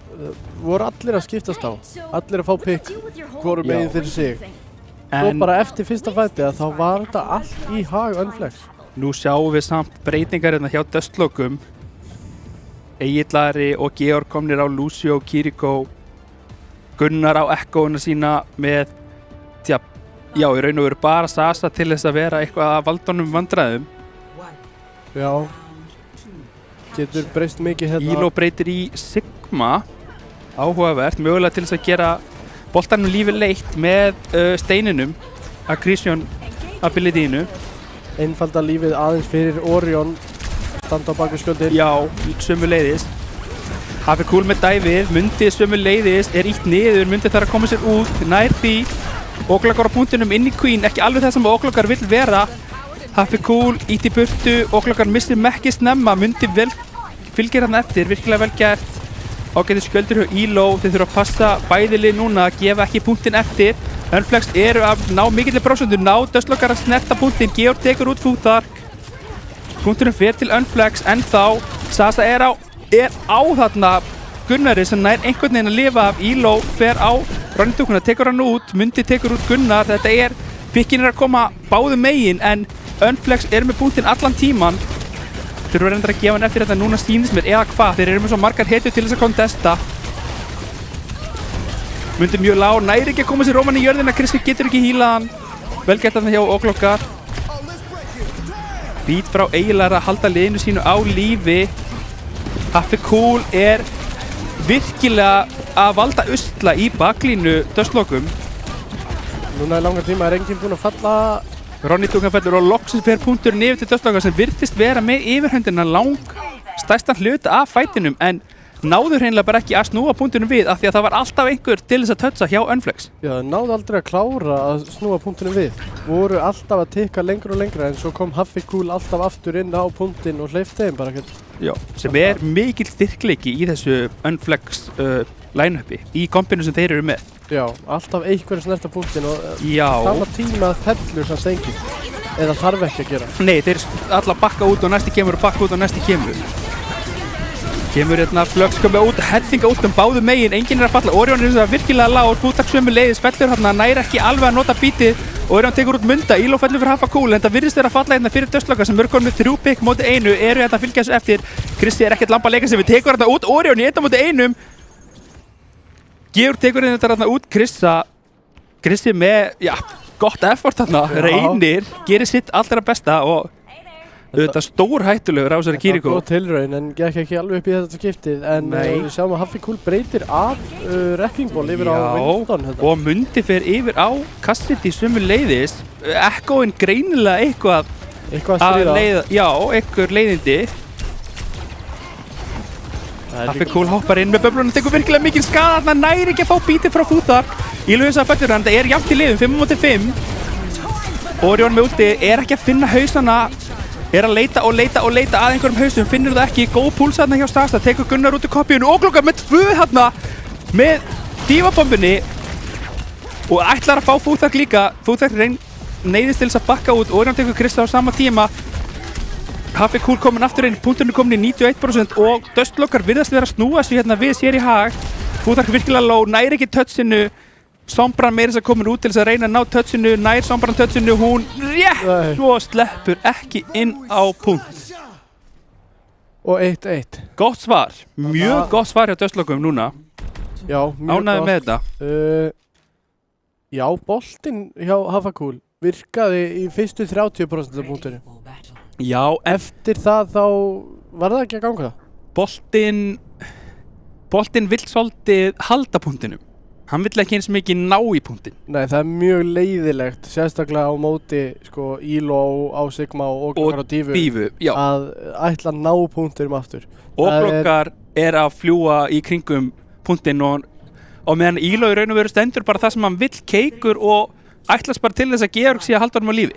voru allir að skiptast á, allir að fá pikk hvorum meginn fyrir sig. Svo bara eftir fyrsta fæti að þá var þetta allt í hag Unflex. Nú sjáum við samt breytingar hérna hjá döðslókum. Egilari og Georg komnir á Lucio, Kiriko, Gunnar á Echouna sína með, í raun og veru bara Sasa til þess að vera eitthvað að valda honum vandræðum. Já, getur breyst mikið hérna. Íló breytir í Sigma, áhugavert, mögulega til þess að gera boltanum lífið leitt með steininum, aggression abilityinu. Einfalda lífið aðeins fyrir Orion, standa á baku sköldir. Já, sömuleiðis. Haffikúl með dæfið, Mundi sömuleiðis, er ítt niður, Mundi þarf að koma sér út, nær því. Óglokar á punktinum inn í Queen, ekki alveg það sem Óglokar vill vera. Haffikúl ítt í burtu, Óglokar missir Mekki snemma, Mundi vel fylgir hann eftir, virkilega vel gert. Ágæti skjöldur hjá Elo, þeir þurfa að passa bæðilið núna, gefa ekki punktinn eftir. Unflex eru að ná mikillir prósentur, ná Dustlockar að snerta punktinn, Georg tekur út Futhark. Punkturinn fer til Unflex, en þá Sasa er á þarna Gunnari sem nær einhvern veginn að lifa af. Elo fer á Ronny-dúkkuna, tekur hann út, Mundi tekur út Gunnar. Þetta pikkin að koma báðum megin, en Unflex er með punktinn allan tíman. Þeir eru reyndar að gefa hann eftir þetta núna sýnist mér eða hvað, þeir eru með svo margar hetjur til þess að kontesta. Mundi mjög lág, næri ekki að koma sér róman í jörðina, Kristi getur ekki hýlað hann. Vel gert þarna hjá Óglokkar. Beat frá eiginlega að halda liðinu sínu á lífi. Haffi Cool er virkilega að valda usla í baklínu Dustlockum. Núna í langar tíma er enginn búinn að falla. Ronny-dúkkan fellur og loksins fer punkturinn yfir til Dustlockar sem virtist vera með yfirhöndina stærstan hluta af fætinum, en náður hreinlega bara ekki að snúa punkturinn við af því að það var alltaf einhver til þess að toucha hjá Unflex. Já, það náðu aldrei að klára að snúa punkturinn við. Voru alltaf að tikka lengra og lengra, en svo kom Haffi Cool alltaf aftur inn á punktinn og hleypti þeim bara ekkert. Já, sem er mikill styrkleiki í þessu Unflex line-upi, í kompinu sem þeir eru með. Já, alltaf einhverju snerta punktinn og sama tíma fellur sem stengið. Eða þarf ekki að gera. Nei, þeir alla bakka út og næsti kemur og bakka út og næsti kemur. Kemur hérna Flux komið út, hellinga út báðu megin, enginn er að falla. Orion er þess að virkilega lág, Futhark sömuleiðis, fellur hérna, næri ekki alveg að nota bítið. Orion tekur út Munda, Elo fellur fyrir Haffa Cool, en það virðist vera að falla hérna fyrir Dustlockar sem eru konum með 3 pick móti 1, eru hérna að fylgja þessu eftir. Kristi er ekkert lamba að leika sem við tekur hérna út, Orion í 1 móti 1. Georg tekur hérna út Kristi með, gott effort þarna, reynir, gerir sitt allra besta og auðvitað stór hættulegur á þessari Kiriko. Það var góð tilraun en gekk ekki alveg upp í þetta skiptið, en við sjáum að Haffi Cool breytir af Wrecking Ball yfir á Winston. Og Mundi fer yfir á Cassidy sömuleiðis. Ekkoinn greinilega eitthvað að stríða. Já, einhver leiðindi. Haffi Cool hoppar inn með böblunum, tekur virkilega mikinn skada, þarna næri ekki að fá bítið frá Futhark. Ílu þess að fellur hann, það jafnt í liðum, 5 móti 5. Orion með ulti er ekki að finna hausana, er að leita og leita að einhverjum hausum, finnur það ekki, góð púls þarna hjá Sasa, tekur Gunnar út úr kopíunu, Óglokkar með 2 þarna, með dívabombunni og ætlar að fá Futhark líka. Futhark neyðist til þess að bakka út, Orion tekur Krista á sama tíma. Haffi Cool komin aftur inn, punkturinn er komin í 91% og Dustlockar virðast vera að snúa sig hérna við sér í hag. Futhark virkilega low, næri ekki touchinu, Sombran meira þess að komin út til þess að reyna að ná touchinu, nær Sombran touchinu, hún rétt svo sleppur ekki inn á punkt. Og 1-1. Gott svar, mjög gott svar hjá Dustlockum núna. Já, mjög ánægður með þetta. Já, boltinn hjá Haffa Cool virkaði í fyrstu 30% af punkturinn. Já, eftir það þá var það ekki að ganga það. Boltinn vill svolítið halda punktinum. Hann vill ekki eins mikið ná í punktin. Nei, það er mjög leiðilegt, sérstaklega á móti Elo á Sigma og Óglokkar á Dífu, að ætla að ná punktinum aftur. Óglokkar er að fljúa í kringum punktin og meðan Elo í raun og veru stendur bara það sem hann vill keikur og ætlast bara til þess að Georg sé að halda honum á lífi.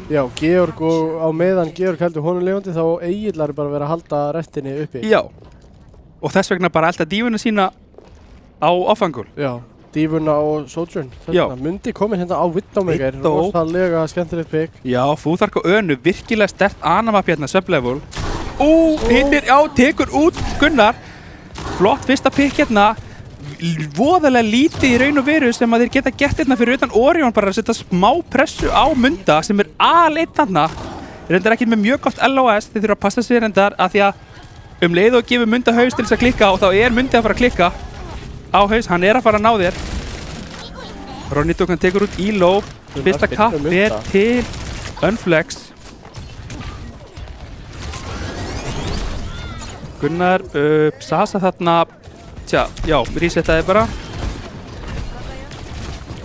Já, Georg og á meðan Georg heldur honum lifandi þá eiginlega bara verið að halda restinni uppi. Já, og þess vegna bara elta Dífuna sína á offangul. Já, Dífuna og Sojourn. Mundi komin hérna á Widowmaker, rosalega skemmtilegt pick. Já, Futhark og Önu, virkilega sterkt anamap hérna, sublevel. Hittir, tekur út Gunnar. Flott fyrsta pick hérna. Voðalega lítið í raun og veru sem að þeir geta gett hérna fyrir utan Orion, bara að setja smá pressu á Munda sem er aleitt þarna. Þeir reyndar ekki með mjög gott LOS, þeir þurfa að passa sig reyndar að því að leið og gefur Munda haus til þess að klikka og þá er Mundi að fara að klikka á haus, hann er að fara að ná þér. Ronny-dúkkan tekur út Elo, fyrsta kapp er til Unflex. Gunnar, Sasa þarna. Já, resetaði bara.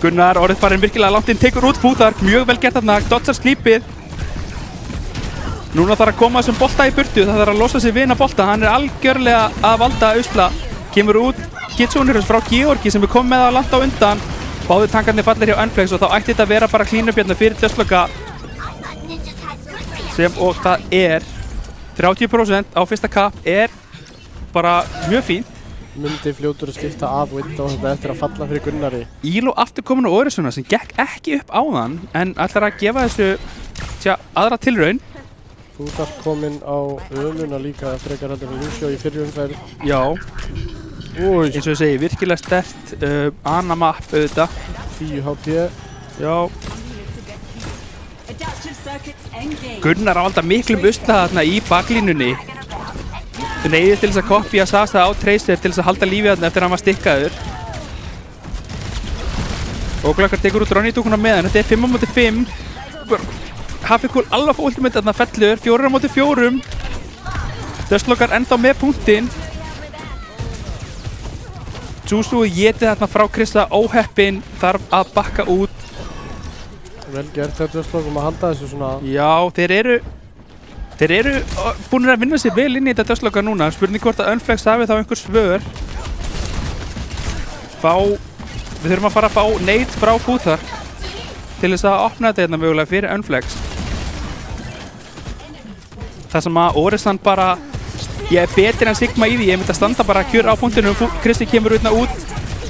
Gunnar, orðið farinn virkilega langt inn, tekur út Futhark, mjög vel gert þarna, dodgar slípið. Núna þarf að koma þessum bolta í burtu, það þarf að losa sig vina bolta, hann er algjörlega að valda usla. Kemur út Gitsúnirus frá Georgi sem er komið með að landa á undan. Báðu tankarnir fallir hjá Unflex og þá ætti þetta að vera bara clean up hérna fyrir Dustlocka. Sem og það er. 30% á fyrsta kapp er bara mjög fínt. Myndi fljótur að skipta af Windows þetta eftir að falla fyrir Gunnari. Íló aftur komin á Orisona sem gekk ekki upp áðan en ætlar að gefa þessu aðra tilraun. Fútar kominn á ömuna líka frekar heldur en Lucio í fyrri umferð. Já. Eins og ég segi, virkilega sterkt Ana-mapp auðvitað. 10 HP. Já. Gunnar á alltaf miklum usla þarna í baklínunni. Þau neyðist til þess að kopja Sasa á Tracer til þess að halda lífið þarna eftir að hann var stikkaður. Óglökkar tekur út Ronny-dúkuna með hann, þetta er 5-5. Haffikul alveg fór ultimate þarna fellur, 4-4. Dustlockar ennþá með punktinn. Suzu getið þarna frá Krissa óheppinn, þarf að bakka út. Vel gert hjá Dustlockum að halda þessu svona. Já, þeir eru búin að vinna sér vel inn í þetta Dustlockar núna. Spurning hvort að Unflex hafi þá einhver svör. Við þurfum að fara að fá nade frá Futhark til þess að opna þetta hérna mögulega fyrir Unflex. Það sem að Orisan bara, ég er betur en Sigma í því, ég myndi að standa bara kjör á punktinu. Kristi kemur hérna út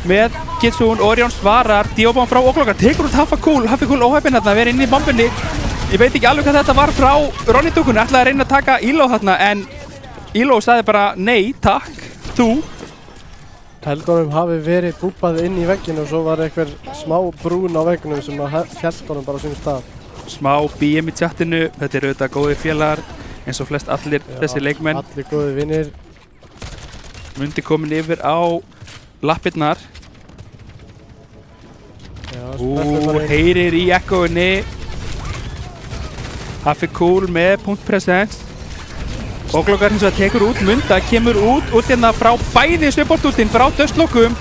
með Kitsune, Orion svarar, Diobon frá Óglökkar, tekur út Haffikul óheppinn hérna, verið inn í bombunni. Ég veit ekki alveg hvað þetta var frá Ronny-dúkunni, ætlaði að reyna að taka Íló þarna en Íló sagði bara nei, takk, þú. Helgonum hafi verið búpað inn í vegginu og svo var einhver smá brún á vegginum sem hélt honum bara á sínum stað. Smá BM í chattinu, þetta eru auðvitað góðir félagar eins og flest allir þessi leikmenn. Allir góðir vinnir. Mundi komin yfir á lappirnar. Heyrir í ekkounni. Haffikul með punktpresens. Óglökkar hins vegar tekur út, Munda kemur út hérna frá bæði supportúltinn frá Dustlockum.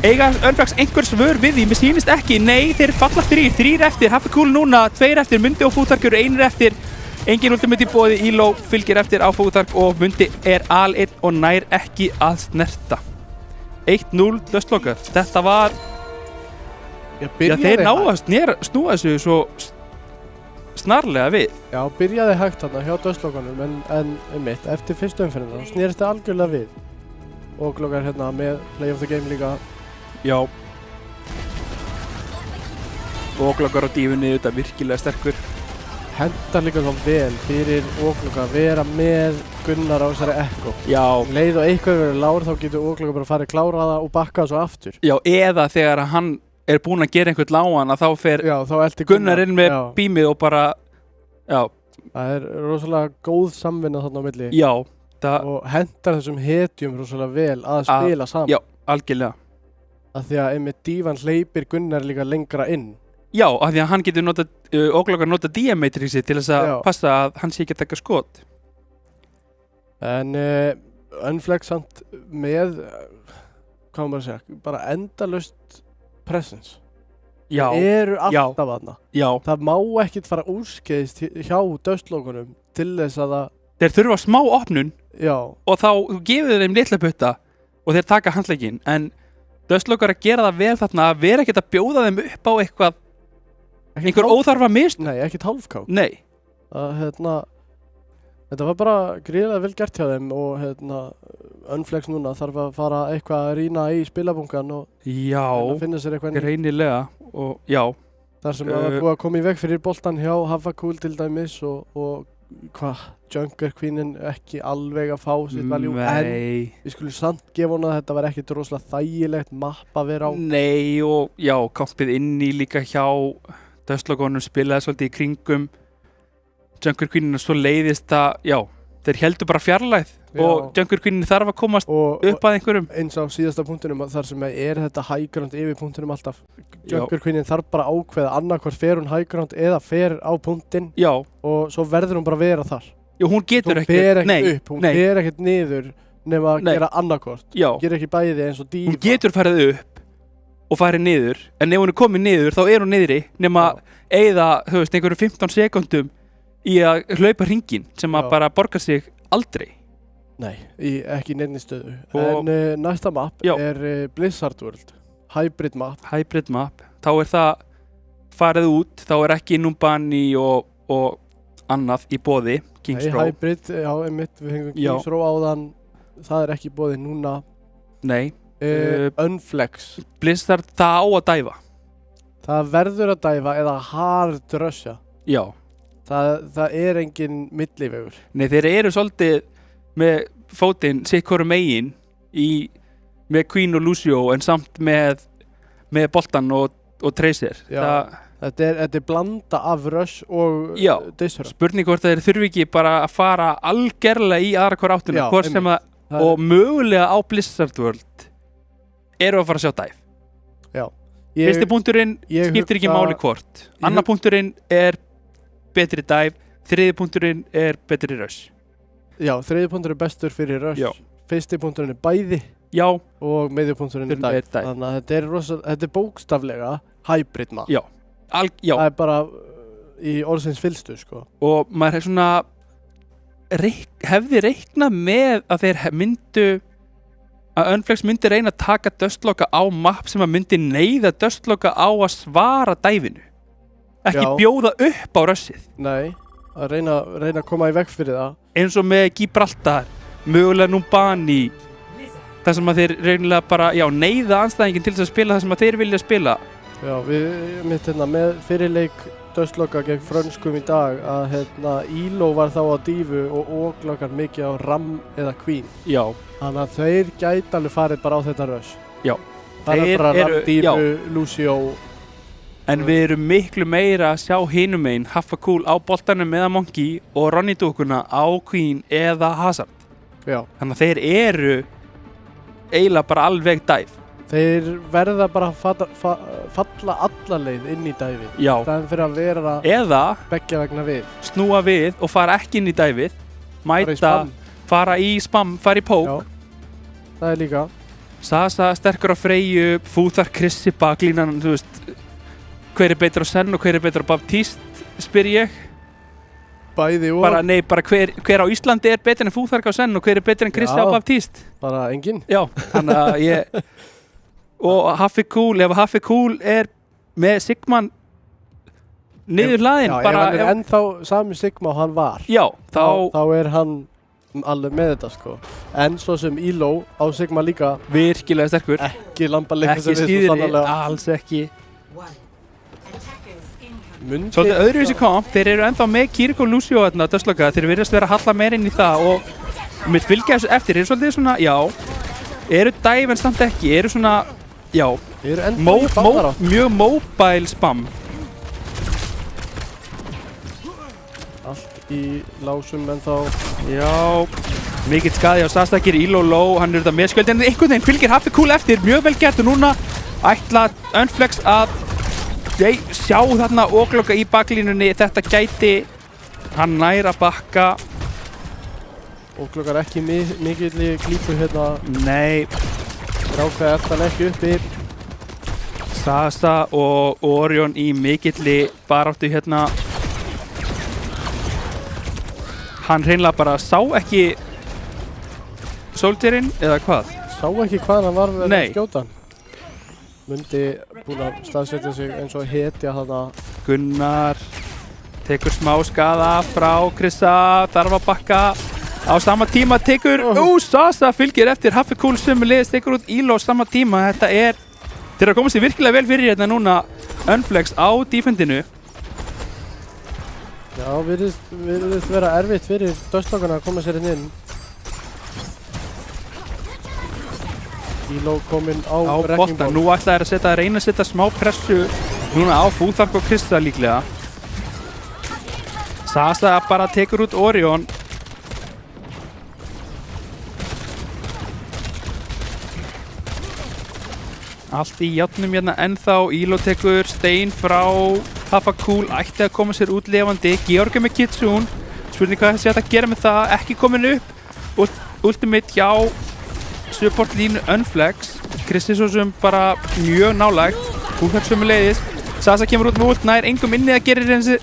Eiga Unflex einhver svör við því, mér sýnist ekki, nei þeir falla 3 eftir, Haffikul núna 2 eftir, Mundi og Futhark eru 1 eftir. Engin ultimate í boði, Íló fylgir eftir á Futhark og Mundi er al-1 og nær ekki að snerta. 1-0 Dustlockar, þetta var, þeir ná að snúa þessu svo snarlega við. Já, byrjaði hægt þarna hjá Dustlockunum en einmitt, eftir fyrstu umferðina þá snerist það algjörlega við. Óglökkar hérna með Play of the Game líka. Já. Óglökkar á dífunni, þetta er virkilega sterkur. Hendar líka svo vel fyrir Óglökkar að vera með Gunnar á þessari ekko. Já. Leið og eitthvað verið lágur þá getur Óglökkar bara farið kláraða og bakkað svo aftur. Já, eða þegar hann er búinn að gera einhvern lágan að þá fer Gunnar inn með bímið og bara, já. Það er rosalega góð samvinna þarna á milli. Já. Og hendar þessum hetjum rosalega vel að spila saman. Já, algjörlega. Af því að einmitt Dívan hleypir Gunnar líka lengra inn. Já, af því að hann getur Óglökkar nota DM-matrixi til þess að passa að hann sé ekki að taka skot. En Unflex samt með, hvað maður að segja, bara endalaust presence. Já. Þeir eru alltaf þarna. Já. Það má ekkert fara úrskeiðist hjá Dustlockunum til þess að það... Þeir þurfa smá opnun. Já. Og þá gefur þeim litla putta og þeir taka handlegginn. En Dustlockar að gera það vel þarna að vera ekkert að bjóða þeim upp á eitthvað, einhver óþarfa mist. Nei, ekkert hálfkák. Nei. Þetta var bara gríðarlega vel gert hjá þeim og Unflex núna þarf að fara eitthvað að rýna í spilabunkan og finna sér eitthvað greinilega og já. Þar sem það var búið að koma í veg fyrir boltan hjá Haffikul til dæmis og Junker Queenin ekki alveg að fá sitt valjú en við skulum samt gefa hana að þetta var ekkert rosalega þægilegt mapp að vera á. Nei og já, kampið inn í líka hjá Dustlockunum spilaði svolítið í kringum Junker Queenin og svo leiðist að, já, þeir heldur bara fjarlægð og Junker Queenin þarf að komast upp að einhverjum. Eins á síðasta punktunum þar sem er þetta high ground yfir punktunum alltaf. Junker Queenin þarf bara að ákveða annarkvort fer hún high ground eða fer á punktinn og svo verður hún bara að vera þar. Já, hún getur ekki, hún fer ekkert upp, hún fer ekkert niður nema að gera annarkvort. Ger ekki bæði eins og Díva. Hún getur farið upp og farið niður, en ef hún er komin niður þá er hún niðri nema eyða, þú veist, einhverju 15 sekúndum í að hlaupa hringinn sem að bara borga sig aldrei. Nei, ekki í neinni stöðu. En næsta map er Blizzard World, hybrid map. Hybrid map, þá er það farið út, þá er ekki Numbani og annað í boði, Kings Row. Hybrid, já, einmitt, við fengum Já. Kings Row áðan, það er ekki í boði núna. Nei, Unflex, Blizzard, það á að dæfa. það verður að dæfa eða hard rusha. Já. Það er engin millivegur. Nei, þeir eru svolítið með fótinn sitt hvoru megin með Queen og Lucio en samt með boltan og Tracer. Já, þetta er blanda af rush og Já, disrupt. spurning hvort þeir þurfi ekki bara að fara algerlega í aðra hver áttuna, Já, hvort sem einmitt. og mögulega á Blizzard World eru að fara að sjá dæf. Já. Fyrsti punkturinn skiptir ekki máli hvort. Annar punkturinn er betri dæf, þriði punkturinn er betri rush. Já, þriði punktur er bestur fyrir rush. Já. Fyrsti punkturinn er bæði. Já. Og miðjupunkturinn er dæf. Þannig að þetta er bókstaflega hybrid maður. Já. Já. Það er bara í orðsins fyllstu, sko. Og maður er svona hefði reiknað með að þeir að Unflex myndi reyna að taka dustloka á map sem að myndi neyða dustloka á að svara dæfinu. Ekki bjóða upp á rushið. Nei, að reyna að koma í veg fyrir það. Eins og með Gibraltar, mögulega Numbani, þar sem að þeir reynilega bara, neyða andstæðingin til þess að spila það sem að þeir vilja spila. Já, við með fyrirleik dustloka gegn frönskum í dag að Elo var þá á dífu og oglokar mikið á Ram eða Queen. Já. Þannig að þeir gæti alveg farið bara á þetta rush. Já. Það er bara Ram, dífu, Lucio. En við erum miklu meira að sjá hinum einn Haffa Cool á boltanum eða Monkey og Ronny dúkuna á Queen eða Hazard. Já. Þannig að þeir eru eiginlega bara alveg dæf. Þeir verða bara að falla alla leið inn í dæfið. Já. Það fyrir að vera eða beggja vegna við. Snúa við og fara ekki inn í dæfið. Mæta, fara í spam, fara í poke. Já, það er líka. Sasa sterkur á Freyju, Fúþar Krissi baklínan, þú veist, hver er betur á Senn og hver er betur á Baptiste, spyr ég. Bæði og... Bara hver á Íslandi er betur en Fúþar á Senn og hver er betur en Krissi á Baptiste. Bara enginn. Já, þannig að ég... Og Haffi Cool, ef Haffi Cool er með Sigman niður hlaðinn bara... Já, ef hann er ennþá sami Sigma og hann var. Já, þá er hann alveg með þetta, sko. En svo sem Elo á Sigma líka... Virkilega sterkur. Ekki lambaleikur sem við svo sannarlega. Alls ekki. Svolítið öðruvísi komp, þeir eru ennþá með Kiriko og Lucio þarna, dustloka, þeir virðast vera að halla meira inn í það og mér fylgja þessu eftir, eru svolítið svona, eru dæf en samt ekki, eru svona, mjög mobile spam. Allt í lásum en þá... Já, mikill skaði á Sastakir, Elo low, hann er þetta með skjöld, en einhvern veginn fylgir Haffi Cool eftir, mjög vel gert og núna ætla Unflex að sjá þarna okloka í baklínunni, þetta gæti hann nær að bakka. Oklokar ekki mikill klípu hérna. Nei. Rákaði eftir hann ekki uppi. Sasa og Orion í mikilli baráttu hérna. Hann hreinlega bara sá ekki Soldierinn eða hvað? Sá ekki hvað hann var að Nei. skjóta hann. Mundi búinn að staðsetja sig eins og hetja þarna. Gunnar tekur smá skaða frá Krissa, þarf að bakka. Á sama tíma tekur Sasa fylgir eftir, Haffi Cool sömuleiðis tekur út Elo á sama tíma. Þetta er, þeir að koma sér virkilega vel fyrir hérna núna Unflex á defendinu. Já, virðist vera erfitt fyrir dustlokkana að koma sér inn. Elo kominn á bolta, nú ætla þeir að reyna að setja smá pressu núna á Fúþark og Krista líklega. Sasa bara tekur út Orion. Allt í játnum hérna ennþá, Elo tekur stein frá Haffa Cool, ætti að koma sér út lifandi. Georg með Kitsune, spurning hvað þessi ætti að gera með það, ekki komin upp. Ultimate hjá support línu Unflex, Krissi svo sem bara mjög nálægt, Fúþark sömuleiðis. Sasa kemur út með ult, nær engum inni að gera þessi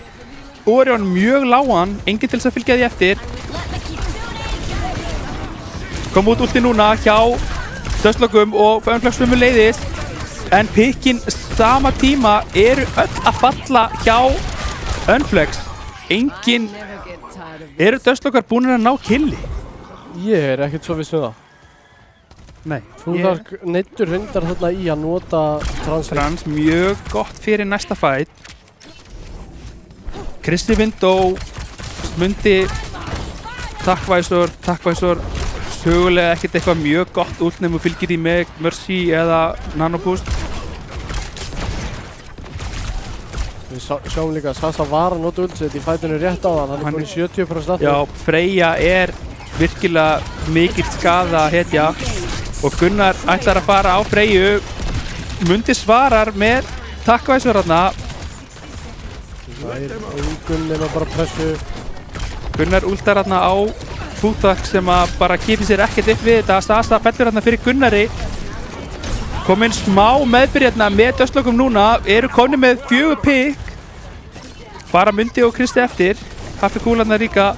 Orion mjög lágan, enginn til þess að fylgja því eftir. Kom út ulti núna hjá dustlokum og Unflex sömuleiðis. En pikkin sama tíma eru öll að falla hjá Unflex. Enginn Eru Dustlokar búinir að ná killi? Ég er ekkert svo viss um það. Nei. Fúþark neyddur reyndar þarna í að nota Trans, mjög gott fyrir næsta fight. Kristi Window mundi takkvæsor sögulega ekkert eitthvað mjög gott út nefnum fylgir í með Mercy eða Nanoboost. Við sjáum líka að Sasa var að nota uldsett í fætinu rétt á hann er komin í 70% aftur. Já, Freyja er virkilega mikill skaða hetja og Gunnar ætlar að fara á Freyju. Mundi svarar með takkvæsor þarna. Það er engun nema bara pressu. Gunnar últar þarna á Fúþark sem að bara kipir sér ekkert upp við þetta. Sasa fellur þarna fyrir Gunnari. Kominn smá meðbyrjarna með Dustlokum núna. Eru konni með 4 pikk. Bara Mundi og Kristi eftir. Haffi kúlarna líka.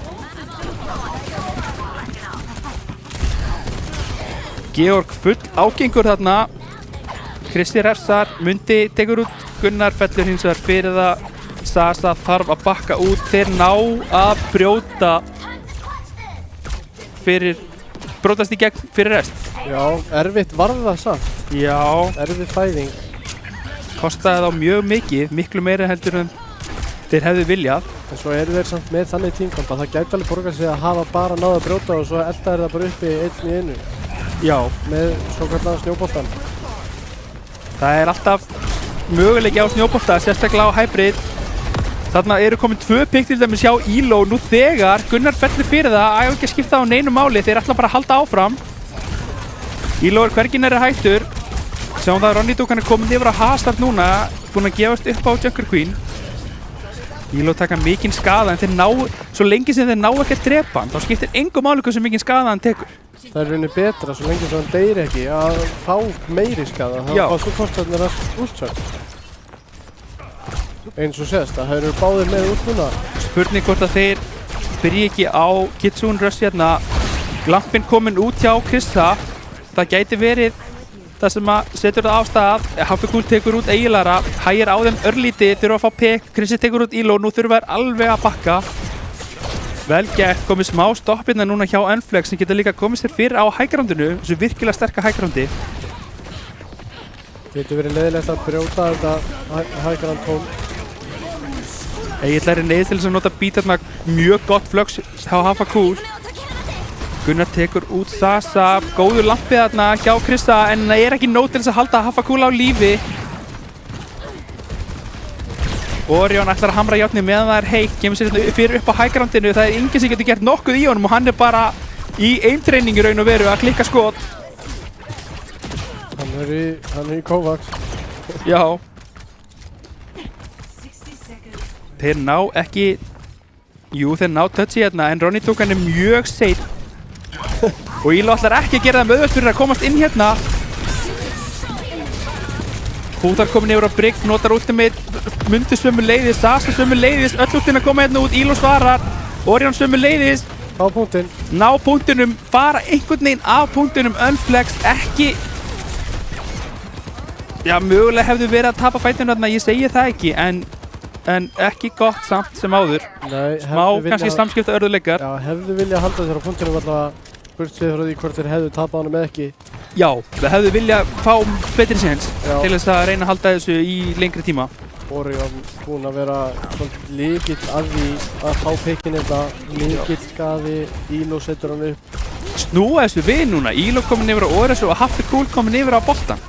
Georg full ágengur þarna. Kristi refsar. Mundi tekur út. Gunnar fellur hins vegar fyrir það. Sasa þarf að bakka út. Þeir ná að brjótast í gegn fyrir rest. Já, erfitt var það samt. Já. Erfitt fæðing. Kostaði þá mjög mikið, miklu meira heldur en þeir hefðu viljað. En svo eru þeir samt með þannig tímkamp að það gæti alveg borgað sig að hafa bara náða að brjóta og svo elda það bara uppi einn í einu. Já. Með svo kallan snjóboltan. Það er alltaf möguleiki á snjóbolta, sérstaklega á hybrid. Þarna eru komin 2 pikk til dæmis hjá Elo nú þegar. Gunnar fellur fyrir það, ægum ekki að skipta á neinu máli, þeir ætla bara að halda áfram. Elo er hvergi nærri hættur. Sjáum það að Ronny Dukan er komin yfir á Hastart núna, búinn að gefast upp á Junker Queen. Elo taka mikinn skaða en þeir ná, svo lengi sem þeir ná ekki að drepa hann, þá skiptir engu máli hversu mikinn skaða hann tekur. Það er rauninni betra svo lengi sem hann deyri ekki að fá meiri skaða, þá fá svo kostarnir að útsögn. Eins og sést að það eru báðir með út núna. Spurning hvort að þeir byrji ekki á Kitsune Rush hérna. Glampinn kominn út hjá Krista. Það gæti verið það sem að setur það á stað. Haffikúl tekur út eigilara, hægir á þeim örlítið, þurfa að fá pikk. Kristi tekur út Elo, nú þurfa þær alveg að bakka. Vel gert, komið smá stoppirna núna hjá Unflex sem geta líka komið sér fyrir á hægrandinu, þessu virkilega sterka hægrandi. Getur verið leiðilegt að brjóta þetta hægrand tóm. Egill er neyð til þess að nota bítarna, mjög gott flögs hjá Haffikúl. Gunnar tekur út Sasa, góður lampið þarna hjá Krista en það er ekki nóg til þess að halda Haffikúl á lífi. Orion ætlar að hamra járnið meðan það er heitt, kemur sér fyrir upp á hægrandinu, það er enginn sem getur gert nokkuð í honum og hann er bara í eintreiningi raun og veru að klikka skot. Hann er í Kovacs. Já. Þeir ná ekki, þeir ná touchi hérna en Ronny Dukan er mjög seinn og Elo ætlar ekki að gera það auðvelt fyrir að komast inn hérna. Fúþark komin yfir á Brygg, notar ultimate, Mundi sömuleiðis, Sasa sömuleiðis, öll ultin að koma hérna út, Elo svarar, Orion sömuleiðis. Á punktinn. Ná punktinum, bara einhvern veginn af punktinum, Unflex ekki. Já, mögulega hefðu verið að tapa fætinu þarna, ég segi það ekki, en ekki gott samt sem áður. Nei, smá kannski samskipta örðuleikar. Já, hefðu viljað halda þér á punktinum allavega burt séð frá því hvort þeir hefðu tapað honum eða ekki. Já, það hefðu viljað fá betri séns til þess að reyna að halda þessu í lengri tíma. Orion búinn að vera svolítið líkill að því að fá pikkinn þetta, líkill skaði, Elo setur hann upp. Snúa þessu við núna, Elo komin yfir á Oresu og Haffikúl komin yfir á boltan.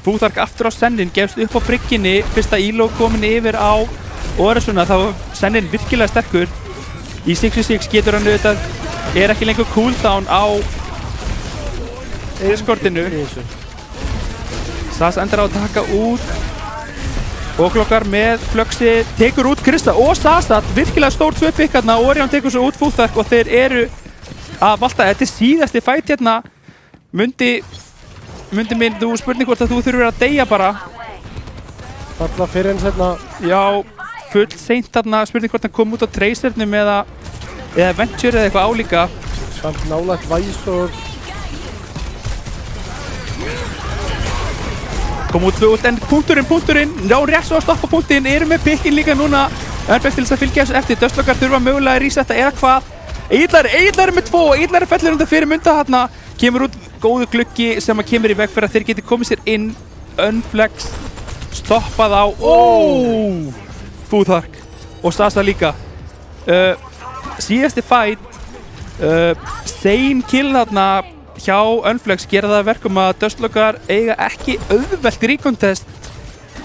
Fúþark aftur á Sennin, gefst upp á brygginni, fyrst að Elo komin yfir á Oresuna, þá var Sennin virkilega sterkur. Í 6v6 getur hann auðvitað, er ekki lengur cooldown á discordinu. Sasa endar á að taka út Óklokkar með flögsi, tekur út Krista og Sasa, virkilega stór 2 pikk hérna, Orion tekur svo út Fúþark og þeir eru að valta. Þetta er síðasti fætt hérna. Mundi minn, þú spurning hvort að þú þurfir að deyja bara. Falla fyrir eins hérna. Já, full seint þarna, spurning hvort hann kom út á Tracernum eða Venture eða eitthvað álíka. Samt nálægt Væs og kom út 2 út en punkturinn, já rétt svo að stoppa punktinn, eru með pikkinn líka núna Önflex til þess að fylgja þessu eftir. Dustlokar þurfa mögulega að resetta eða hvað. Egillar er með 2 og Egillar er fellur undan fyrir mynda þarna. Kemur út góðu gluggi sem að kemur í veg fyrir að þeir geti komið sér inn. Önflex stoppað á. Fúþark og Sasa líka. Síðasti fight. Sein kill þarna hjá Önflex gera það verkum að Dustlokar eiga ekki auðvelt recontest.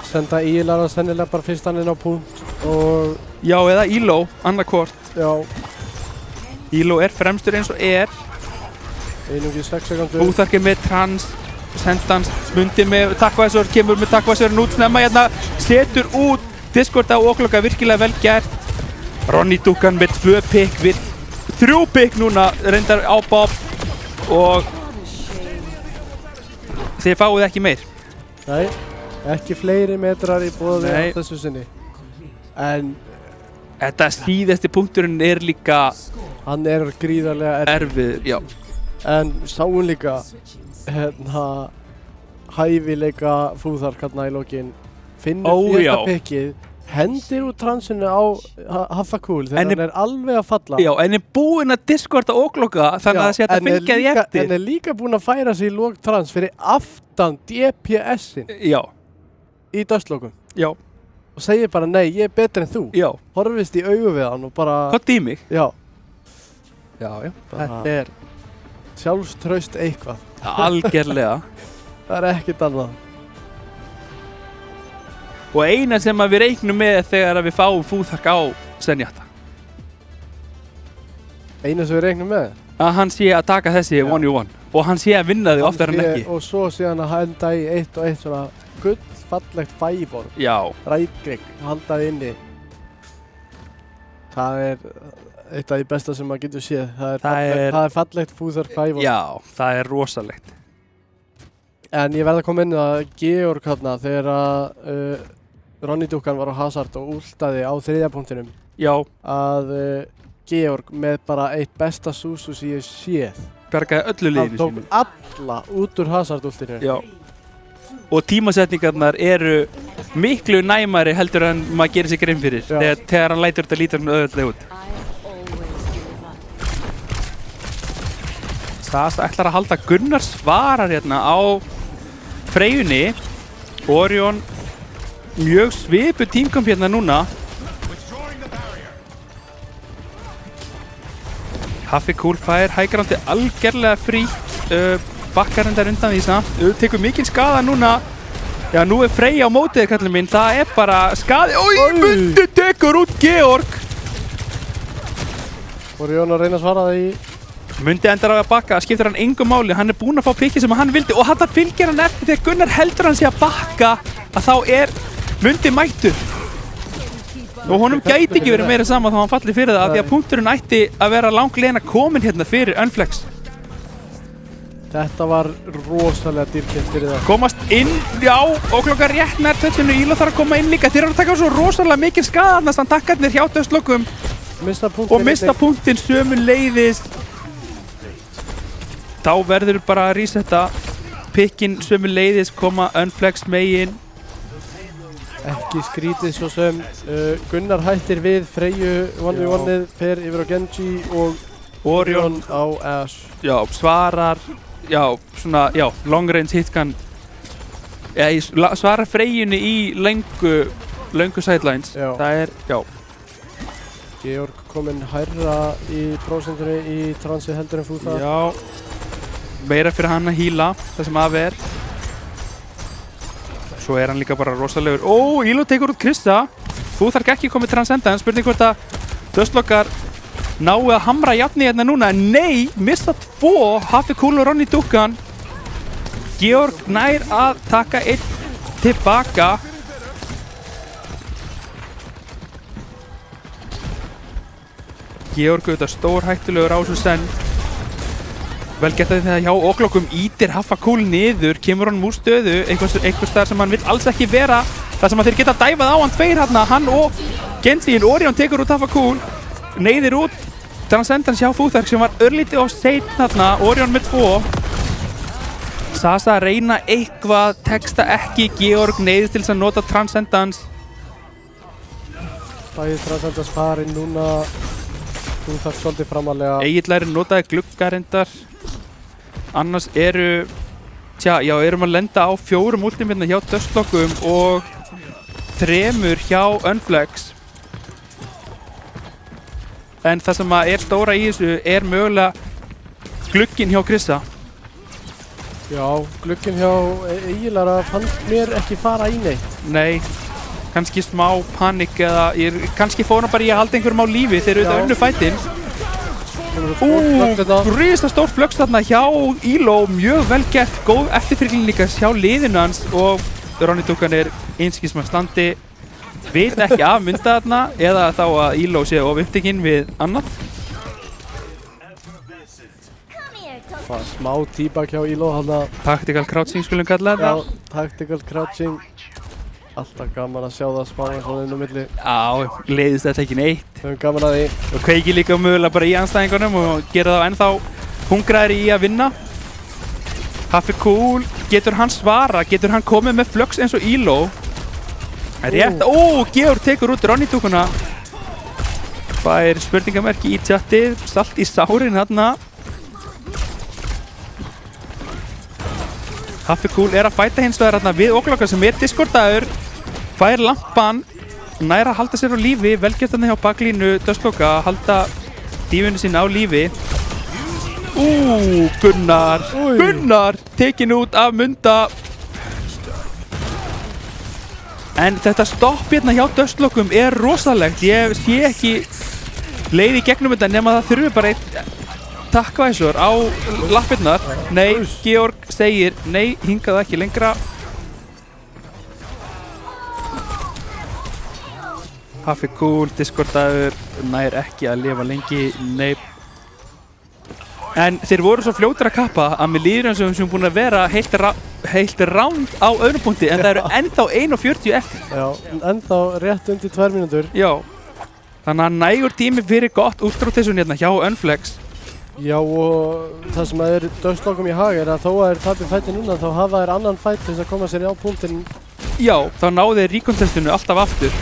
Senda Ílara sennilega bara fyrst hann inn á punkt og... Já, eða Elo, annarkvort. Já. Elo er fremstur eins og er. Einungi 6 sekundur. Fúþark er með trans, sendans, Mundi með takkvæsur, kemur með takkvæsurinn út snemma hérna, setur út Discord á Okloka, virkilega vel gert. Ronny Dukkan með 2 pick, við 3 pick núna, reyndar á Bob og þið fáið ekki meir. Nei, ekki fleiri metrar í boði á þessu sinni. En þetta síðasti punkturinn er líka hann er gríðarlega erfiður, já. En sáum líka hérna hæfileika Fúþark hérna í lokin. Finnur síðasta pickið, hendir út transinu á Hafakúl þegar hann er alveg að falla. Já, en er búinn að diskorda Okloka þannig að það sé að fylgja því eftir. En er líka búinn að færa sig í lok trans fyrir aftan DPS-in. Já. Í dustlokum. Já. Og segir bara nei, ég er betri en þú. Já. Horfist í augu við hann og bara... Hvað í mig? Já. Já. Þetta er sjálfstraust eitthvað. Algerlega. Það er ekkert annað. Og eina sem við reiknum með þegar við fáum Fúþark á Zenyatta. Eina sem við reiknum með? Að hann sé að taka þessi 1v1 og hann sé að vinna þig oftar en ekki. Og svo sé hann að henda í 1 og 1 svona gullfallegt fævorm. Já. Rætgrygg, haldaði inni. Það er eitt af því besta sem maður getur séð. Það er fallegt Fúþark fævorm. Já, það er rosalegt. En ég verð að koma inn að Georg hérna þegar að Ronny Dukkan var á Hazard og últaði á 3. punktinum. Já. Að Georg með bara eitt besta Susus ég séð. Bjargaði öllu liðinu sínu. Hann tók alla út úr Hazard-últinu. Já. Og tímasetningarnar eru miklu næmari heldur en maður gerir sig grein fyrir. Þegar hann lætur þetta líta hann auðvitað út. Sasa ætlar að halda Gunnar svarar hérna á Freyjunni. Orion mjög svipu tímkamp hérna núna. Hafakúl fær hægrandi algerlega frítt. Bakkar hendar undan því samt. Tekur mikinn skaða núna. Já, nú er Freyja á mótið, kallinn minn. Það er bara skaði. Mundi tekur út Georg. Orion að reyna að svara því. Mundi endar á að bakka, skiptir hann engu máli. Hann er búinn að fá pikkið sem hann vildi og hann fylgir hann eftir þegar Gunnar heldur hann sé að bakka að þá er Mundi mættur. Og honum gæti ekki verið meira sama þá hann falli fyrir það því að punkturinn ætti að vera langlegin að komin hérna fyrir Önflex. Þetta var rosalega dýrkynnt fyrir það. Komast inn, já, Okloka rétt nær touchinu. Ílo þarf að koma inn líka. Þeir eru að taka svo rosalega mikið skaða þarna standakkarnir hjá Dustlokum. Og mista punktinn sömuleiðis. Þá verður bara að resetta pikkinn sömuleiðis, koma Önflex megin. Ekki skrítið svo sem Gunnar hættir við Freyju 1v1-ið, fer yfir á Genji og Orion á Ash. Já, svarar, já, svona, já, long range hitgun. Já, svarar Freyjunni í löngu sidelines. Já. Það er, já. Georg kominn hærra í prósentunni í transið heldur en Fúþark. Já, meira fyrir hann að heala, það sem af er. Svo er hann líka bara rosalegur. Ílo tekur út Krista. Fúþark ekki komið transcendence. Spurning hvort að Dustlokar náu að hamra jafni hérna núna. Nei, mista 2. Hafakúl og Ronny Dukkan. Georg nær að taka 1 tilbaka. Georg auðvitað stór hættulegur á þessu senn. Vel gett að þegar hjá Oklokum ítir Hafakúl niður, kemur honum úr stöðu, einhvers staðar sem hann vill alls ekki vera. Það sem að þeir geta dæfað á hann tveir hérna, hann og Genji. Orion tekur út Hafakúl, neyðir út Transcendence hjá Fúþark sem var örlítið of seinn hérna, Orion með 2. Sasa reyna eitthvað, teksta ekki, Georg neyðist til þess að nota Transcendence. Bæði Transcendence farinn núna. Þú þarf svolítið framalega. Egillæri notaði glugga reyndar. Annars erum að lenda á 4 ultimate hjá Dustlockum og 3 hjá Unflex. En það sem er stóra í þessu er mögulega glugginn hjá Krissa. Já, glugginn hjá Egillara fannst mér ekki fara í neitt. Nei, kannski smá panik eða kannski fór hann bara í að halda einhverjum á lífi þegar auðvitað unnu fætinn. Risa stór flöks þarna hjá Elo, mjög vel gert, góð eftirfylgni líka hjá liðinu hans og Ronny Duncan er einskis með standi, veit ekki af mynda þarna eða þá að Elo sé of upptekinn við annað. Smá tíbak hjá Elo þarna. Tactical crouching skulum kalla þetta. Já, tactical crouching. Alltaf gaman að sjá það smá eins og inn á milli. Já, leiðist þetta ekki neitt. Við höfum gaman að því. Og kveiki líka mögulega bara í anstæðingunum og gera þá ennþá hungraðir í að vinna. Haffi cool, getur hann svara, getur hann komið með flux eins og Elo. Rétt, Georg tekur út Ronny Dunkuna. Fær spurningamerki í chatið, salt í sárin þarna. Haffi cool er að fæta hins vegar þarna við Óglokka sem er diskordaður. Fær lampan, nær að halda sér á lífi, velgert þarna hjá baklínu Dustlocka að halda dífunni sín á lífi. Gunnar tekinn út af Munda. En þetta stopp hérna hjá Dustlockum er rosalegt. Ég sé ekki leið í gegnum þetta nema það þurfi bara einn takkvæsur á lappirnar. Nei, Georg segir nei, hingað ekki lengra. Haffi cool, diskordaður, nær ekki að lifa lengi, nei. En þeir voru svo fljótir að kappa að með líður sem við búin að vera heilt ránd á öðrum punkti en það eru ennþá 1:40 eftir. Já, ennþá rétt undir 2 mínútur. Já, þannig að nægur tími fyrir gott útskráttessun hérna hjá Unflex. Já, og það sem er Dustlockum í hag er að þó að þeir tapir fæti núna þá hafa þeir annan fæt til þess að koma sér á punktinn. Já, þá náðu þeir recontestinu alltaf aftur.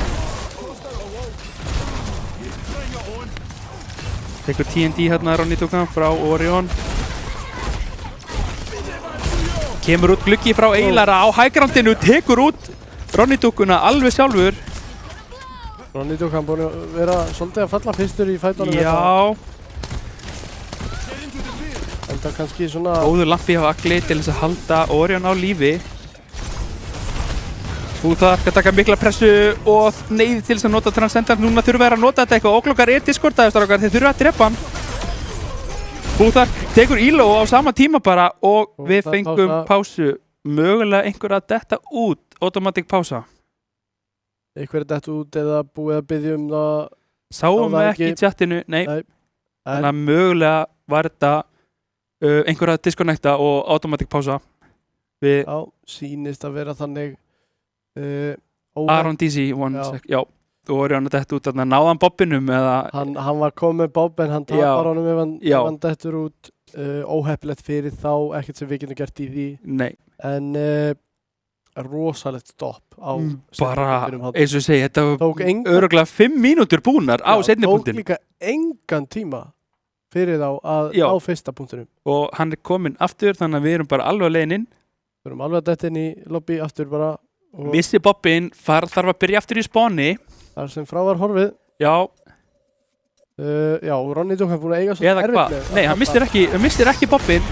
Tekur TNT hérna Ronny Duncan frá Orion. Kemur út gluggi frá Egillara á hægrandinu, tekur út Ronny Duncuna alveg sjálfur. Ronny Duncan búinn að vera svolítið að falla fyrstur í fætunum. Já. En það kannski svona... Góður lampi hjá Agli til þess að halda Orion á lífi. Þú þarf að taka mikla pressu og neyð til þess að nota Transcendence. Núna þurfa þær að nota þetta eitthvað. Óglokkar er diskordaður strákar, þeir þurfa að drepa hann. Þú þarf tekur Elo á sama tíma bara og við fengum pásu. Mögulega einhver að detta út, automatic pása. Einhver að detta út eða búið að biðja það. Sáum við ekki í chatinu, nei. Þannig að mögulega var þetta einhver að disconnecta og automatic pása. Já, sýnist að vera þannig. Aron DC já, þú voru hann að detta út þarna, náðan bobbinum eða hann var komið með bobb en hann tapar honum ef hann dettur út. Óheppilegt fyrir þá, ekkert sem við getum gert í því. Nei. En rosalegt stopp á bara, eins og segi, þetta var örugglega 5 mínútur búnar á seinni punktin. Tók líka engan tíma fyrir þá á fyrsta punktinum. Og hann er kominn aftur, þannig að við erum bara alveg að leiðin inn. Við erum alveg að detta inn í lobby aftur bara. Missi bobbin, þarf að byrja aftur í spáni. Þar sem frá var horfið. Já. Já, Ronny Duncan búinn að eiga svo erfitt með. Nei, hann missir ekki bobbin.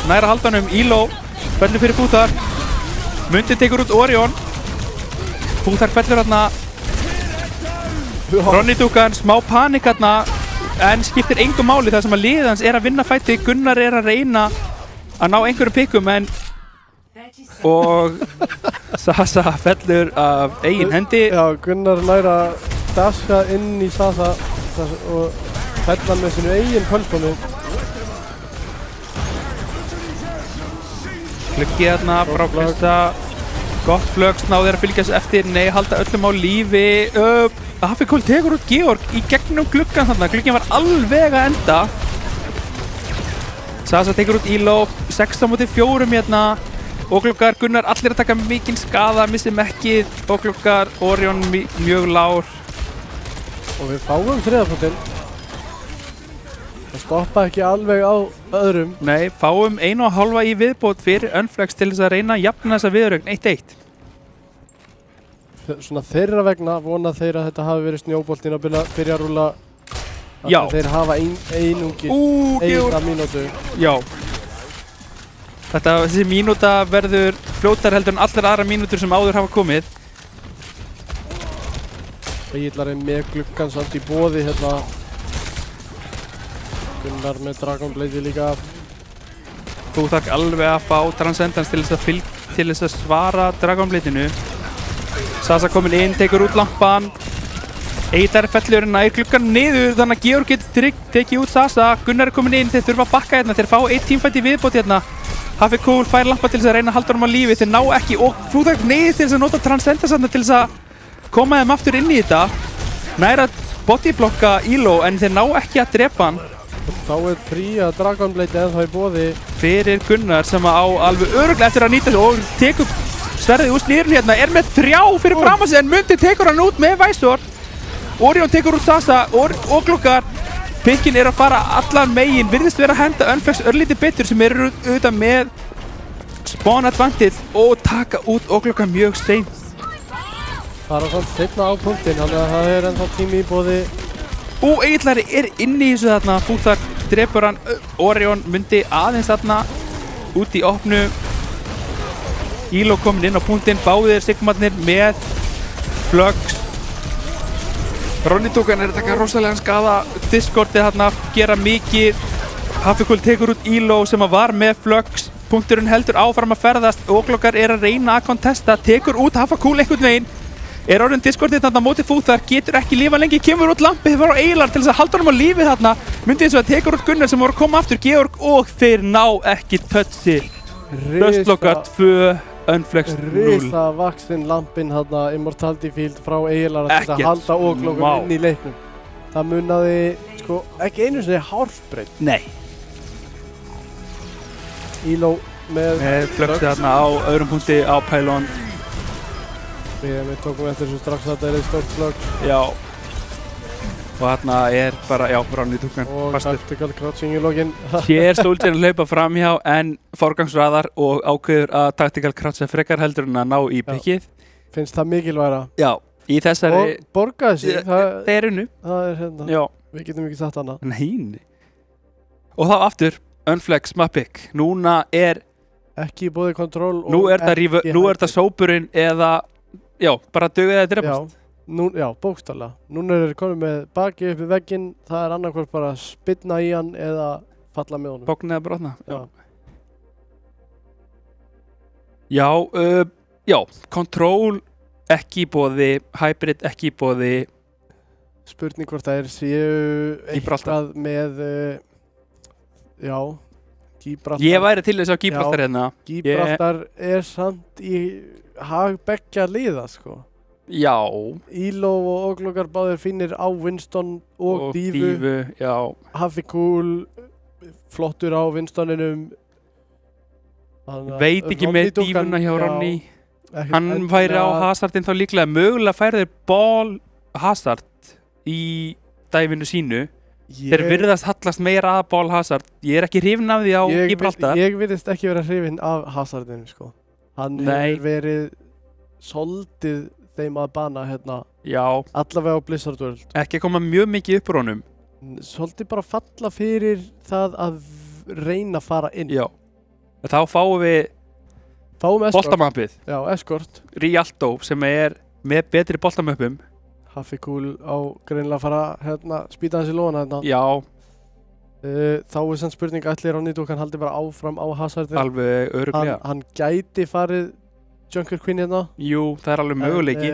Næra haldanum, Elo, fellur fyrir Búþar. Mundi tekur út Orion. Búþar fellur hérna. Ronny Duncan, smá panik hérna. En skiptir engum máli þar sem að liðið hans er að vinna fæti. Gunnar er að reyna að ná einhverjum pikum en og Sasa fellur af eigin hendi. Já, Gunnar nær að daska inn í Sasa og fella með sinu eigin pölsbónu. Gluggi hérna frá Krista. Gott flögs, náður að fylgja þessu eftir. Nei, halda öllum á lífi. Haffi cool tekur út Georg í gegnum gluggan þarna. Glugginn var alveg að enda. Sasa tekur út Elo. 16 móti 4 hérna. Ógluggar, Gunnar, allir að taka mikinn skaða, missi mekkið, Ógluggar, Orion mjög lár. Og við fáum þriðapunktinn. Það stoppa ekki alveg á öðrum. Nei, fáum 1,5 í viðbót fyrir Unflex til þess að reyna að jafna þessa viðrögn 1-1. Svona þeirra vegna vona þeir að þetta hafi verið snjóboltinn að byrja að rúlla. Já. Þeir hafa einungis eina mínútu. Já. Þessi mínúta verður fljótar heldur en allar aðra mínútur sem áður hafa komið. Egillar með gluggan samt í boði hérna. Gunnar með Dragon Blade líka. Þú þarf alveg að fá Transcendence til þess að svara Dragon Blade-inu. Sasa komin inn, tekur út lampan. Egillar fellur nær gluggan niður þannig að Georg getur tekið út Sasa. Gunnar komin inn, þeir þurfa að bakka hérna, þeir fá 1 teamfight í viðbót hérna. Hafi Cool fær lampa til þess að reyna að halda honum á lífi, þeir ná ekki og Flúðak neyðist til þess að nota Transcendence til þess að koma þeim aftur inn í þetta. Næra bodyblokka Elo en þeir ná ekki að drepa hann. Þá er fría Dragon Blade ennþá í boði. Fyrir Gunnar sem á alveg örugglega eftir að nýta sig og tekur sverðið úr slýrun hérna, er með 3 fyrir fram að sig en Mundi tekur hann út með Væsor. Orion tekur út Sasa og Gluggar. Pikkin er að fara allan megin, virðist vera að henda Unflex örlítið betur sem eru auðvitað með spawn advantage og taka út Gluggar mjög seint. Það er svona seinna á punktinn, þannig að það er ennþá tími í boði. Egillari er inni í þessu þarna, Flúðak drepur hann, Orion Mundi aðeins þarna út í opnu. Elo komin inn á punktinn, báðir sigmarnir með Flux. Ronny Dugan er að taka rosalega skaða, Discordið hérna gera mikið. Haffikul tekur út Elo sem var með Flux, punkturinn heldur áfram að ferðast, Gluggar er að reyna að kontesta, tekur út Haffikul einhvern veginn. Er orðin Discordið þarna móti Flúðar, getur ekki lifað lengi, kemur út lampið, var á Egillar til þess að halda honum á lífið þarna. Myndi eins og að tekur út Gunnar sem voru að koma aftur, Georg og þeir ná ekki touchi. Röstlokkar 2. Unflex 0. Risa vaxinn lampinn hérna, Immortality Field frá Egillar til að halda Gluggar inn í leiknum. Það munnaði sko ekki einu sinni hárbreytt. Nei. Elo með Fluxið þarna á öðrum punkti á pylon. Við tókum eftir þessu strax að þetta er stórt flögg. Já. Og þarna er bara, já, Ronny Dugan fastur. Og tactical crouching í lokin. Hér Soldier hlaupa framhjá en forgangsraðar og ákveður að tactical croucha frekar heldur en að ná í pikkið. Finnst það mikilvægra. Já, í þessari... Og borgaði sig. Það er unnu. Það er hérna. Já. Við getum ekki sagt hana. Nei. Og þá aftur, Unflex Mapic. Núna er... Ekki í bóði kontról og... Nú er það sópurinn eða... Já, bara dugið að drepast. Já, bókstaflega. Núna er þeir komin með baki upp í vegginn. Það er annarkvæmt bara að spinna í hann eða falla með honum. Bókn eða brotna. Já. Já, Control ekki í boði, Hybrid ekki í boði. Spurning hvort það séu eitthvað með, Gibraltar. Ég væri til þess að Gibraltar hérna. Gibraltar er samt í hag beggja liða, sko. Já. Elo og Gluggar báðir finnir á Winston og Dífu. Já. Haffikul flottur á Winstoninum. Veit ekki með Dífuna hjá Ronny. Hann færi á Hazardinn þá líklega. Mögulega færi þeir ball Hazard í dæfinu sínu. Þeir virðast hallast meira að ball Hazard. Ég er ekki hrifinn af því á Gibraltar. Ég virðist ekki vera hrifinn af Hazardinu, sko. Hann hefur verið soldið þeim að bana hérna. Já. Allavega á Blizzard World. Ekki að koma mjög mikið upp úr honum. Svolítið bara falla fyrir það að reyna að fara inn. Já. Þá fáum við boltamappið. Já, Escort. Rialto sem er með betri boltamöppum. Haffikul á greinilega að fara hérna, spýta hans í lóna hérna. Já. Þá er sann spurning ætli Ronny Dugan haldi bara áfram á Hazardin. Alveg örugglega. Hann gæti farið Junker Queen hérna. Jú, það er alveg möguleiki.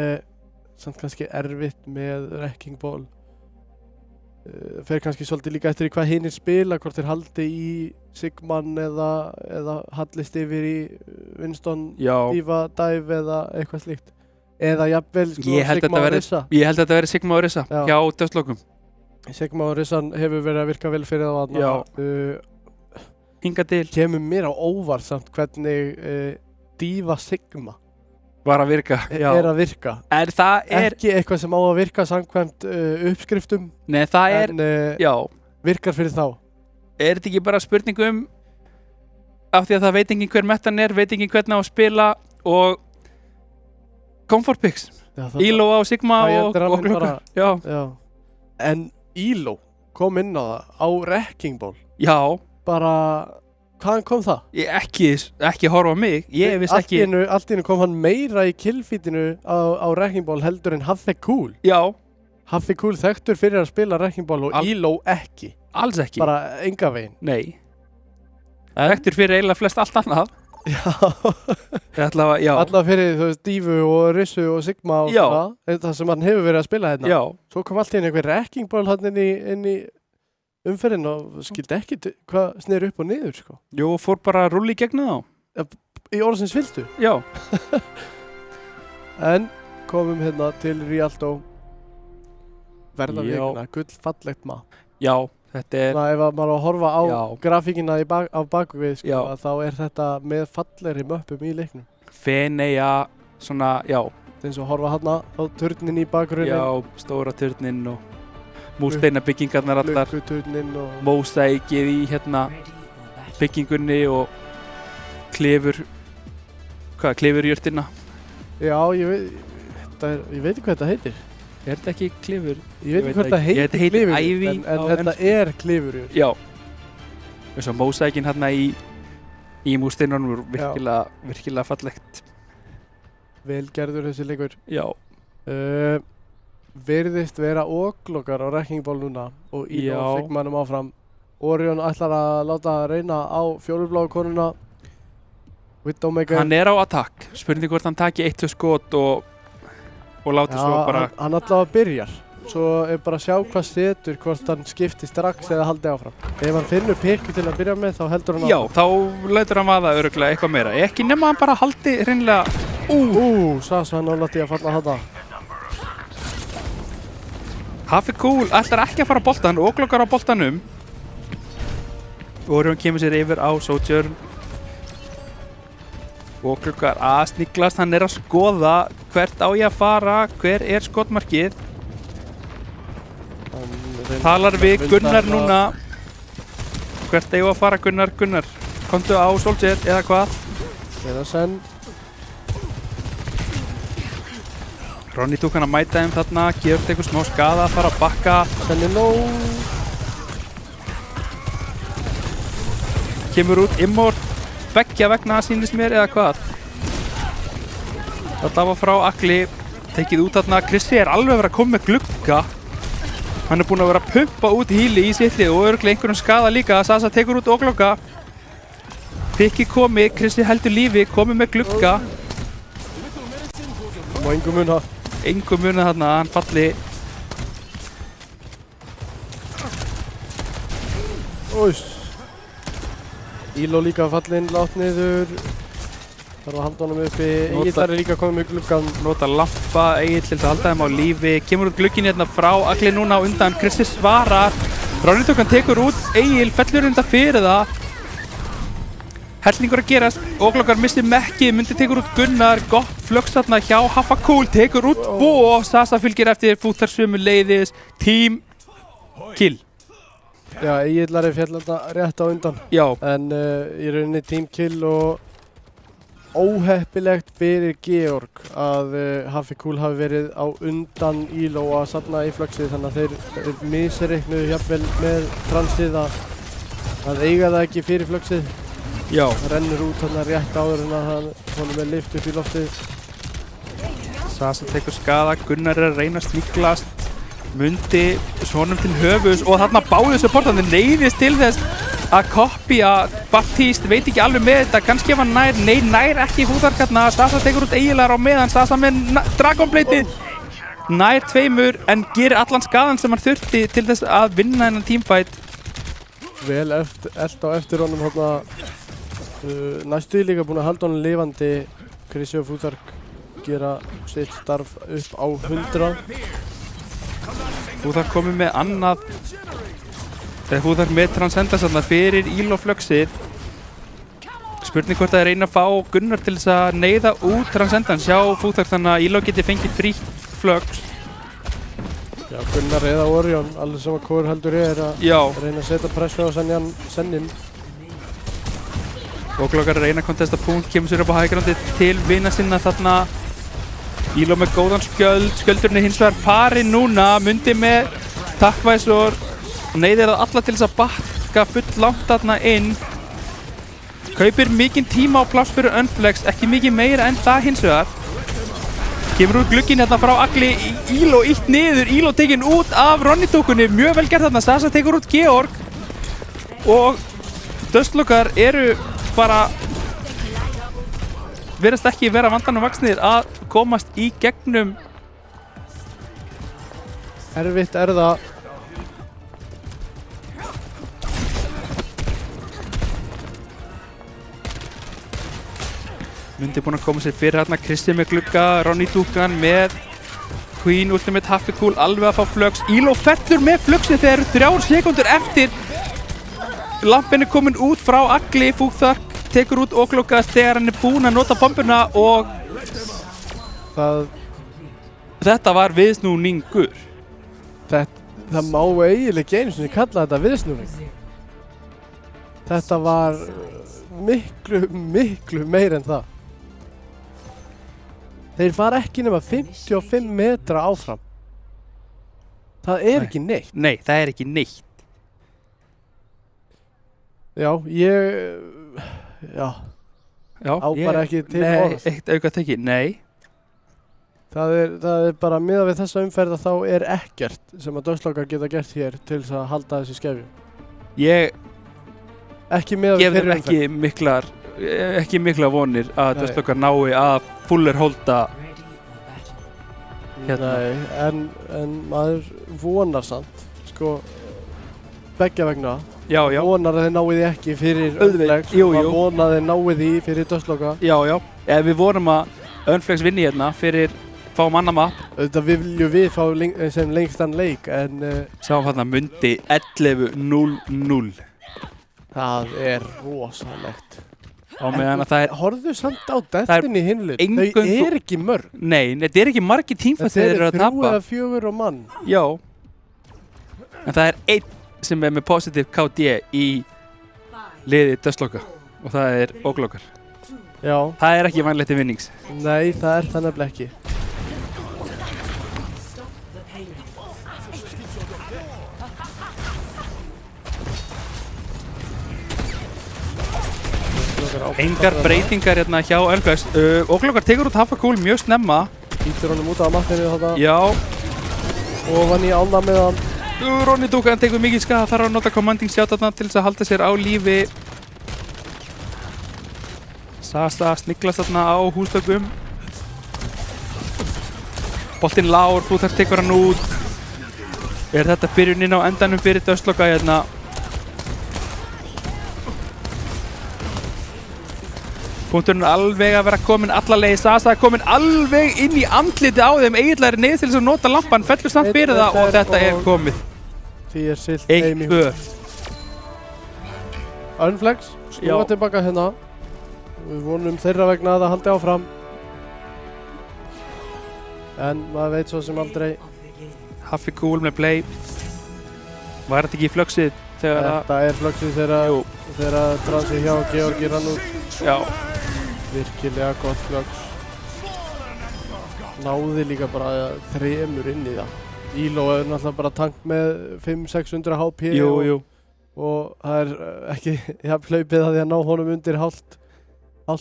Samt kannski erfitt með Wrecking Ball. Fer kannski svolítið líka eftir í hvað hinir spila, hvort þeir haldi í Sigman eða hallist yfir í Winston, Diva, Dive eða eitthvað slíkt. Eða jafnvel Sigma og Rissa. Ég held að þetta veri Sigma og Rissa hjá döðslokum. Sigma og Rissan hefur verið að virka vel fyrir það þarna. Hinga til. Kemur mér á óvart samt hvernig Diva Sigma var að virka, já. er að virka. En það er... Ekki eitthvað sem á að virka samkvæmt uppskriftum. Nei, það er... já. Virkar fyrir þá. Er þetta ekki bara spurningum af því að það veit engin hver metan er, veit engin hvernig á að spila og comfort picks. Elo á Sigma og klukkur. Já. En Elo kom inn á það á Wrecking Ball. Já. Bara, hvaðan kom það? Ekki horfa á mig, ég viss ekki. Allt í einu kom hann meira í killfeedinu á Wrecking Ball heldur en Haffi Cool. Já. Haffi Cool þekktur fyrir að spila Wrecking Ball og Elo ekki. Alls ekki. Bara enga veginn. Nei. Þekktur fyrir eiginlega flest allt annað. Já. Já. Allavega fyrir, þú veist, Dífu og Rissu og Sigma og svona. Það sem hann hefur verið að spila hérna. Já. Svo kom allt í einu einhver Wrecking Ball hann inn í umferðin og skildi ekki hvað sneri upp og niður, sko. Jú, fór bara að rúlla í gegna þá. Í orðsins fylgdu. Já. En komum hérna til Rialto. Verða vikuna, gullfallegt maður. Já, þetta er... Ef maður á að horfa á grafíkina á bakvið, sko, þá er þetta með fallegri möppum í leiknum. Feneyja, svona, já. Það er eins og horfa hérna á turnin í bakgrunnin. Já, stóra turnin og múrsteinabyggingarnar allar. Glukkuturnin og... Mósaikið í hérna byggingunni og klifurjurtina. Já, ég veit ekki hvað þetta heitir. Er þetta ekki klifur? Ég veit ekki hvað þetta heitir klifur, en þetta er klifurjurt. Já. Þess að mósaikin hérna í múrsteinunum voru virkilega fallegt. Vel gerður þessi leikur. Já. Virðist vera oklokkar á Wrecking Ball núna og Elo Sigmanum áfram. Orion ætlar að láta reyna á fjólubláu konuna. Widowmaker. Hann er á attack. Spurning hvort hann taki 1-2 skot og láti svo bara... Hann allavega byrjar. Svo er bara að sjá hvað setur, hvort hann skiptir strax eða haldi áfram. Ef hann finnur pikku til að byrja með, þá heldur hann áfram. Já, þá lætur hann vaða örugglega eitthvað meira. Ekki nema hann bara haldi hreinlega... Sasa hann álætti að falla hana. Haffi Cool ætlar ekki að fara á boltan, oklokkar á boltanum. Orion kemur sér yfir á Sojourn. Oklokkar að sniglast, hann er að skoða hvert á ég að fara, hver er skotmarkið. Talar við Gunnar núna. Hvert eigum að fara Gunnar? Komdu á Soldier eða hvað? Eða Sen. Ronny tók hann að mæta þeim þarna, gefur eitthvað smá skada, fara að bakka. Sen er nóg. Kemur út Immort, beggja vegna sýnist mér eða hvað? Þetta var frá Agli, tekið út þarna. Krissi er alveg verið að koma með glugga. Hann er búinn að vera að pumpa út híli í sitt lið og örugglega einhverjum skada líka. Sasa tekur út oklokka. Pikki komi, Krissi heldur lífi, komi með glugga. Og engum muna. Engum muna þarna, hann falli. Elo líka fallinn, látt niður. Þarf að halda honum uppi. Egill er líka komið með gluggan. Nota lampa, Egill til að halda þeim á lífi. Kemur út glugginn hérna frá Agli núna á undan. Krissi svarar. Ronny tók hann tekur út. Egill fellur undan fyrir það. Hellingur að gerast. Oklokkar missir Mekki. Mundi tekur út Gunnar. Gott flöks þarna hjá Haffa Cool. Tekur út Bo. Sasa fylgir eftir. Fútar sömu leiðis. Team kill. Já, Egill er fjall þarna rétt á undan. Já. En í rauninni team kill og óheppilegt fyrir Georg að Haffi Cool hafi verið á undan Elo að safna í fluxið, þannig að þeir misreiknuðu jafnvel með transið að eiga það ekki fyrir fluxið. Já. Það rennur út þarna rétt áður en að honum er lyft upp í loftið. Sasa tekur skada, Gunnar er að reyna að sniglast, mundi svonum til höfus og þarna báðu supportandi neyðist til þess að kopja Baptiste, veit ekki alveg með þetta, kannski ef hann nær, nei nær ekki fútarkarna. Sasa tekur út eiginlegar á meðan, Sasa með Dragonbladeið, nær tveimur en gerir allan skadan sem hann þurfti til þess að vinna þennan teamfight. Vel eld á eftir honum hérna, næstuði líka búinn að halda honum lifandi. Krissi og Fútark gera sitt starf upp á 100. Fútark komið með annað. Þegar Fútark með transcendence þarna fyrir Elo fluxið. spurning hvort það reyna að fá Gunnar til þess að neyða út Transcendence hjá Fúþar þannig að Íló geti fengið frítt flögs. Já, Gunnar eða Orion, allir sem að hvor heldur er að Já. reyna að setja pressu á Sennin. Óglokkar reyna að kontesta punkt, kemur sér upp á hægrandi til vina sinna þarna. Íló með góðan skjöldurinn hins vegar pari núna, Mundi með takkvæsor, neyðir það alla til þess að bakka full langt þarna inn. Kaupir mikinn tíma á pláss fyrir Unflex, ekki mikið meira en það hins vegar. Kemur úr glugginn hérna frá Agli, Íló ítt niður, Íló tekinn út af Ronny-dúkunni, mjög vel gert þarna, Sasa tekur út Georg og Dustlokkar eru bara virðast ekki vera vandanum vaxnir að komast í gegnum. Erfitt er það. Mundi búinn að koma sér fyrir hérna, Kristján með glugga, Ronny-dúkan með Queen Ultimate Happy Cool alveg að fá flugs. Íló fellur með flugsi þegar 3 sekúndur eftir. Lampin er komin út frá Agli, Fúþar tekur út Óglokkas þegar hann er búinn að nota bombuna og þetta var viðsnúningur. Það má eiginlega ekki einu sinni kalla þetta viðsnúning. Þetta var miklu meir en það. Þeir fara ekki nema 55 metra áfram. Það er ekki neitt. Nei, það er ekki neitt. Já, á bara ekki til orð. Nei, eitt auka teki, nei. Það er bara miðað við þessa umferð að þá er ekkert sem að Dustlokkar geta gert hér til þess að halda þessi skefju. Ég ekki miðað við gefur ekki miklar vonir að Dustlokkar nái að fuller holda hérna. Nei, en maður vonar samt, sko, beggja vegna. Já. Vonar að þeir náið því ekki fyrir Unflex. Maður vonar að þeir náið því fyrir Dustlokkar. Já. Við vonum að Unflex vinni hérna fyrir fáum annar mapp. Þetta viljum við fá sem lengstan leik, en sáum hérna Mundi 11-0-0. Það er rosalegt. Á meðan að það er horfðu samt á Destiny hinlut. Þau er ekki mörg. Nei, þetta er ekki margir tímfæst þeir eru að tapa. Þetta er 3 eða 4 mann. Já. En það er einn sem er með positive KD í liði Dustlokka og það er Óglokkar. Já. Það er ekki vænlegt til vinnings. Nei, það er það nefnilega ekki. Engar breytingar hérna hjá Unflex. Óglokkar tekur út Hafa Cool mjög snemma. Ítur honum út af mappinu þarna. Já. Og vann í ána með hann. Ronny-dúkan tekur mikið skada, þarf að nota commanding shout þarna til þess að halda sér á lífi. Sasa sniglast þarna á hústökum. Boltinn lágur, Fúþar tekur hann út. Er þetta byrjunin á endanum fyrir Dustlokka hérna? Punkturinn er alveg að vera komin alla leið. Sasa er komin alveg inn í andliti á þeim. Egillega er neyð til þess að nota lampan, fellur samt fyrir það og þetta er komið. Því er silt heim í hús. Unflex, snúa tilbaka hérna. Við vonum þeirra vegna að það haldi áfram. En maður veit svo sem aldrei. Hafi Cool með play. Var þetta ekki í flöksið? Þetta er flöksið þegar transið hjá Georgi rann út. Já. Virkilega gott flöks. Náði líka bara 3 inn í það. Íló er náttúrulega bara tank með 500-600 HP. Jú. Og það er ekki hlaupið að því að ná honum undir hálft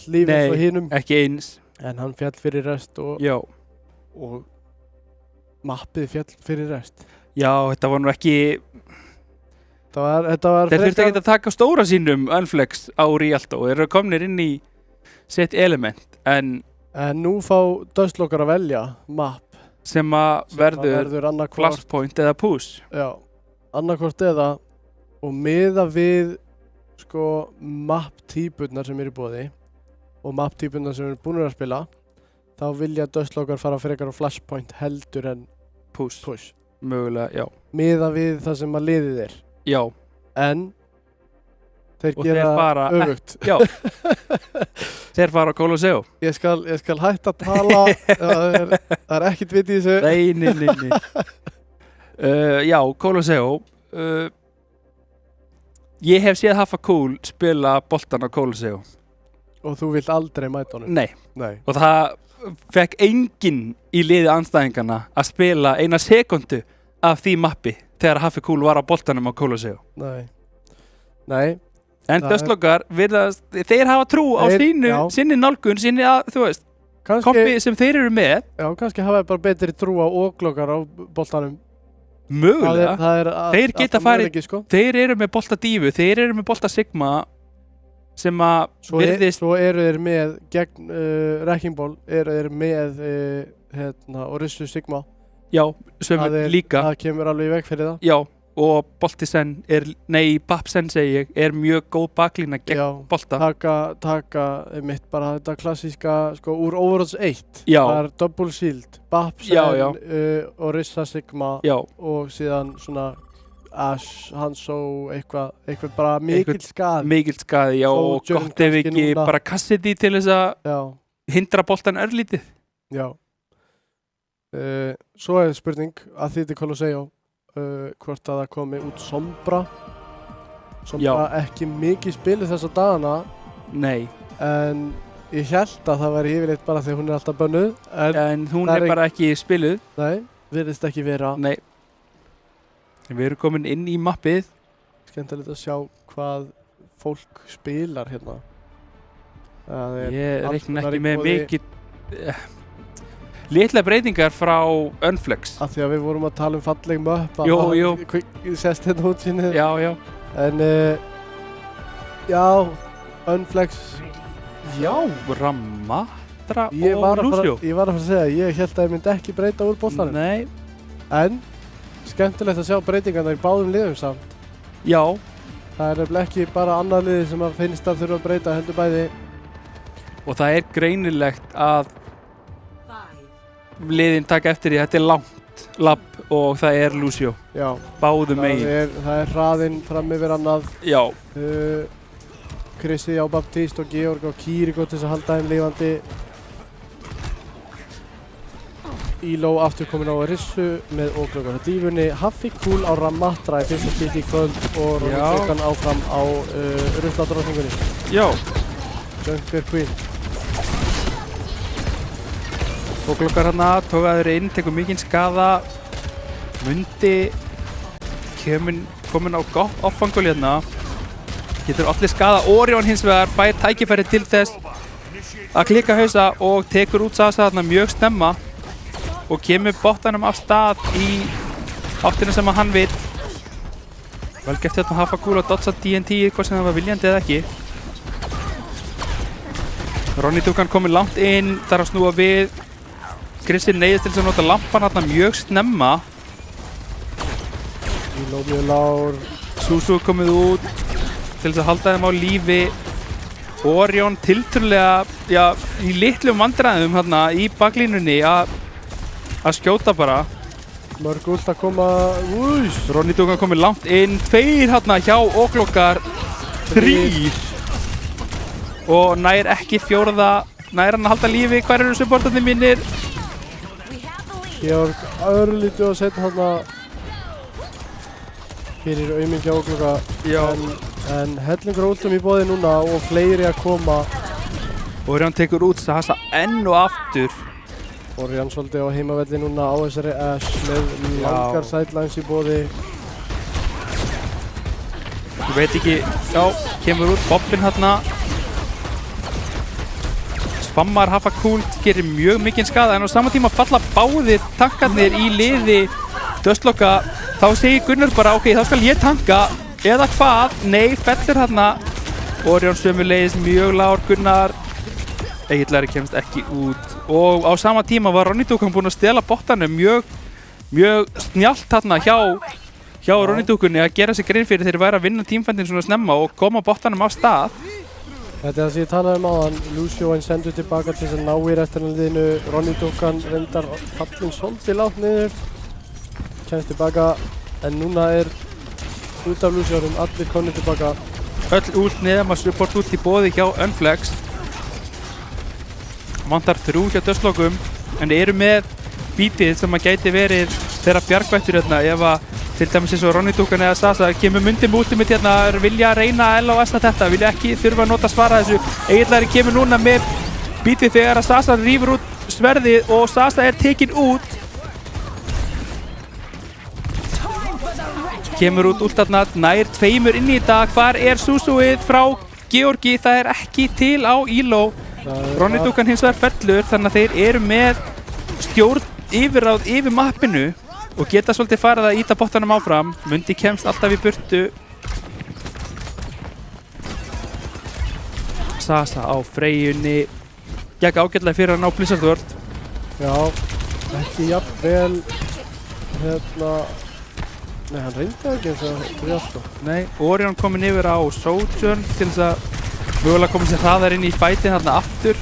líf eins og hinum. Nei, ekki eins. En hann fjall fyrir rest og mappið fjall fyrir rest. Já, þetta var nú ekki... Þetta var þeir þurfti ekki að taka stóra sínum Unflex á Rialto og þeir eru komnir inn í sitt element en nú fá Dustlokkar að velja mapp sem að verður flashpoint eða push. Já, annarkvort eða og miða við sko mapp-típurnar sem eru í boði og mapp-típurnar sem eru búin að spila þá vilja Dustlokkar fara frekar á flashpoint heldur en push. Mögulega, já. Miða við það sem að liðið er. Já. En Þeir og gera þeir fara öfugt. Já, þeir fara á Colosseo. Ég skal hætta að tala, það er ekkert vit í þessu. Nei. Já, Colosseo. Ég hef séð Hafa Cool spila boltan á Colosseo. Og þú vilt aldrei mæta honum? Nei. Nei. Og það fekk enginn í liði andstæðingana að spila eina sekundu af því mappi þegar Hafa Cool var á boltanum á Colosseo. Nei. En Dustlokar virðast, þeir hafa trú á sinni nálgun, sinni að, þú veist, kompi sem þeir eru með. Já, kannski hafa bara betri trú á Óglokar á boltanum. Mögulega. Þeir geta farið, sko. Þeir eru með bolta Dífu, þeir eru með bolta Sigma sem að virðist. Svo eru þeir með, gegn Wrecking Ball, eru þeir með Orissu Sigma. Já, sömur líka. Það kemur alveg í veg fyrir það. Já. Og Boltisen Bapsen segi ég, er mjög góð baklína gegn bolta. Taka mitt bara þetta klassíska, sko, úr Overwatch 1. Já. Það er Double Shield, Bapsen, Orisa Sigma og síðan svona Ash, Hanzo, eitthvað bara mikill skaði. Mikill skaði, já, og gott ef ekki bara Cassidy til þess að hindra boltan örlítið. Já. Svo er spurning að því til Colosseo. Hvort að það komi út Sombra ekki mikið spilið þessa dagana. Nei. En ég held að það væri yfirleitt bara því hún er alltaf bönnuð. En hún er bara ekki spiluð. Nei, virðist ekki vera. Nei. Við erum komin inn í mappið. Skemmtilegt að sjá hvað fólk spilar hérna. Ég reikna ekki með mikið litla breytingar frá Unflex. Af því að við vorum að tala um falleg möpp. Jú. Sest hérna útsýnið. Já. En já, Unflex. Já. Ramatra og Lucio. Ég var að fara að segja, ég held að ég myndi ekki breyta úr boltanum. Nei. En skemmtilegt að sjá breytingarna í báðum liðum samt. Já. Það er nefnilega ekki bara annað liði sem að finnst að þurfa að breyta, heldur bæði. Og það er greinilegt að liðin taka eftir því að þetta er langt lapp og það er Lucio. Já. Báðum megin. Það er hraðinn fram yfir annað. Já. Krissi á Baptiste og Georg og Kiriko til þess að halda þeim lifandi. Íló aftur komin á Rissu með Óglokar á Dífunni. Hafa Cool á Ramatra í fyrsta skipti í kvöld og Ronny áfram á Ruttadrottningunni. Já. Junker Queen. Óglokar hérna, tókaður inn, tekur mikinn skaða. Mundi komin á gott offangul hérna. Getur allir skaða. Orion hins vegar fær tækifæri til þess að klikka hausa og tekur út Sasa þarna mjög snemma og kemur bottanum af stað í áttina sem að hann vill. Vel gert hérna Hafa Cool að dodsa DNT hvað sem það var viljandi eða ekki. Ronny Dugan komin langt inn, þarf að snúa við. Krissi neyðist til þess að nota lampan hérna mjög snemma. Íló mjög lár. Susu komið út til þess að halda þeim á lífi. Orion tilturlega, í litlum vandræðum hérna í baklínunni að skjóta bara. Mörg ult að koma, Ronny Dugan komið langt inn, 2 hérna hjá Óglokar, 3. Og nær ekki 4. Nær hann að halda lífi, hver eru supportarnir mínir? Georg örlítið að setja hérna fyrir auminn hjá Ógloka. En hellingur últum í boði núna og fleiri að koma. Orion tekur út Sasa enn og aftur. Orion svolítið á heimavelli núna á þessari Ash með langar sidelines í boði. Ég veit ekki, kemur út Bobbin hérna. Spammar Hafa Cool, gerir mjög mikinn skaða en á sama tíma falla báðir tankarnir í liði Dustloka. Þá segir Gunnar bara ok, þá skal ég tanka eða hvað? Nei, fellur hérna. Orion sömulegis mjög lágur. Gunnar Egillari kemst ekki út og á sama tíma var Ronny Dugan búinn að stela bottanum mjög snjallt hérna hjá Ronny Dugunni að gera sig grein fyrir þeir væri að vinna tímfændin svona snemma og koma bottanum af stað. Þetta er það sem ég talaði um áðan. Lucio hann sendur tilbaka til þess að ná í restarliðinu. Ronny Dugan reyndar fallin svolítið lágt niður. Kemst tilbaka en núna er út af Luciorum allir konir tilbaka. öll ult nema support ult í boði hjá Unflex. Vantar 3 hjá döðslokum en þeir eru með bítið sem að gæti verið þeirra bjargvættur hérna ef að til dæmis eins og Ronny Dúkan eða Sasa kemur myndi mútið mitt hérna, vilja reyna að LOS að þetta, vilja ekki þurfa að nota svara þessu. Egillari kemur núna með bítið þegar að Sasa rýfur út sverðið og Sasa er tekinn út. Kemur út þarna, nær 2 inn í þetta. Hvar er Susuið frá Georgi? Það er ekki til á Elo. Ronny Dúkan hins vegar fellur, þannig að þeir eru með stjórn yfirráð yfir mappinu og geta svolítið farið að íta bottanum áfram. Mundi kemst alltaf í burtu. Sasa á Freyjunni. Gekk ágætlega fyrir að ná Blizzard World. Já, ekki jafnvel hérna. Nei, hann reyndi ekki eins og fyrir allt sko. Nei, Orion komin yfir á Sojourn til þess að mögulega komið sér hraðar inn í fætin þarna aftur.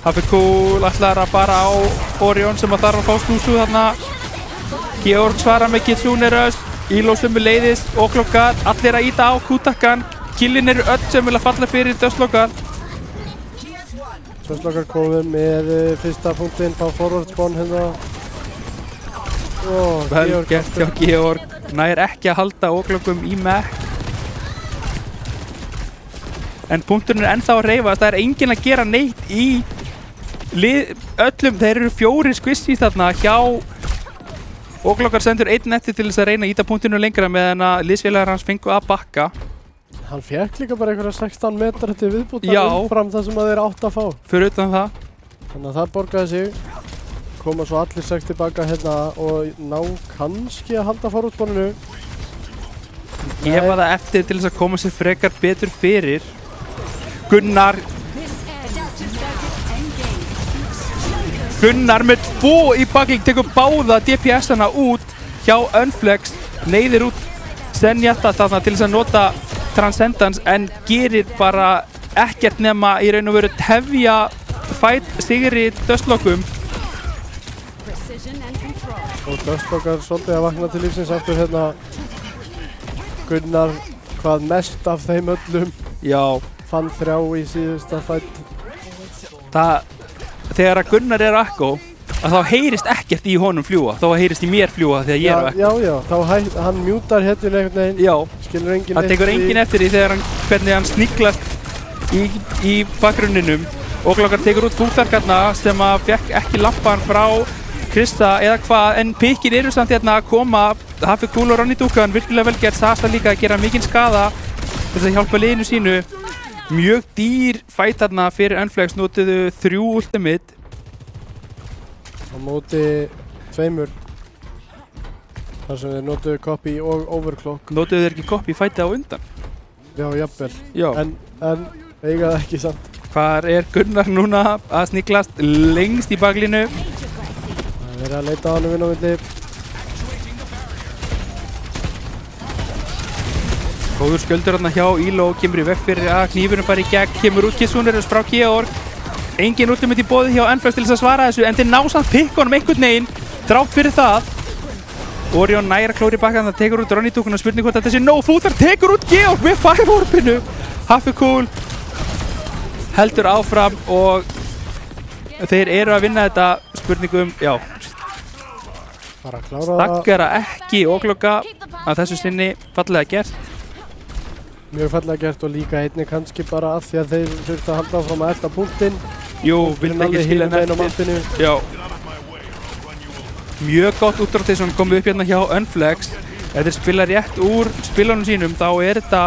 Hafikool ætlar að fara á Orion sem að þarf að fá snúsu þarna. Georg svarar með Kitsune Rush, Elo sömuleiðis, Óklokkar, allir að íta á Kútakan. Killin eru öll sem vilja falla fyrir Döðslokkar. Döðslokkar komið með fyrsta punktinn, fá forward spawn hérna. Vel gert hjá Georg, nær ekki að halda Óklokkum í mekk. En punkturinn er ennþá að reyfast, það er enginn að gera neitt í öllum, þeir eru 4 squishies þarna hjá Óklokkar sendur 1 eftir til þess að reyna að íta punktinu lengra meðan að liðsfélagar hans fengu að bakka. Hann fekk líka bara einhverja 16 metrar til viðbútar umfram það sem að þeir átt að fá. Fyrir utan það. Þannig að það borgaði sig. Koma svo allir 6 tilbaka hérna og ná kannski að halda forútspáninu. Gefa það eftir til þess að koma sér frekar betur fyrir. Gunnar með 2 í bakling, tekur báða DPS-ana út hjá Unflex, neyðir út Zenyatta þarna til þess að nota Transcendence en gerir bara ekkert nema í raun og veru tefja fight sigri Döðslokkum. Og Döðslokkar svolítið að vakna til lífsins aftur hérna. Gunnar hvað mest af þeim öllum. Já. Fann 3 í síðusta fight. Þegar að Gunnar er akko, að þá heyrist ekkert í honum fljúa, þá heyrist í mér fljúa þegar ég er akko. Já, þá hann mjútar hérna einhvern veginn. Já. Skilur enginn það tekur enginn eftir því þegar hvernig hann sniglast í bakgrunninum. Óklokkar tekur út fúktarkarna sem að fekk ekki lampan frá Krista eða hvað, en pikkir eru samt hérna að koma. Hafikool og Ronny Dúkan, virkilega vel gert. Sasa líka að gera mikinn skada til þess að hjálpa liðinu sínu. Mjög dýr fight þarna fyrir Unflex, notuðu 3 ultimate. Á móti 2. Þar sem þeir notuðu copy og overclock. Notuðu þeir ekki copy fightið á undan? Já, jafnvel. Já. En eiga það ekki samt. Hvar er Gunnar núna að sniglast lengst í baklínu? Það er að leita á hann inn á milli. Góður sköldur hérna hjá Elo, kemur í veg fyrir að hnífurinn fari í gegn, kemur út Kitsune Rush frá Georg. Engin ultimate í boði hjá Unflex til þess að svara þessu, en þeir ná samt pikkunum einhvern veginn, drátt fyrir það. Orion nær að klóri bakka, það tekur út Ronny Dúkan og spurning hvort að þessi no-footar tekur út Georg með 5-orpinu. Hafikool heldur áfram og þeir eru að vinna þetta, spurningum, já. Staggara ekki Óklokka að þessu sinni, fallega gert. Mjög fallega gert og líka einnig kannski bara af því að þeir þurftu að halda áfram að elda punktinn. Jú, vildi ekki skilja neftir. Já. Mjög gott útdráttisson komið upp hérna hjá Unflex. Ef þeir spila rétt úr spilunum sínum þá er þetta,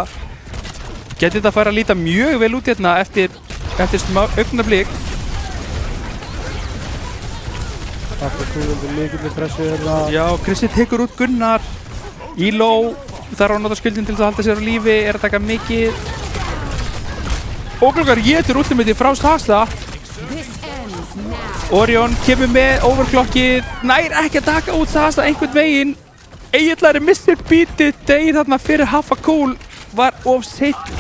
getur þetta að fara að líta mjög vel út hérna eftir smá augnablik. Hafikool undir mikilli pressu hérna. Já, Krissi tekur út Gunnar. Elo þarf að nota skuldin til þess að halda sér á lífi, er að taka mikið. Óklokkar getur ultimate frá Sasa. Orion kemur með overclockið, nær ekki að taka út Sasa einhvern veginn. Egillari missir beatið, deyr þarna fyrir Hafikool, var of seint.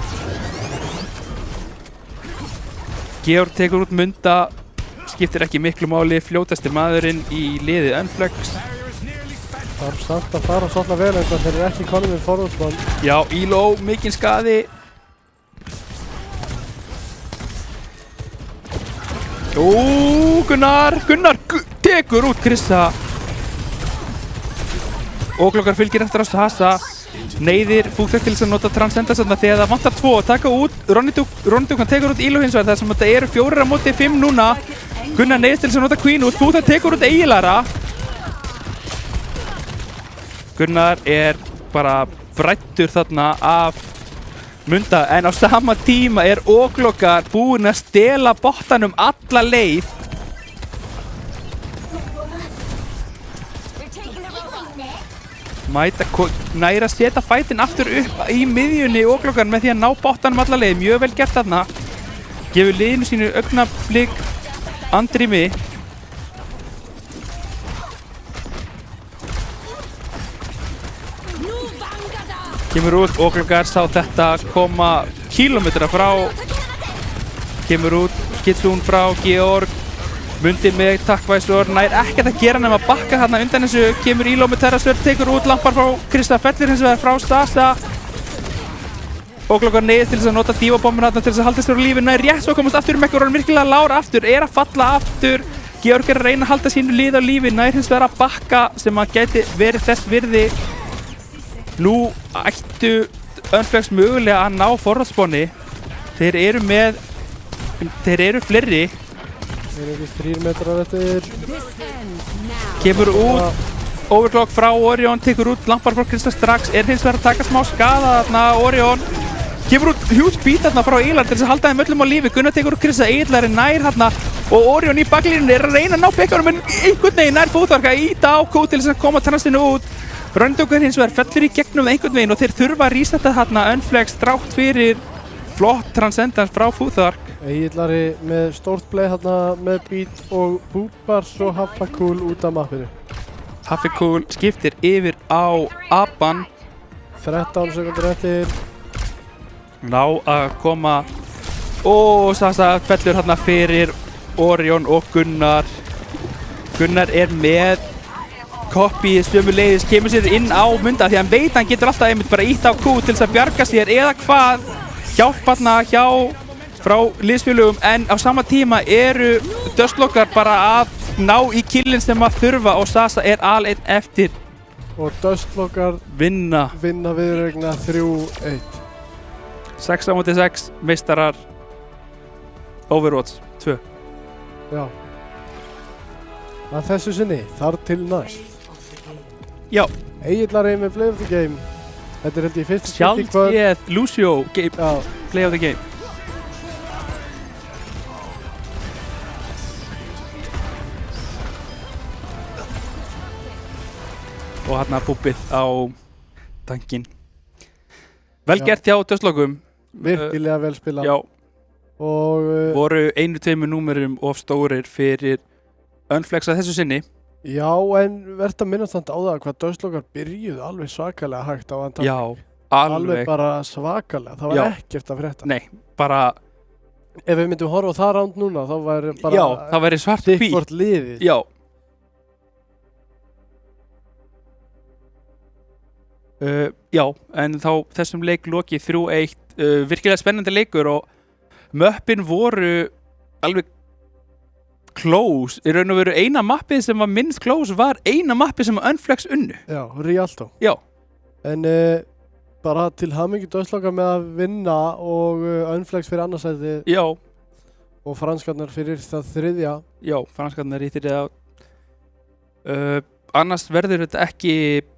Georg tekur út Munda, skiptir ekki miklu máli, fljótasti maðurinn í liðið Unflex. Þarf samt að fara svolítið vel en þeir eru ekki konum við forðarsmann. Já, Íló, mikinn skaði. Gunnar tekur út Krissa. Óglokkar fylgir eftir á Sasa. Neyðir Fúþök til þess að nota Transcendence þegar það vantar 2 að taka út. Ronny tekur út Íló hins vegar þar sem þetta eru 4 á móti 5 núna. Gunnar neyðist til þess að nota Queen út. Fúþök tekur út Eigilara. Gunnar er bara brættur þarna af Munda en á sama tíma er Óglokkar búinn að stela bottanum alla leið. Mæta næra að setja fætin aftur upp í miðjunni Óglokkar með því að ná bottanum alla leið. Mjög vel gert þarna. Gefur liðinu sínu augnablik andrými. Kemur út, Óglokkar sá þetta koma kílómetra frá. Kemur út, Kitsune frá Georg. Mundi með takkvæsor, nær ekkert að gera nema að bakka þarna undan þessu. Kemur Íló með terrasvörð, tekur út lampar frá Krista, fellir hins vegar frá Stasa. Óglokkar neyðist til þess að nota dívabombuna þarna til þess að halda sér á lífi. Nær rétt svo komast aftur Mekkur og virkilega lára aftur, er að falla aftur. Georg er að reyna að halda sínu lið á lífi, nær hins vegar að bakka sem að gæti verið þess virði. Nú ættu Unflex mögulega að ná forræðsbóni. Þeir eru fleiri. Þeir eru ekki 3 metrar eftir. Kemur út Overclock frá Orion, tekur út lampar frá Krista strax. Er hins vegar að taka smá skada þarna Orion. Kemur út huge beat þarna frá Eigilar til þess að halda þeim öllum á lífi. Gunnar tekur út Krista, Eigilar er nær þarna og Orion í baklínunni er að reyna að ná bekkanum en einhvern veginn nær Fúþark að íta á kóð til þess að koma tannastinu út. Röndókur hins vegar fellur í gegnum einhvern veginn og þeir þurfa að resetta þarna Unflex þrátt fyrir flott Transcendence frá Fúþark. Egillari með stórt play þarna með beat og Búbars og Haffakúl út af mappinu. Haffakúl skiptir yfir á Aban. 13 sekundur eftir. Ná að koma og Sasa fellur þarna fyrir Orion og Gunnar. Gunnar er með Copy sömuleiðis kemur sér inn á Munda því að hann veit að hann getur alltaf einmitt bara ítt á Q til þess að bjarga sér eða hvað hjálpa þarna hjá frá liðsfélögum en á sama tíma eru Dustlokkar bara að ná í killin sem að þurfa og Sasa er alveg eftir. Og Dustlokkar vinna viðuregna 3-1. 6 á móti 6 meistarar Overwatch 2. Já. Að þessu sinni þar til næst. Já. Egillari með Play of the Game. Þetta er held ég fyrst Sjálfsgeð Lucio Play of the Game. Og hérna búbbið á tankinn. Vel gert hjá Dustlokkum. Virkilega vel spilað. Já. Og voru 1-2 númerum of stórir fyrir Unflex að þessu sinni. Já, en verðt að minnast þannig á það hvað Dustlokkar byrjuðu alveg svakalega hægt á Antarktík. Já, alveg bara svakalega, það var ekkert að frétta. Nei, bara ef við myndum horfa á það ránd núna, þá væri bara það væri svart hvít. Hvort liðið. Já. Já, en þá þessum leik lokið 3-1, virkilega spennandi leikur og möppin voru alveg close, í raun og veru eina mappið sem var minnst close var eina mappið sem Unflex unnu. Já, Rialto. Já. En bara til hamingju Dustlokkar með að vinna og Unflex fyrir annarsæti. Já. Og franskarnar fyrir það þriðja. Já, franskarnar í þriðja. Annars verður þetta ekki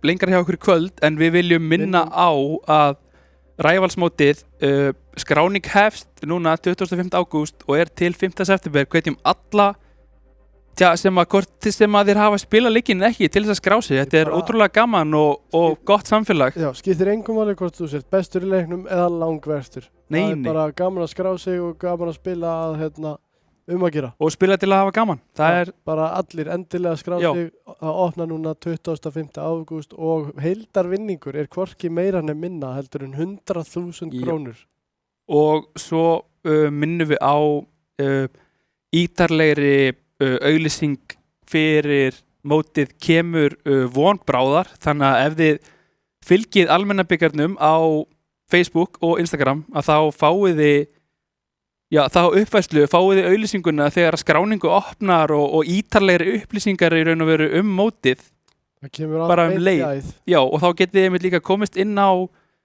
lengra hjá okkur í kvöld en við viljum minna á að Rivalsmótið skráning hefst núna 25. ágúst og er til 5. september. Hvetjum alla sem að þeir hafa spilað leikinn ekki til þess að skrá sig. Þetta er ótrúlega gaman og gott samfélag. Já, skiptir engum máli hvort þú sért bestur í leiknum eða langverstur. Nei, það er bara gaman að skrá sig og gaman að spila að að gera. Og spila til að hafa gaman. Það er bara allir endilega skrá sig að opna núna 25. ágúst og heildarvinningur er hvorki meira en minna heldur en 100.000 krónur. Og svo minnum við á ítarlegri auglýsing fyrir mótið kemur von bráðar, þannig að ef þið fylgið almennabikarnum á Facebook og Instagram að þá fáið þið þá uppfæslu, fáið þið auglýsinguna þegar skráningu opnar og ítarlegri upplýsingar í raun og veru mótið bara leið. Já, og þá getið þið einmitt líka komist inn á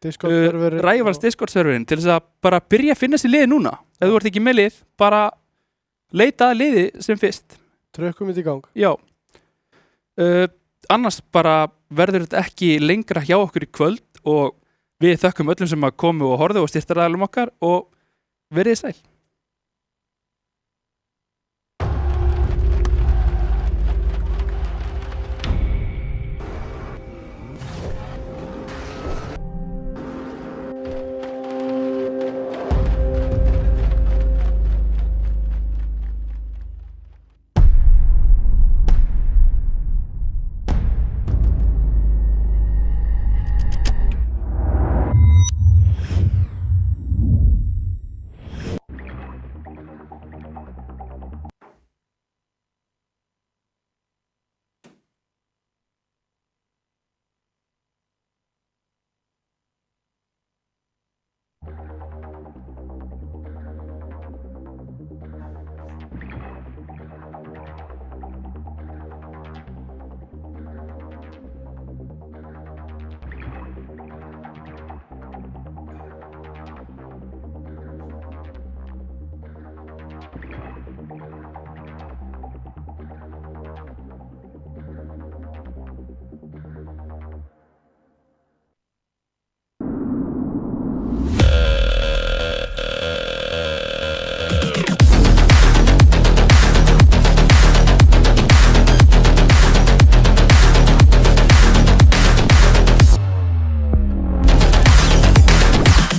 Rivals Discord-serverin til þess að bara byrja að finna sér liði núna. Ef þú ert ekki með lið, bara leita að liði sem fyrst. Trökkum þetta í gang. Já. Annars bara verður þetta ekki lengra hjá okkur í kvöld og við þökkum öllum sem að komu og horfðu og styrktaraðilum okkar og verið sæl.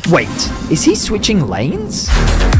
Wait, is he switching lanes?